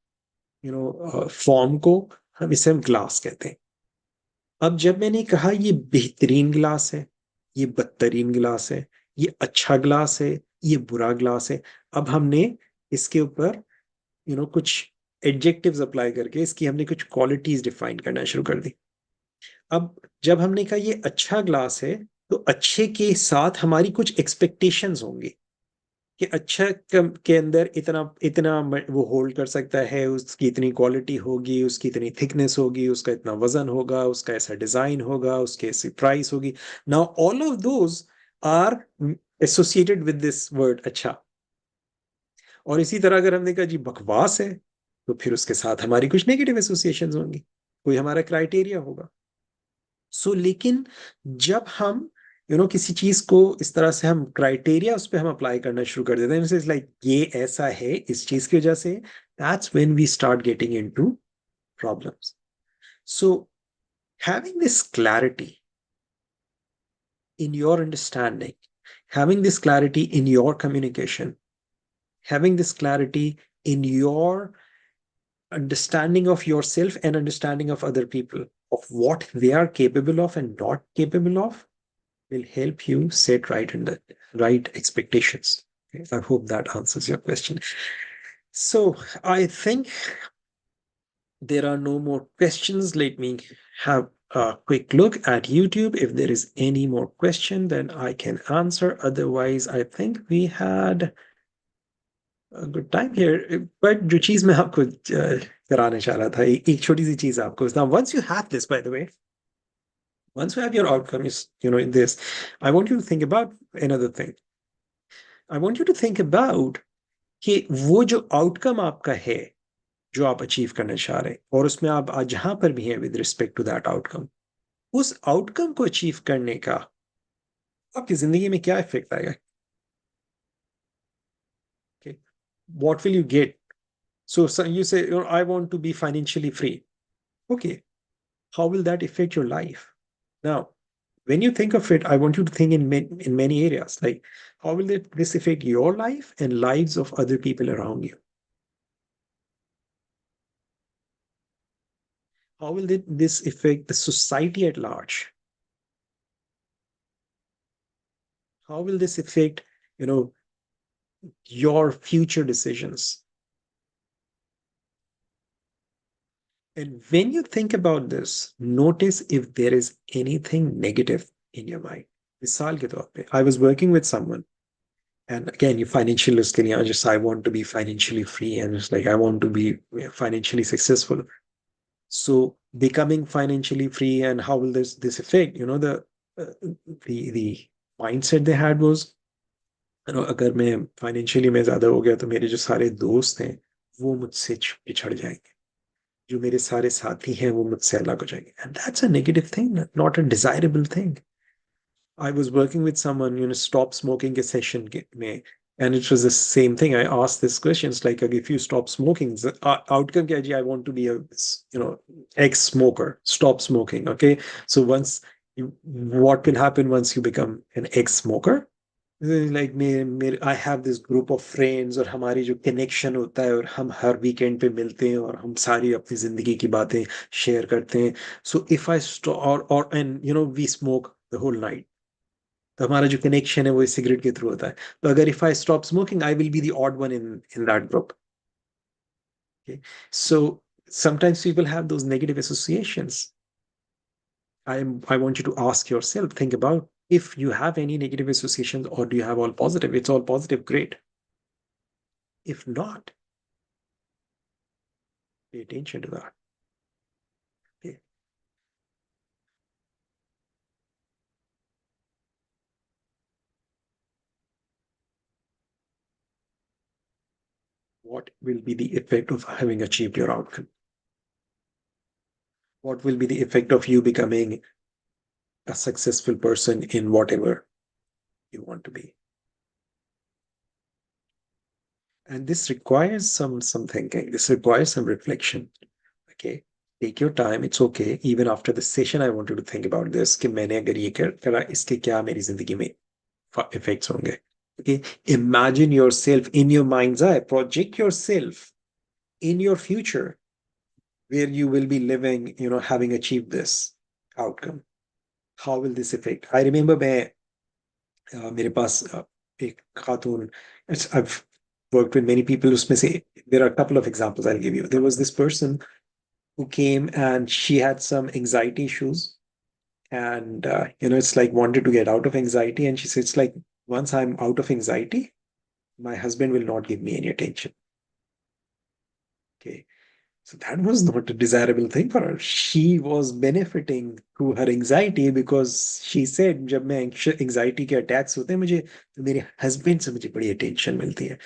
[SPEAKER 15] फॉर्म को, हम ग्लास कहते हैं। अब जब मैंने कहा ये बेहतरीन ग्लास है, ये बदतरीन ग्लास है, ये अच्छा ग्लास है, ये बुरा ग्लास है, अब हमने इसके ऊपर कुछ एडजेक्टिव्स अप्लाई करके इसकी हमने कुछ क्वालिटीज डिफाइन करना शुरू कर दी। अब जब हमने कहा ये अच्छा ग्लास है, तो अच्छे के साथ हमारी कुछ एक्सपेक्टेशंस होंगी। कि अच्छा के अंदर इतना इतना वो होल्ड कर सकता है, उसकी इतनी क्वालिटी होगी, उसकी इतनी थिकनेस होगी, उसका इतना वजन होगा, उसका ऐसा डिजाइन होगा, उसकी ऐसी प्राइस होगी. Now all of those are associated with this word अच्छा. और इसी तरह अगर हमने कहा जी बकवास है, तो फिर उसके साथ हमारी कुछ नेगेटिव एसोसिएशन होंगी, कोई हमारा क्राइटेरिया होगा. लेकिन जब हम किसी चीज को इस तरह से हम क्राइटेरिया उस पर हम अप्लाई करना शुरू कर देते हैं, लाइक ये ऐसा है इस चीज की वजह से, that's when we start getting into problems. So having this clarity in your understanding, having this clarity in your communication, having this clarity in your understanding of yourself and understanding of other people, of what they are capable of and not capable of, will help you set right expectations. Okay, I hope that answers your question. So I think there are no more questions. Let me have a quick look at YouTube. If there is any more question, then I can answer. Otherwise, I think we had a good time here. But जो चीज मैं आपको कराने चाह रहा था, एक छोटी सी चीज आपको. Now, once you have this, by the way, once you have your outcome is in this, I want you to think about another thing. I want you to think about कि वो जो आउटकम आपका है जो आप achieve करना चाह रहे हैं, और उसमें आप आज जहां पर भी हैं with respect to that outcome, उस आउटकम को अचीव करने का आपकी जिंदगी में क्या इफेक्ट आएगा. okay. What will you get? So you say, I want to be financially free. Okay, how will that affect your life? Now, when you think of it, I want you to think in many areas, like how will this affect your life and lives of other people around you? How will this affect the society at large? How will this affect your future decisions? And when you think about this, notice if there is anything negative in your mind. Misal ke taur pe, I was working with someone, and again, you financial just I want to be financially free, and it's like I want to be financially successful. So becoming financially free, and how will this affect? The mindset they had was, अगर मैं financially में ज्यादा हो गया तो मेरे जो सारे दोस्त हैं वो मुझसे पिछड़ जाएंगे, जो मेरे सारे साथी हैं वो मुझसे अलग हो जाएंगे. And that's a negative thing, not a desirable thing. I was working with someone, stop smoking a session में, and it was the same thing. I asked this question, it's like, if you stop smoking, the outcome kya hai? I want to be a ex-smoker, stop smoking. Okay, so what will happen once you become an ex-smoker? Like I have this group of friends, और हमारी जो connection होता है, और हम हर weekend पे मिलते हैं, और हम सारी अपनी जिंदगी की बातें शेयर करते हैं. सो इफ आई स्टॉप, और and we smoke the whole night, तो हमारा जो कनेक्शन है वो सिगरेट के थ्रू होता है. तो अगर if I stop smoking, I will be the odd one in that group. So sometimes people have those negative associations. I want you to ask yourself, think about if you have any negative associations, or do you have all positive. It's all positive, great. If not, pay attention to that. Okay. What will be the effect of having achieved your outcome? What will be the effect of you becoming a successful person in whatever you want to be? And this requires some thinking. This requires some reflection. Okay, take your time. It's okay. Even after the session, I want you to think about this. कि मैंने अगर ये करा, इसके क्या मेरी जिंदगी में effects होंगे. Okay, imagine yourself in your mind's eye. Project yourself in your future, where you will be living, having achieved this outcome. How will this affect? I remember मेरे पास एक खातून, I've worked with many people. उसमें से there are a couple of examples I'll give you. There was this person who came, and she had some anxiety issues, and it's like wanted to get out of anxiety, and she said, it's like, once I'm out of anxiety, my husband will not give me any attention. Okay. So that was not a desirable thing for her. She was benefiting through her anxiety because she said, जब मैं anxiety के attacks होते हैं मुझे तो मेरे husband से मुझे बड़ी attention मिलती है.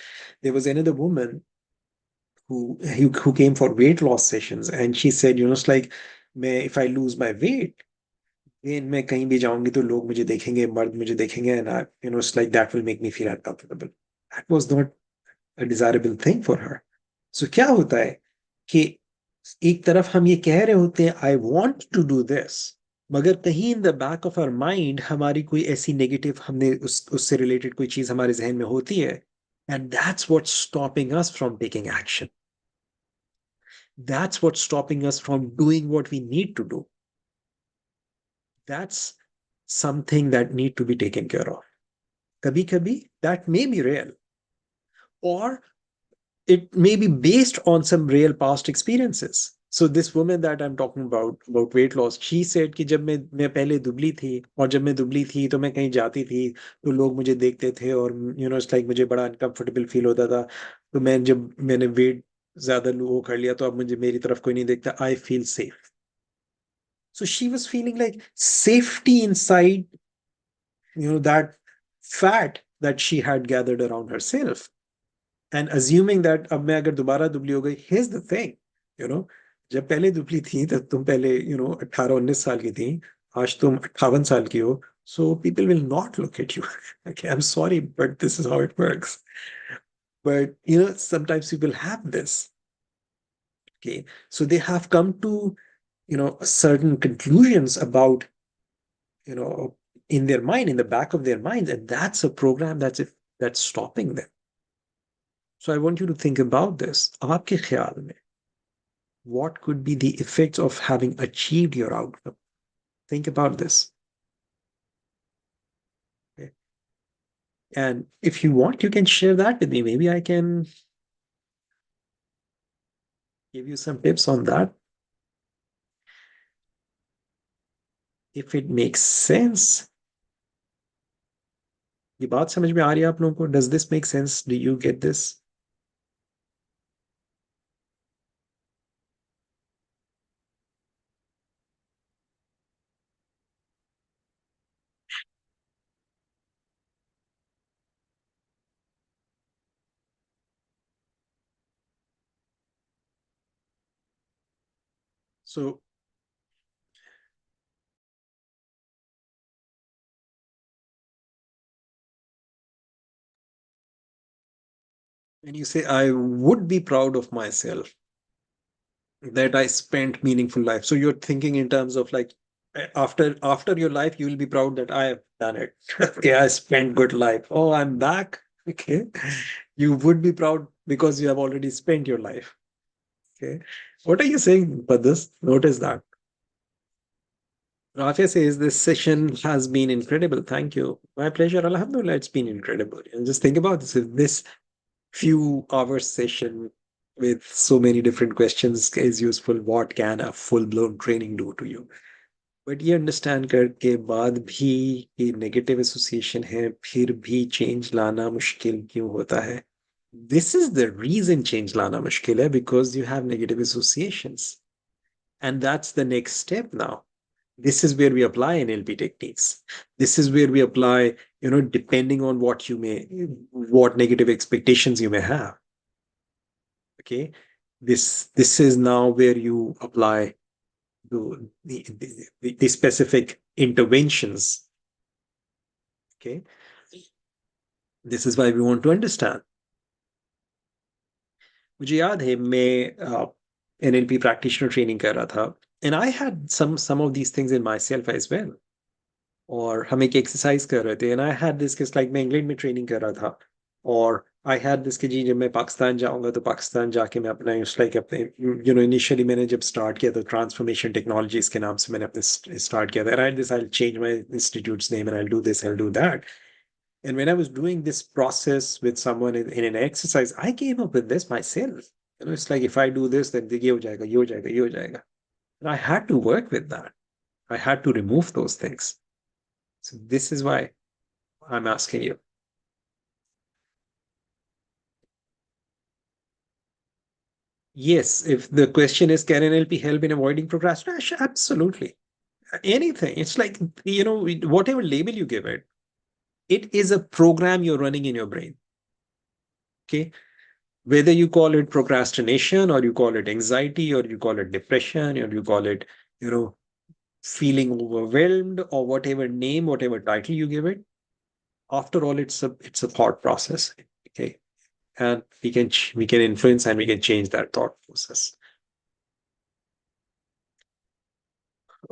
[SPEAKER 15] There was another woman who came for weight loss sessions and she said, it's like, if I lose my weight, then मैं कहीं भी जाऊंगी तो लोग मुझे देखेंगे, मर्द मुझे देखेंगे, and it's like that will make me feel uncomfortable. That was not a desirable thing for her. So क्या होता है कि एक तरफ हम ये कह रहे होते हैं I want to do this, मगर कहीं in the back of our mind हमारी कोई ऐसी नेगेटिव हमने उससे रिलेटेड कोई चीज हमारे जहन में होती है, and that's what's stopping us from taking action. That's what's stopping us from doing what we need to do. That's something that need to be taken care of. Kabhi kabhi that may be real, or it may be based on some real past experiences. So this woman that I'm talking about weight loss, she said कि जब मैं पहले दुबली थी और जब मैं दुबली थी तो मैं कहीं जाती थी तो लोग मुझे देखते थे और it's like मुझे बड़ा अनकंफर्टेबल फील होता था. तो जब मैंने वेट ज्यादा लो कर लिया तो अब मुझे मेरी तरफ कोई नहीं देखता. I feel safe. So she was feeling like safety inside that fat that she had gathered around herself. And assuming that अब मैं अगर दोबारा दुबली हो गई, here's the thing, जब पहले दुबली थी तब तुम पहले 18-19 साल की थी, आज तुम 58 साल की हो, so people will not look at you. Okay, I'm sorry, but this is how it works. But sometimes people have this. Okay, so they have come to certain conclusions about in their mind, in the back of their minds, and that's a program that's stopping them. So I want you to think about this. आपके ख्याल में, what could be the effects of having achieved your outcome? Think about this. Okay. And if you want, you can share that with me. Maybe I can give you some tips on that. If it makes sense. ये बात समझ में आ रही है आप लोगों को? Does this make sense? Do you get this? So when you say, I would be proud of myself that I spent meaningful life. So you're thinking in terms of like, after your life, you will be proud that I have done it. Okay, I spent good life. Oh, I'm back. Okay. You would be proud because you have already spent your life. Okay. What are you saying about this? Notice that. Rafia says this session has been incredible. Thank you. My pleasure. Alhamdulillah, it's been incredible. And just think about this. If this few hours session with so many different questions is useful, what can a full-blown training do to you? But ये understand करके बाद भी ये negative association है, फिर भी change लाना मुश्किल क्यों होता है? This is the reason change लाना मुश्किल है, because you have negative associations. And that's the next step now. This is where we apply NLP techniques. This is where we apply, depending on what negative expectations you may have. Okay. This is now where you apply the specific interventions. Okay. This is why we want to understand. मुझे याद है मैं NLP practitioner training कर रहा था, and I had some of these things in myself as well. और हम एक exercise कर रहे थे, and I had this case like मैं इंग्लैंड में training कर रहा था, और I had this कि जी जब मैं पाकिस्तान जाऊंगा तो पाकिस्तान जाके मैं अपना like अपने initially मैंने जब start किया तो transformation technologies के नाम से मैंने अपने start किया था, and I had this, I'll change my institute's name and I'll do this, I'll do that. And when I was doing this process with someone in an exercise, I came up with this myself. It's like if I do this, then ये हो जाएगा, ये हो जाएगा, ये हो जाएगा. And I had to work with that. I had to remove those things. So this is why I'm asking you. Yes, if the question is, can NLP help in avoiding procrastination? Absolutely. Anything. It's like, whatever label you give it, it is a program you're running in your brain. Okay. Whether you call it procrastination or you call it anxiety or you call it depression or you call it, feeling overwhelmed or whatever name, whatever title you give it, after all, it's a thought process. Okay. And we can influence and we can change that thought process.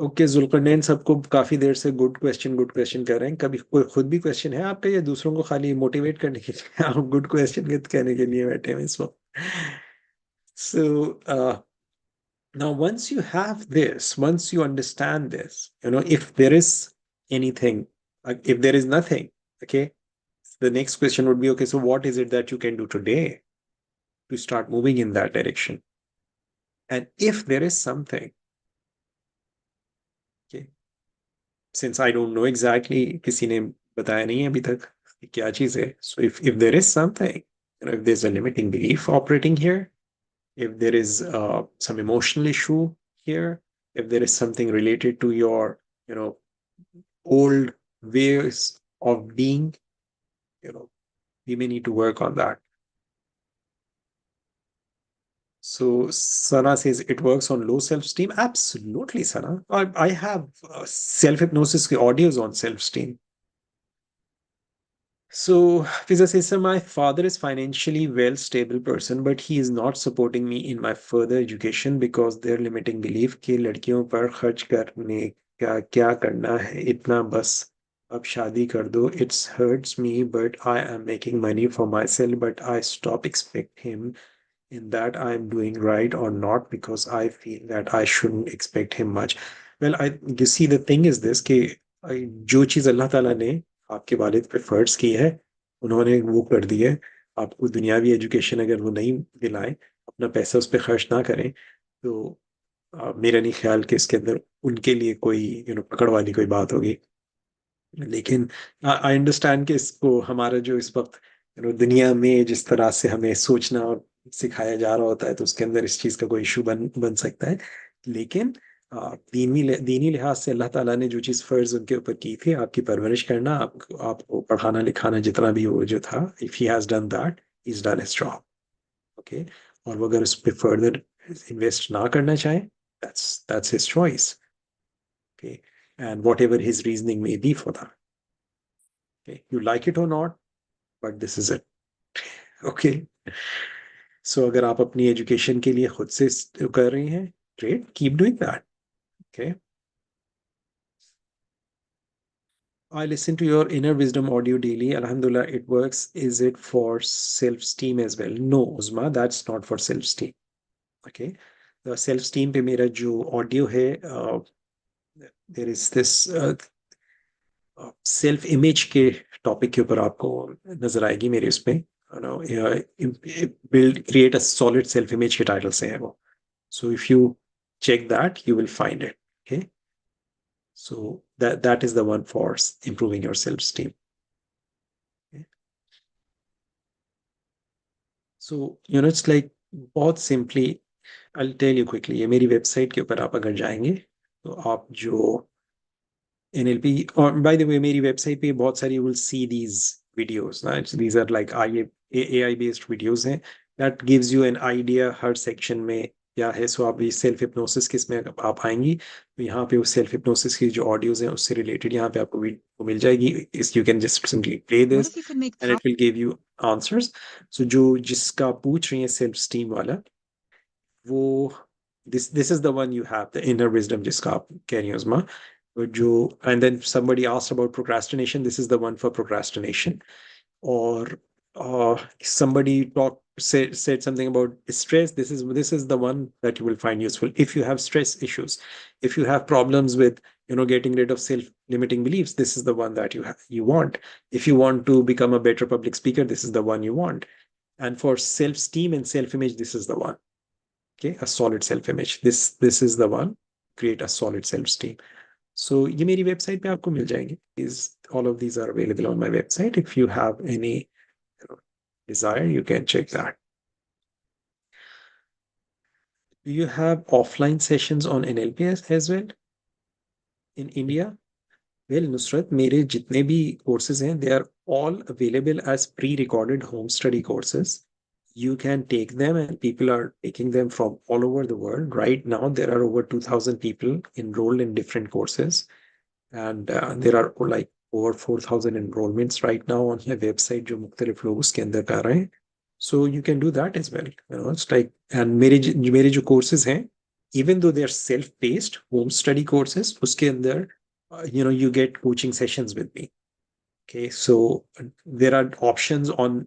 [SPEAKER 15] Okay Zulqarnain सबको काफी देर से good question कर रहे हैं कभी कोई खुद भी क्वेश्चन है आपका या दूसरों को खाली मोटिवेट करने के लिए आप गुड क्वेश्चन कहने के लिए बैठे हैं इस वक्त सो now once you have this, once you understand this, if there is anything, if there is nothing, okay, the next question would be, okay, so what is it that you can do today to start moving in that direction? And if there is something, okay, since I don't know exactly, किसी ने बताया नहीं है अभी तक कि क्या चीज है, so if there is something, if there's a limiting belief operating here, if there is some emotional issue here, if there is something related to your, old ways of being, we may need to work on that. So Sana says it works on low self-esteem. Absolutely, Sana. I have self-hypnosis audios on self-esteem. So Fiza says, sir, my father is financially well stable person, but he is not supporting me in my further education because their limiting belief कि लड़कियों पर खर्च करने का क्या करना है इतना बस अब शादी कर दो. It hurts me, but I am making money for myself, but I stop expect him in that I'm doing right or not because I feel that I shouldn't expect him much. Well, you see, the thing is this कि जो चीज अल्लाह ताला ने आपके वालिद पे फर्ज की है उन्होंने वो कर दी है. आपको दुनियावी एजुकेशन अगर वो नहीं दिलाएं, अपना पैसा उस पर खर्च ना करें, तो मेरा नहीं ख्याल कि इसके अंदर उनके लिए कोई पकड़ वाली कोई बात होगी. लेकिन आई अंडरस्टैंड कि इसको हमारा जो इस वक्त दुनिया में जिस तरह से हमें सोचना और सिखाया जा रहा होता है, तो उसके अंदर इस चीज का कोई इशू बन सकता है. लेकिन दीनी लिहाज से अल्लाह ताला ने जो चीज फर्ज उनके ऊपर की थी, आपकी परवरिश करना, आपको पढ़ाना लिखाना जितना भी वो जो था, if he has done that, he is done his job. Okay. और वो अगर उस पर फर्दर इन्वेस्ट ना करना चाहे, that's his choice. Okay. And whatever his reasoning may be for that. Okay. You like it or not, but this is it. Okay. So अगर आप अपनी एजुकेशन के लिए खुद से कर रही हैं, great, keep doing that. Okay. I listen to your inner wisdom audio daily. Alhamdulillah, it works. Is it for self-esteem as well? No, Uzma, that's not for self-esteem. Okay. The self-esteem पे मेरा जो audio है, there is this self image के topic के ऊपर आपको नजर आएगी मेरे उसमें, build create a solid self image के टाइटल से है वो. So if you check that, you will find it. Okay. So that is the one for improving your self-esteem. Okay. So it's like बहुत simply, I'll tell you quickly. ये मेरी website के ऊपर आप अगर जाएंगे तो आप जो NLP, or by the way, मेरी वेबसाइट पे बहुत सारी, you will see these videos. These are like AI based videos हैं. That gives you an idea her section में क्या है. सो आप सेल्फ हिप्नोसिस किस में आप आएंगी तो यहाँ पे उस सेल्फ हिप्नोसिस की जो ऑडियोज हैं उससे रिलेटेड यहाँ पे आपको मिल जाएगी. You can just simply play this and it will give you answers. So जो जिसका पूछ रही है सेल्फ स्टीम वाला, वो this is the one you have, the inner wisdom जिसका आप कह रही हैं उसमें जो. And then somebody asked about procrastination. This is the one for procrastination. Or somebody said something about stress. This is the one that you will find useful if you have stress issues. If you have problems with getting rid of self-limiting beliefs, this is the one that you want. If you want to become a better public speaker, this is the one you want. And for self-esteem and self-image, this is the one. Okay, a solid self-image. This is the one. Create a solid self-esteem. So ये मेरी website पे आपको मिल जाएंगे. All of these are available on my website. If you have any desire, you can check that. Do you have offline sessions on NLP as well in India? Well, Nusrat, मेरे जितने भी courses हैं, they are all available as pre-recorded home study courses. You can take them, and people are taking them from all over the world. Right now, there are over 2,000 people enrolled in different courses, and there are like over 4,000 enrollments right now on the website जो मुख्तलिफ लोग उसके अंदर कर रहे हैं. So you can do that as well. You know, it's like, and मेरे जो courses हैं, even though they are self-paced home study courses, उसके अंदर you know, you get coaching sessions with me. Okay, so there are options on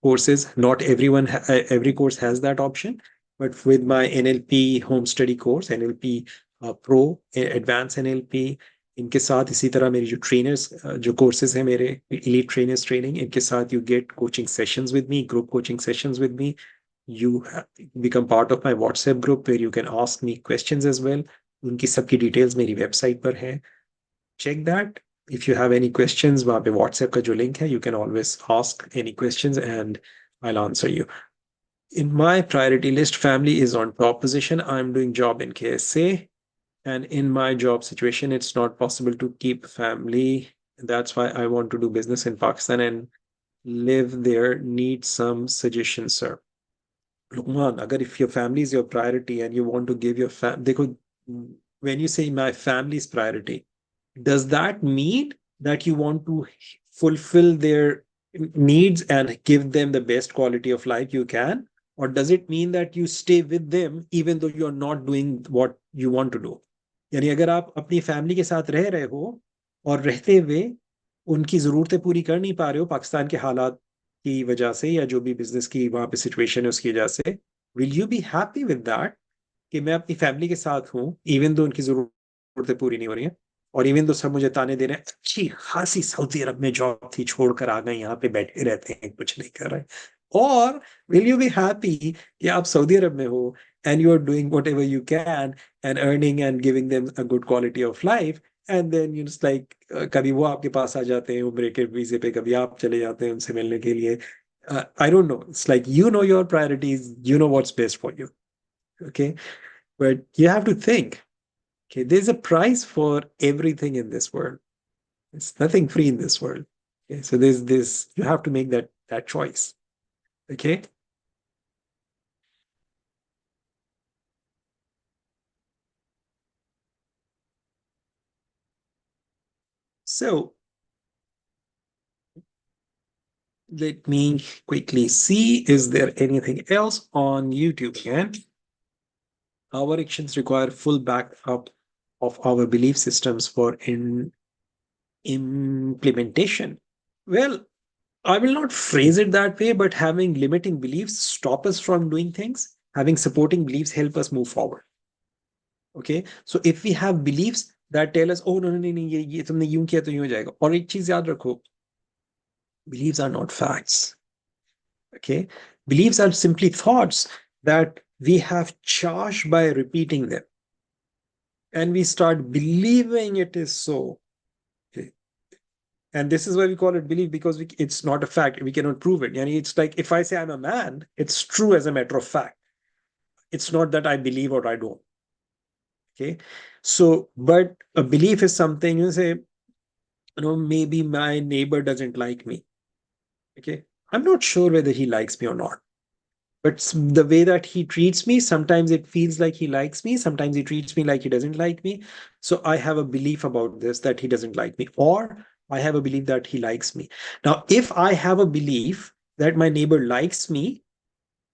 [SPEAKER 15] courses. Not everyone, every course has that option, but with my NLP home study course, NLP Pro, Advanced NLP, इनके साथ इसी तरह मेरी जो trainers, जो courses हैं मेरे elite trainers training, इनके साथ you get coaching sessions with me, group coaching sessions with me. You become part of my WhatsApp group where you can ask me questions as well. उनकी सबकी details मेरी website पर है. Check that. If you have any questions, वहाँ पे WhatsApp का जो link है, you can always ask any questions and I'll answer you. In my priority list, family is on top position. I'm doing job in KSA, and in my job situation, it's not possible to keep family. That's why I want to do business in Pakistan and live there. Need some suggestions, sir. Luqman, agar if your family is your priority and you want to give your देखो, when you say my family is priority, does that mean that you want to fulfill their needs and give them the best quality of life you can? Or does it mean that you stay with them even though you're not doing what you want to do? यानी अगर आप अपनी family के साथ रह रहे हो और रहते हुए उनकी ज़रूरतें पूरी कर नहीं पा रहे हो पाकिस्तान के हालात की वजह से या जो भी बिजनेस की वहाँ पे सिचुएशन है उसकी वजह से, will you be happy with that कि मैं अपनी फैमिली के साथ हूँ इवन दो उनकी ज़रूरतें पूरी नहीं हो रही हैं और इवन दो सब मुझे ताने दे रहे हैं अच्छी खासी सऊदी अरब में जॉब थी छोड़कर आ गए यहाँ पे बैठे रहते हैं कुछ नहीं कर रहे? और will you be happy कि आप सऊदी अरब में हो and you are doing whatever you can and earning and giving them a good quality of life, and then you just like कभी वो आपके पास आ जाते हैं उम्र के वीजे पे, कभी आप चले जाते हैं उनसे मिलने के लिए. I don't know, it's like you know your priorities, you know what's best for you. Okay, but you have to think, okay, there's a price for everything in this world. It's nothing free in this world. Okay, so there's this, you have to make that choice. Okay. So let me quickly see, is there anything else on YouTube again? Our actions require full backup of our belief systems for implementation. Well, I will not phrase it that way, but having limiting beliefs stop us from doing things. Having supporting beliefs help us move forward. Okay, so if we have beliefs that tell us, oh no, ये तुमने यूं किया तो यूं हो जाएगा. और एक चीज याद रखो, beliefs are not facts. Okay, beliefs are simply thoughts that we have charged by repeating them, and we start believing it is so. Okay, and this is why we call it belief, because it's not a fact. We cannot prove it. Yani it's like if I say I'm a man, it's true as a matter of fact. It's not that I believe or I don't. Okay, so but a belief is something, you say, you know, maybe my neighbor doesn't like me. Okay, I'm not sure whether he likes me or not, but the way that he treats me, sometimes it feels like he likes me, sometimes he treats me like he doesn't like me. So I have a belief about this, that he doesn't like me, or I have a belief that he likes me. Now, if I have a belief that my neighbor likes me,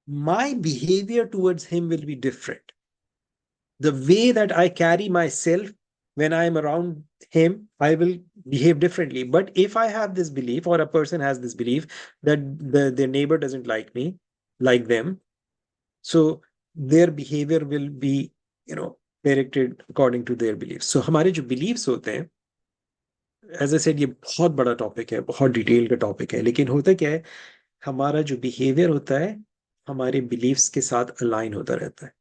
[SPEAKER 15] my behavior towards him will be different. The way that I carry myself when I'm around him, I will behave differently. But if I have this belief, or a person has this belief that their neighbor doesn't like me, like them, so their behavior will be, you know, directed according to their beliefs. So हमारे जो beliefs होते हैं, as I said, ये बहुत बड़ा topic है, बहुत detail का टॉपिक है, लेकिन होता क्या है, हमारा जो बिहेवियर होता है हमारे बिलीफ्स के साथ अलाइन होता रहता है.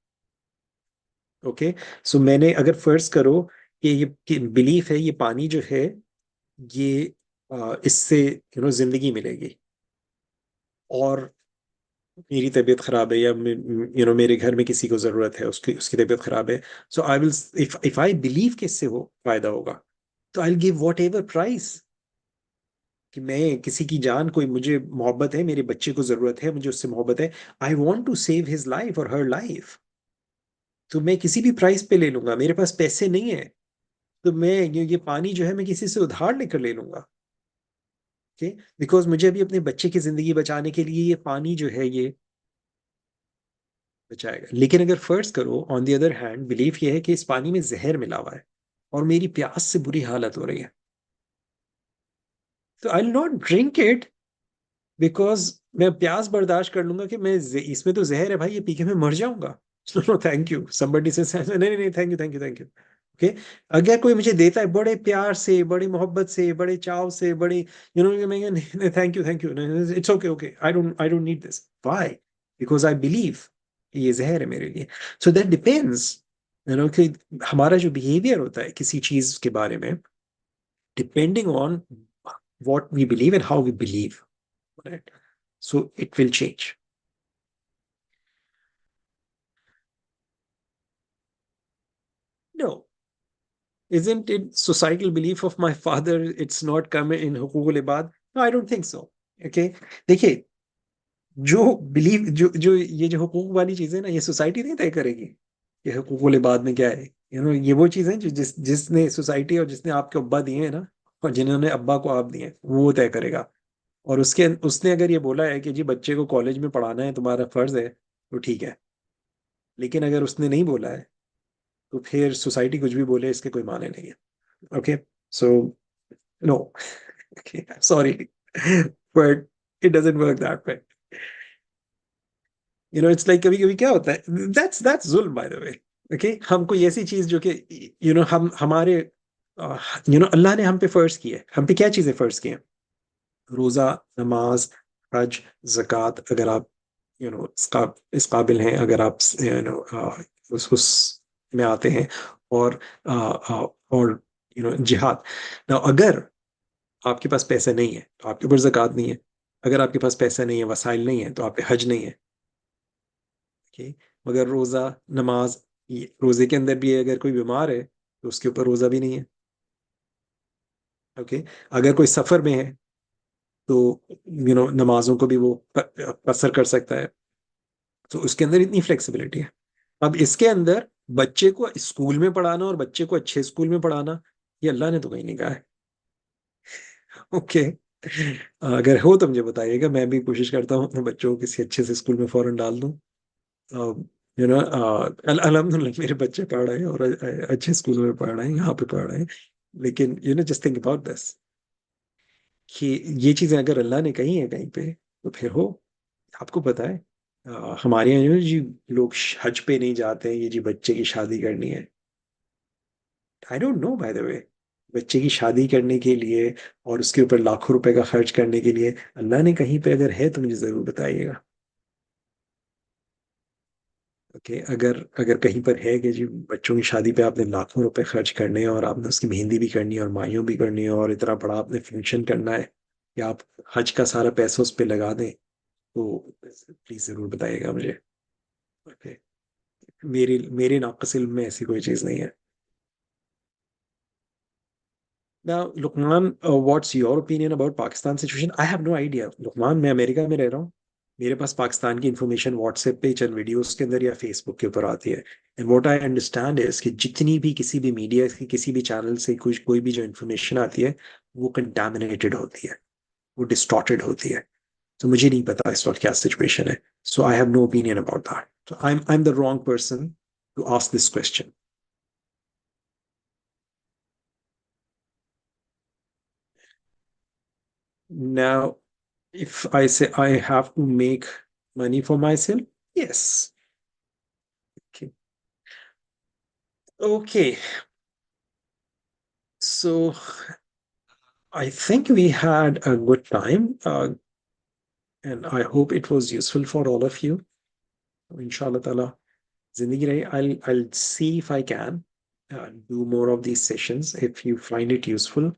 [SPEAKER 15] ओके, सो मैंने अगर फर्ज करो कि ये बिलीफ है, ये पानी जो है ये इससे जिंदगी मिलेगी, और मेरी तबीयत खराब है या मेरे घर में किसी को जरूरत है, उसकी उसकी तबीयत खराब है, so I will, if I believe कि इससे हो फायदा होगा, तो I will give whatever price, कि मैं किसी की जान, कोई मुझे मोहब्बत है, मेरे बच्चे को जरूरत है, मुझे उससे मोहब्बत है, I want to save his life और हर लाइफ, तो मैं किसी भी प्राइस पे ले लूंगा। मेरे पास पैसे नहीं है तो मैं ये पानी जो है मैं किसी से उधार लेकर ले लूंगा, ओके, बिकॉज मुझे अभी अपने बच्चे की जिंदगी बचाने के लिए ये पानी जो है ये बचाएगा। लेकिन अगर फर्ज करो on the other hand belief ये है कि इस पानी में जहर मिला हुआ है और मेरी प्यास से बुरी हालत हो रही है, तो I will not drink it, because मैं प्यास बर्दाश्त कर लूंगा कि इसमें तो जहर है भाई, ये पी के मैं मर जाऊंगा। नो थैंक यू, समबडी से नहीं नहीं नहीं, thank you thank you thank you, okay. अगर कोई मुझे देता है बड़े प्यार से, बड़ी मोहब्बत से, बड़े चाव से, बड़ी मैं thank you thank you, it's okay okay, I don't need this, why, because I believe ये जहर है मेरे लिए। सो दैट डिपेंड्स, कि हमारा जो बिहेवियर होता है किसी चीज के बारे में, depending on what we believe and how we believe, right? So it will change. No, isn't it societal belief of my father? It's not coming in hukukul ibad. No, I don't think so. Okay, देखिए, जो believe जो ये जो हुकूक वाली चीजें ना, ये society नहीं तय करेगी कि हुकूकुल इबाद में क्या है। ये वो चीजें जो जिसने सोसाइटी और जिसने आपके अब्बा दिए हैं ना, और जिन्होंने अब्बा को आप दिए हैं, वो तय करेगा। और उसने अगर ये बोला है कि जी बच्चे को कॉलेज में पढ़ाना है, तुम्हारा फर्ज है, तो ठीक है। लेकिन अगर उसने नहीं बोला है तो फिर सोसाइटी कुछ भी बोले इसके कोई माने नहीं है, okay. So no, okay, sorry, but it doesn't work that way. It's like कभी कभी क्या होता है, दैट्स जुल्म बाय द वे, ओके। हम कोई ऐसी चीज जो कि हम हमारे अल्लाह ने हम पे फर्ज की है, हम पे क्या चीजें फर्ज की हैं? रोजा, नमाज, हज, ज़कात, अगर आप इस काबिल हैं, अगर आप उस में आते हैं, और और जिहाद ना। अगर आपके पास पैसा नहीं है तो आपके ऊपर ज़कात नहीं है, अगर आपके पास पैसा नहीं है, वसाइल नहीं है, तो आप पे हज नहीं है, ओके। मगर रोजा, नमाज, रोजे के अंदर भी अगर कोई बीमार है तो उसके ऊपर रोजा भी नहीं है, ओके। अगर कोई सफर में है तो नमाजों को भी वो कसर कर सकता है, तो उसके अंदर इतनी फ्लेक्सिबिलिटी है। अब इसके अंदर बच्चे को स्कूल में पढ़ाना और बच्चे को अच्छे स्कूल में पढ़ाना, ये अल्लाह ने तो कहीं नहीं कहा है, ओके। अगर हो तो मुझे बताइएगा, मैं भी कोशिश करता हूँ अपने बच्चों को किसी अच्छे से स्कूल में फौरन डाल दूँ। अल्हम्दुलिल्लाह मेरे बच्चे पढ़ रहे हैं और अच्छे स्कूल में पढ़ रहे हैं, यहाँ पे पढ़ रहे हैं। लेकिन जस्ट थिंक अबाउट दिस, कि ये चीजें अगर अल्लाह ने कही है कहीं पे, तो फिर हो। आपको पता है, हमारे यहाँ जी लोग हज पे नहीं जाते हैं, ये जी बच्चे की शादी करनी है। I don't know by the way, बच्चे की शादी करने के लिए और उसके ऊपर लाखों रुपए का खर्च करने के लिए अल्लाह ने कहीं पे अगर है तो मुझे जरूर बताइएगा, ओके। अगर अगर कहीं पर है कि जी बच्चों की शादी पे आपने लाखों रुपए खर्च करने हैं और आपने उसकी मेहंदी भी करनी है और माइयों भी करनी है और इतना बड़ा आपने फंक्शन करना है, कि आप हज का सारा पैसा उस पर लगा दें, तो प्लीज जरूर बताइएगा मुझे, ओके। मेरे नाक़िस इल्म में ऐसी कोई चीज नहीं है। Now, Lukman, what's your opinion about Pakistan situation? I have no idea. Lukman, मैं अमेरिका में रह रहा हूँ, मेरे पास पाकिस्तान की इंफॉर्मेशन व्हाट्सएप पे चंद वीडियोस के अंदर या फेसबुक के ऊपर आती है। And what I understand is कि जितनी भी किसी भी मीडिया की किसी भी चैनल से कोई भी जो इंफॉर्मेशन आती है, वो कंटामिनेटेड होती है, वो डिस्टॉर्टेड होती है। तो मुझे नहीं पता इस वक्त क्या सिचुएशन है, so I have no opinion about that, so I am the wrong person to ask this question. Now, if I say I have to make money for myself, yes. Okay. Okay. So I think we had a good time, and I hope it was useful for all of you. Inshallah ta'ala, zindagi rahi. I'll see if I can do more of these sessions if you find it useful.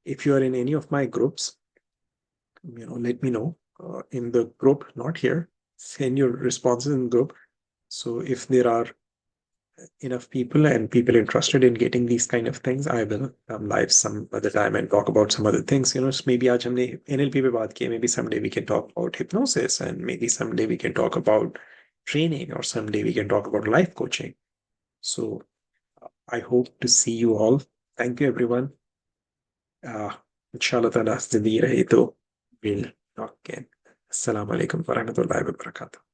[SPEAKER 15] If you are in any of my groups, let me know. in the group, not here. Send your responses in the group. So if there are enough people and people interested in getting these kind of things, I will come live some other time and talk about some other things. You know, so maybe आज हमने NLP पे बात की, maybe someday we can talk about hypnosis, and maybe someday we can talk about training, or someday we can talk about life coaching. So I hope to see you all. Thank you, everyone. Inshallah ta'ala, ज़िंदगी रही तो we'll talk again. Assalamu alaikum wa rahmatullahi wa barakatuh.